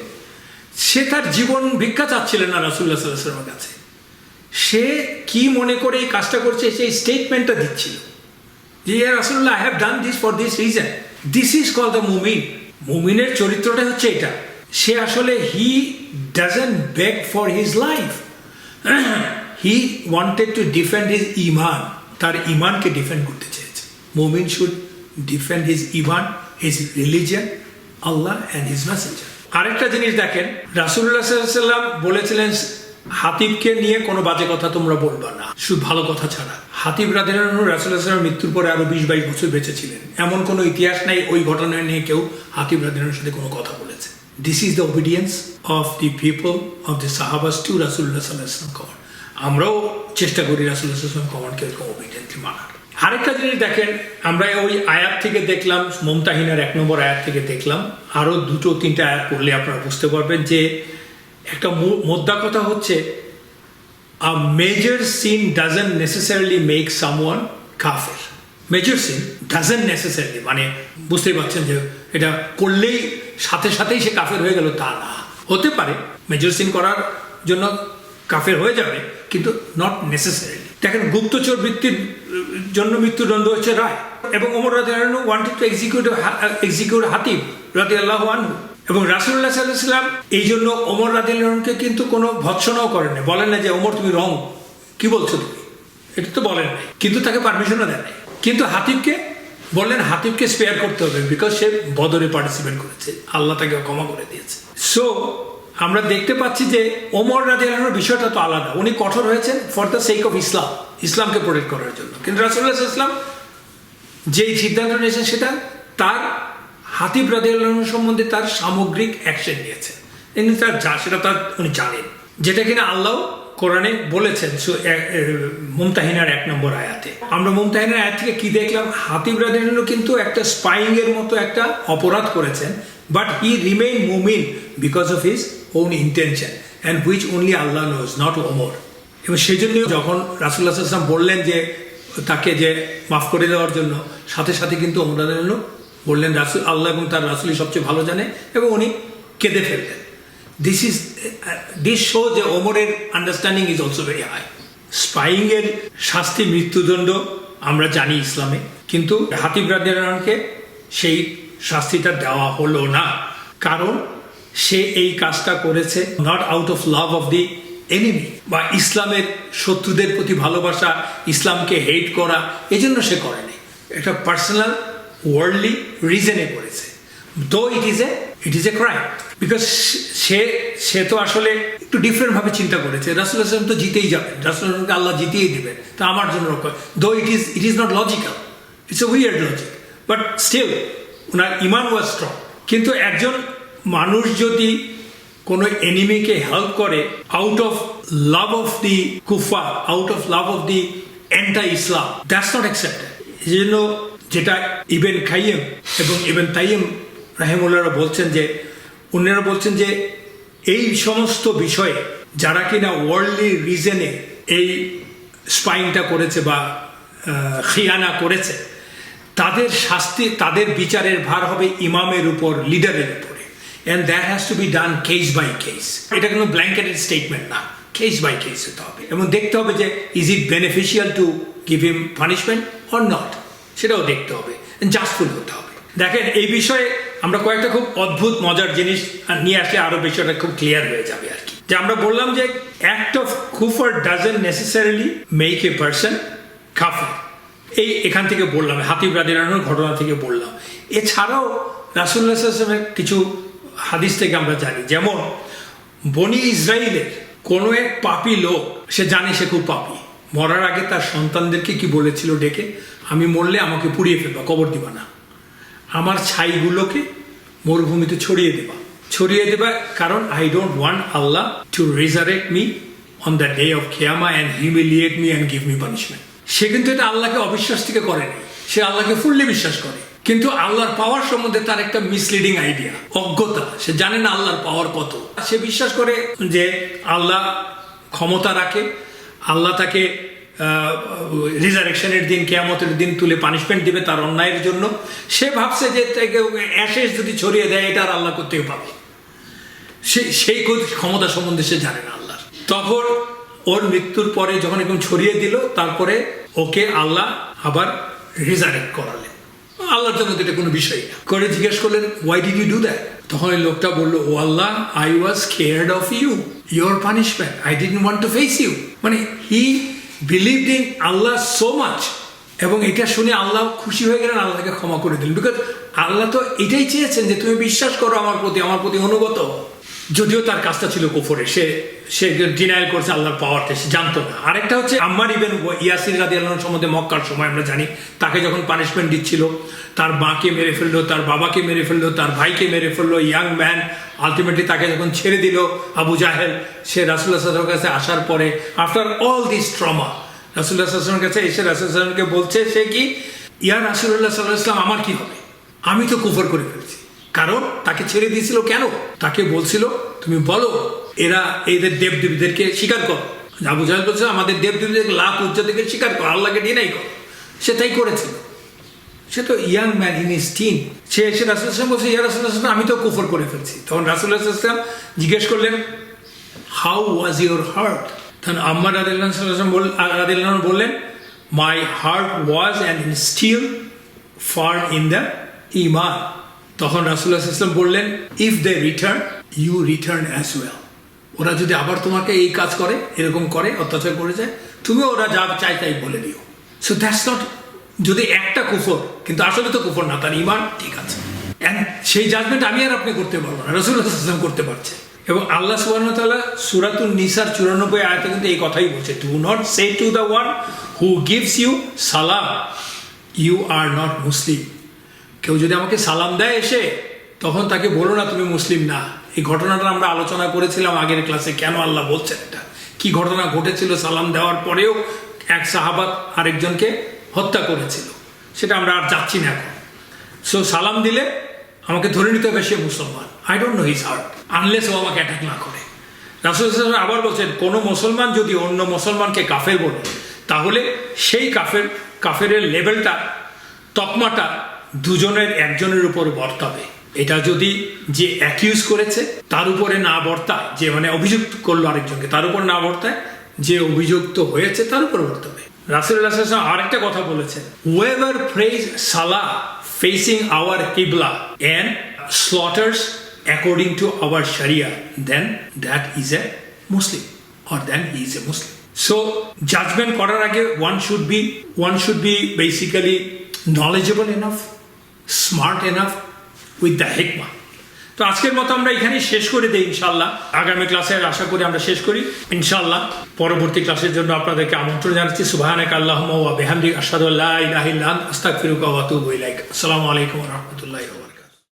সে তার জীবন ভিক্ষা চাচ্ছিলেন না রাসূলুল্লাহ সাল্লাল্লাহু আলাইহি ওয়াসাল্লামের কাছে। সে কি মনে করে এই কাজটা করছে সেই স্টেটমেন্টটা দিচ্ছিল যে ইয়া রাসূলুল্লাহ I have done this for this reason. This is called the মুমিন। মুমিনের চরিত্রটা হচ্ছে এটা। সে আসলে he doesn't beg for his life, he wanted to defend his ইমান তার ইমানকে ডিফেন্ড করতে চেয়েছে। মুমিন শুড ডিফেন্ড হিজ ইমান, his religion, Allah and his messenger. আরেকটা জিনিস দেখেন, রাসূলুল্লাহ সাল্লাল্লাহু আলাইহি ওয়াসাল্লাম বলেছিলেন হাতিবকে নিয়ে কোনো বাজে কথা তোমরা বলবা না, শুধু ভালো কথা ছাড়া। হাতিব রাদিয়াল্লাহু আনহু রাসূলুল্লাহ সাল্লাল্লাহু আলাইহি ওয়াসাল্লামের মৃত্যুর পরে আরো 20-22 বছর বেঁচে ছিলেন। এমন কোনো ইতিহাস নাই ওই ঘটনা নিয়ে কেউ হাতিব রাদিয়াল্লাহু আনহুর সাথে কোনো কথা বলেছে। This is the obedience of the people of the সাহাবাস টু রাসূলুল্লাহ সাল্লাল্লাহু আলাইহি ওয়াসাল্লাম কমান্ড। আমরাও চেষ্টা করি রাসূলুল্লাহ সাল্লাল্লাহু আলাইহি ওয়াসাল্লাম কমান্ডকে এরকম ওবিডিয়েন্টলি মানার। আরেকটা জিনিস দেখেন, আমরা ওই আয়াত থেকে দেখলাম, মুমতাহিনার 1 নম্বর আয়াত থেকে দেখলাম, আরো 2-3টা আয়াত পড়লে আপনারা বুঝতে পারবেন যে একটা মোদ্দা কথা হচ্ছে a major sin doesn't necessarily make someone kafir. Major sin doesn't necessarily, মানে বুঝতেই পারছেন যে এটা করলেই সাথে সাথেই সে কাফের হয়ে গেল তা না। হতে পারে মেজর সিন করার জন্য কাফের হয়ে যাবে, কিন্তু নট নেসেসারিলি। দেখেন, গুপ্তচর বৃত্তির জন্য মৃত্যুদণ্ড হচ্ছে রায়, এবং ওমর রাদিয়াল্লাহু আনহু ওয়ান্টেড টু এক্সিকিউট হাতিব রাদিয়াল্লাহু আনহু, এবং রাসূলুল্লাহ সাল্লাল্লাহু আলাইহি ওয়াসাল্লাম এই জন্য ওমর রাদিয়াল্লাহু আনহুকে কিন্তু কোনো ভৎসনাও করেন না, বলেন না যে ওমর তুমি রং, কি বলছো তুমি, এটা তো বলেন নাই, কিন্তু তাকে পারমিশনও দেন নাই। কিন্তু হাতিবকে বললেন হাতিবকে স্পেয়ার করতে হবে, বিকজ সে বদরে পার্টিসিপেট করেছে, আল্লাহ তাকে ক্ষমা করে দিয়েছে। সো আমরা দেখতে পাচ্ছি যে ওমর রাদিয়াল্লাহু আনহুর বিষয়টা তো আলাদা, উনি কঠোর হয়েছেন for the sake of Islam, ইসলামকে প্রোটেক্ট করার জন্য। কিন্তু রাসূলুল্লাহ সাল্লাল্লাহু আলাইহি ওয়াসাল্লাম যেই সিদ্ধান্ত নিয়েছেন সেটা তার হাতিব রাদিয়াল্লাহু আনহু সম্বন্ধে তার সামগ্রিক অ্যাকশন নিয়েছেন, সেটা তার উনি জানেন, যেটা কিনা আল্লাহ কোরআনে বলেছেন মুমতাহিনার 1 নম্বর আয়াতে। আমরা মুমতাহিনার আয়াত থেকে কি দেখলাম, হাতিব রাদিয়াল্লাহু আনহু কিন্তু একটা স্পাইং এর মতো একটা অপরাধ করেছেন, বাট হি রিমেইন মুমিন because of his own intention and which only Allah knows, not Umar. এবং সেই জন্য যখন রাসূলুল্লাহ সাল্লাল্লাহু আলাইহি ওয়াসাল্লাম বললেন যে তাকে যে মাফ করে দেওয়ার জন্য, সাথে সাথে কিন্তু ওমর রাদিয়াল্লাহু আনহু বললেন রাসূল, আল্লাহ এবং তার রাসূলই সবচেয়ে ভালো জানে, এবং উনি কেঁদে ফেললেন। দিস শো যে ওমরের understanding is also very high. Spying এর শাস্তি মৃত্যুদণ্ড আমরা জানি ইসলামে, কিন্তু হাতিব রাদিয়াল্লাহু আনহুকে সেই শাস্তিটা দেওয়া হলো না, কারণ সে এই কাজটা করেছে not out of love of the enemy, বা ইসলামের শত্রুদের প্রতি ভালোবাসা, ইসলামকে হেট করা, এই জন্য সে করেনি। একটা পার্সোনাল ওয়ার্ল্ডলি রিজনে করেছে, though it is a crime, because সে তো আসলে একটু ডিফারেন্ট ভাবে চিন্তা করেছে। রাসূলুল্লাহ সাল্লাল্লাহু আলাইহি ওয়াসাল্লাম তো জিতেই যাবেন, রাসূলুল্লাহকে আল্লাহ জিতিয়ে দিবেন, তা আমার জন্য though it is not logical, it's a weird logic, but still ওনার ইমান ওয়াজ স্ট্রং। কিন্তু একজন মানুষ যদি কোনো এনিমিকে হেল্প করে out of love of the কুফার, out of love of the anti Islam, that's not accepted. এই জন্য যেটা ইবনে কাইয়িম এবং ইবনে তাইয়িম রাহিমাহুল্লাহ বলছেন যে, উনারা বলছেন যে এই সমস্ত বিষয়ে যারা কিনা ওয়ার্ল্ডলি রিজনে এই স্পাইংটা করেছে বা খিয়ানা করেছে, তাদের শাস্তি, তাদের বিচারের ভার হবে ইমামের উপর, লিডারের উপরে, and that has to be done case by case. এটা কোনো ব্ল্যাঙ্কেটেড স্টেটমেন্ট না, কেস বাই কেস হতে হবে, এবং দেখতে হবে যে is it beneficial to give him punishment or not, সেটাও দেখতে হবে, জাস্টফুল হতে হবে। দেখেন, এই বিষয়ে আমরা কয়েকটা খুব অদ্ভুত মজার জিনিস নিয়ে আসলে আরো বিষয়টা খুব ক্লিয়ার হয়ে যাবে আর কি। যে আমরা বললাম যে অ্যাক্ট অফ কুফর doesn't necessarily make a person কাফির, এখান থেকে বললাম, হাতিব রাদিয়াল্লাহু আনহুর ঘটনা থেকে বললাম। এছাড়াও রাসূলুল্লাহ সাল্লাল্লাহু আলাইহি ওয়াসাল্লামের কিছু হাদিস থেকে আমরা জানি, যেমন বনি ইসরাইলের কোনো এক পাপী লোক, সে জানে সে খুব পাপী, মরার আগে তার সন্তানদেরকে কি বলেছিল ডেকে, আমি মরলে আমাকে পুড়িয়ে ফেলবা, কবর দিবা না, আমার ছাইগুলোকে মরুভূমিতে ছড়িয়ে দেবা, কারণ I don't want Allah to resurrect me on the day of কিয়ামা and humiliate me and give me punishment. সে কিন্তু এটা আল্লাহকে অবিশ্বাস থেকে করেনি, সে আল্লাহকে ফুললি বিশ্বাস করে, কিন্তু আল্লাহর পাওয়ার সম্বন্ধে তার একটা মিসলিডিং আইডিয়া, অজ্ঞতা, সে জানে না আল্লাহর পাওয়ার কত। সে বিশ্বাস করে যে আল্লাহ ক্ষমতা রাখে, আল্লাহ তাকে রিজারেকশনের দিন, কিয়ামতের দিন তুলে পানিশমেন্ট দিবে তার অন্যায়ের জন্য। সে ভাবছে যে অ্যাশেজ যদি ছড়িয়ে দেয় এটা আর আল্লাহ করতেও পাবে, সেই ক্ষমতা সম্বন্ধে সে জানে না আল্লাহর। তখন ওর মৃত্যুর পরে যখন এরকম ছড়িয়ে দিল, তারপরে ওকে আল্লাহ আবার রিজারেক্ট করালেন, আল্লাহর জন্য এটা কোনো বিষয় না। করে জিজ্ঞেস করলেন, why did you do that? তখন ওই লোকটা বললো, O Allah, I was scared of you, your punishment, I didn't want to face you. মানে believed in Allah so much, এবং এটা শুনে আল্লাহ খুশি হয়ে গেলেন, আল্লাহ তাকে ক্ষমা করে দিলেন। বিকজ আল্লাহ তো এটাই চেয়েছেন যে তুমি বিশ্বাস করো আমার প্রতি অনুগত। যদিও তার কাজটা ছিল কুফরে, সে ডিনায়াল করছে আল্লাহর পাওয়ারটা, সে জানতো না। আরেকটা হচ্ছে আম্মার ইবনে ইয়াসির রাদিয়াল্লাহু আনহু সম্বন্ধে মক্কার সময় আমরা জানি, তাকে যখন পানিশমেন্ট দিচ্ছিল, তার মাকে মেরে ফেললো, তার বাবাকে মেরে ফেললো, তার ভাইকে মেরে ফেললো, ইয়াং ম্যান, আলটিমেটলি তাকে যখন ছেড়ে দিল আবু জাহেল, সে রাসূলুল্লাহ সাল্লাল্লাহু আলাইহি ওয়াসাল্লামের কাছে আসার পরে আফটার অল দিস ট্রমা রাসূলুল্লাহ সাল্লাল্লাহু আলাইহি ওয়াসাল্লামের কাছে এসে রাসূলুল্লাহ সাল্লাল্লাহু আলাইহি ওয়াসাল্লামকে বলছে সে কি, ইয়া রাসূলুল্লাহ সাল্লাল্লাহু আলাইহি ওয়াসাল্লাম আমার কি হবে, আমি তো কুফর করে ফেলছি। কারণ তাকে ছেড়ে দিয়েছিল কেন, তাকে বলছিল তুমি বলো এরা এদের দেবদেবীদেরকে স্বীকার করো। আবু জাহেল বলছে আমাদের দেবদেবীদেরকে লাখ উজ্জা থেকে স্বীকার করো, আল্লাহকে ডিনাই করো। সে তাই করেছিল। সে তো young man in his teen, সে এসে রাসূলুল্লাহ সাল্লাল্লাহু আলাইহি ওয়াসাল্লাম বলছে ইয়া রাসূলুল্লাহ সাল্লাল্লাহু আলাইহি ওয়াসাল্লাম আমি তো কুফর করে ফেলছি। তখন রাসূলুল্লাহ সাল্লাল্লাহু আলাইহি ওয়াসাল্লাম জিজ্ঞেস করলেন হাউ ওয়াজ ইউর হার্ট। তখন আম্মার রাদিয়াল্লাহু আনহু বললেন my heart was and still firm in the ঈমান। তখন রাসূলুল্লাহ সাল্লাল্লাহু আলাইহি ওয়াসাল্লাম বললেন if they return you return as well. ওরা যদি আবার তোমাকে এই কাজ করে, এরকম করে, অত্যাচার করে যায়, তুমি ওরা যা চাই তাই বলে দিও। সো দ্যাটস নট, যদি একটা কুফর, কিন্তু আসলে তো কুফর না, তার ঈমান ঠিক আছে। এন্ড সেই জাজমেন্ট আমি আর আপনি করতে পারবো না, রাসূলুল্লাহ সাল্লাল্লাহু আলাইহি ওয়াসাল্লাম করতে পারছে। এবং আল্লাহ সুবহানাহু ওয়া তাআলা সূরাতুন নিসার 94 আয়াতে কিন্তু এই কথাই বলছে, do not say to the one who gives you সালাম ইউ আর নট মুসলিম। কেউ যদি আমাকে সালাম দেয় এসে, তখন তাকে বলো না তুমি মুসলিম না। এই ঘটনাটা আমরা আলোচনা করেছিলাম আগের ক্লাসে, কেন আল্লাহ বলছেন এটা, কি ঘটনা ঘটেছিল। সালাম দেওয়ার পরেও এক সাহাবা আরেকজনকে হত্যা করেছিল, সেটা আমরা আর যাচ্ছি না এখন। সো সালাম দিলে আমাকে ধরে নিতে হবে সে মুসলমান, I don't know his heart, unless ও আমাকে অ্যাটাক না করে। রাসূলুল্লাহ সাল্লাল্লাহু আলাইহি ওয়াসাল্লাম আবার বলছেন কোনো মুসলমান যদি অন্য মুসলমানকে কাফের বলে, তাহলে সেই কাফেরের লেভেলটা, তকমাটা দুজনের একজনের উপর বর্তাবে। এটা যদি যে অ্যাকিউজ করেছে তার উপরে না বর্তায়, যে মানে অভিযুক্ত করলো আরেকজনকে, তার উপর না বর্তায়, যে অভিযুক্ত হয়েছে তার উপর বর্তাবে। রাসূলুল্লাহ সাল্লাল্লাহু আলাইহি ওয়াসাল্লাম আরেকটা কথা বলেছেন, whoever prays salah facing our qibla and slaughters according to our sharia, then that is a Muslim, or then he is a Muslim. So judgment করার আগে one should be basically knowledgeable enough, smart enough with the hikmah. তো আজকের মতো আমরা এখানেই শেষ করে দেই ইনশাআল্লাহ। আগামী ক্লাসে আশা করি আমরা শেষ করি ইনশাআল্লাহ। পরবর্তী ক্লাসের জন্য আপনাদেরকে আমন্ত্রণ জানাচ্ছি। সুবহানাকা আল্লাহুম্মা ওয়া বিহামদিকা আশহাদু আল্লা ইলাহা ইল্লা আনতা আস্তাগফিরুকা ওয়া আতুবু ইলাইক। আসসালামু আলাইকুম ওয়া রাহমাতুল্লাহি ওয়া বারাকাতুহু।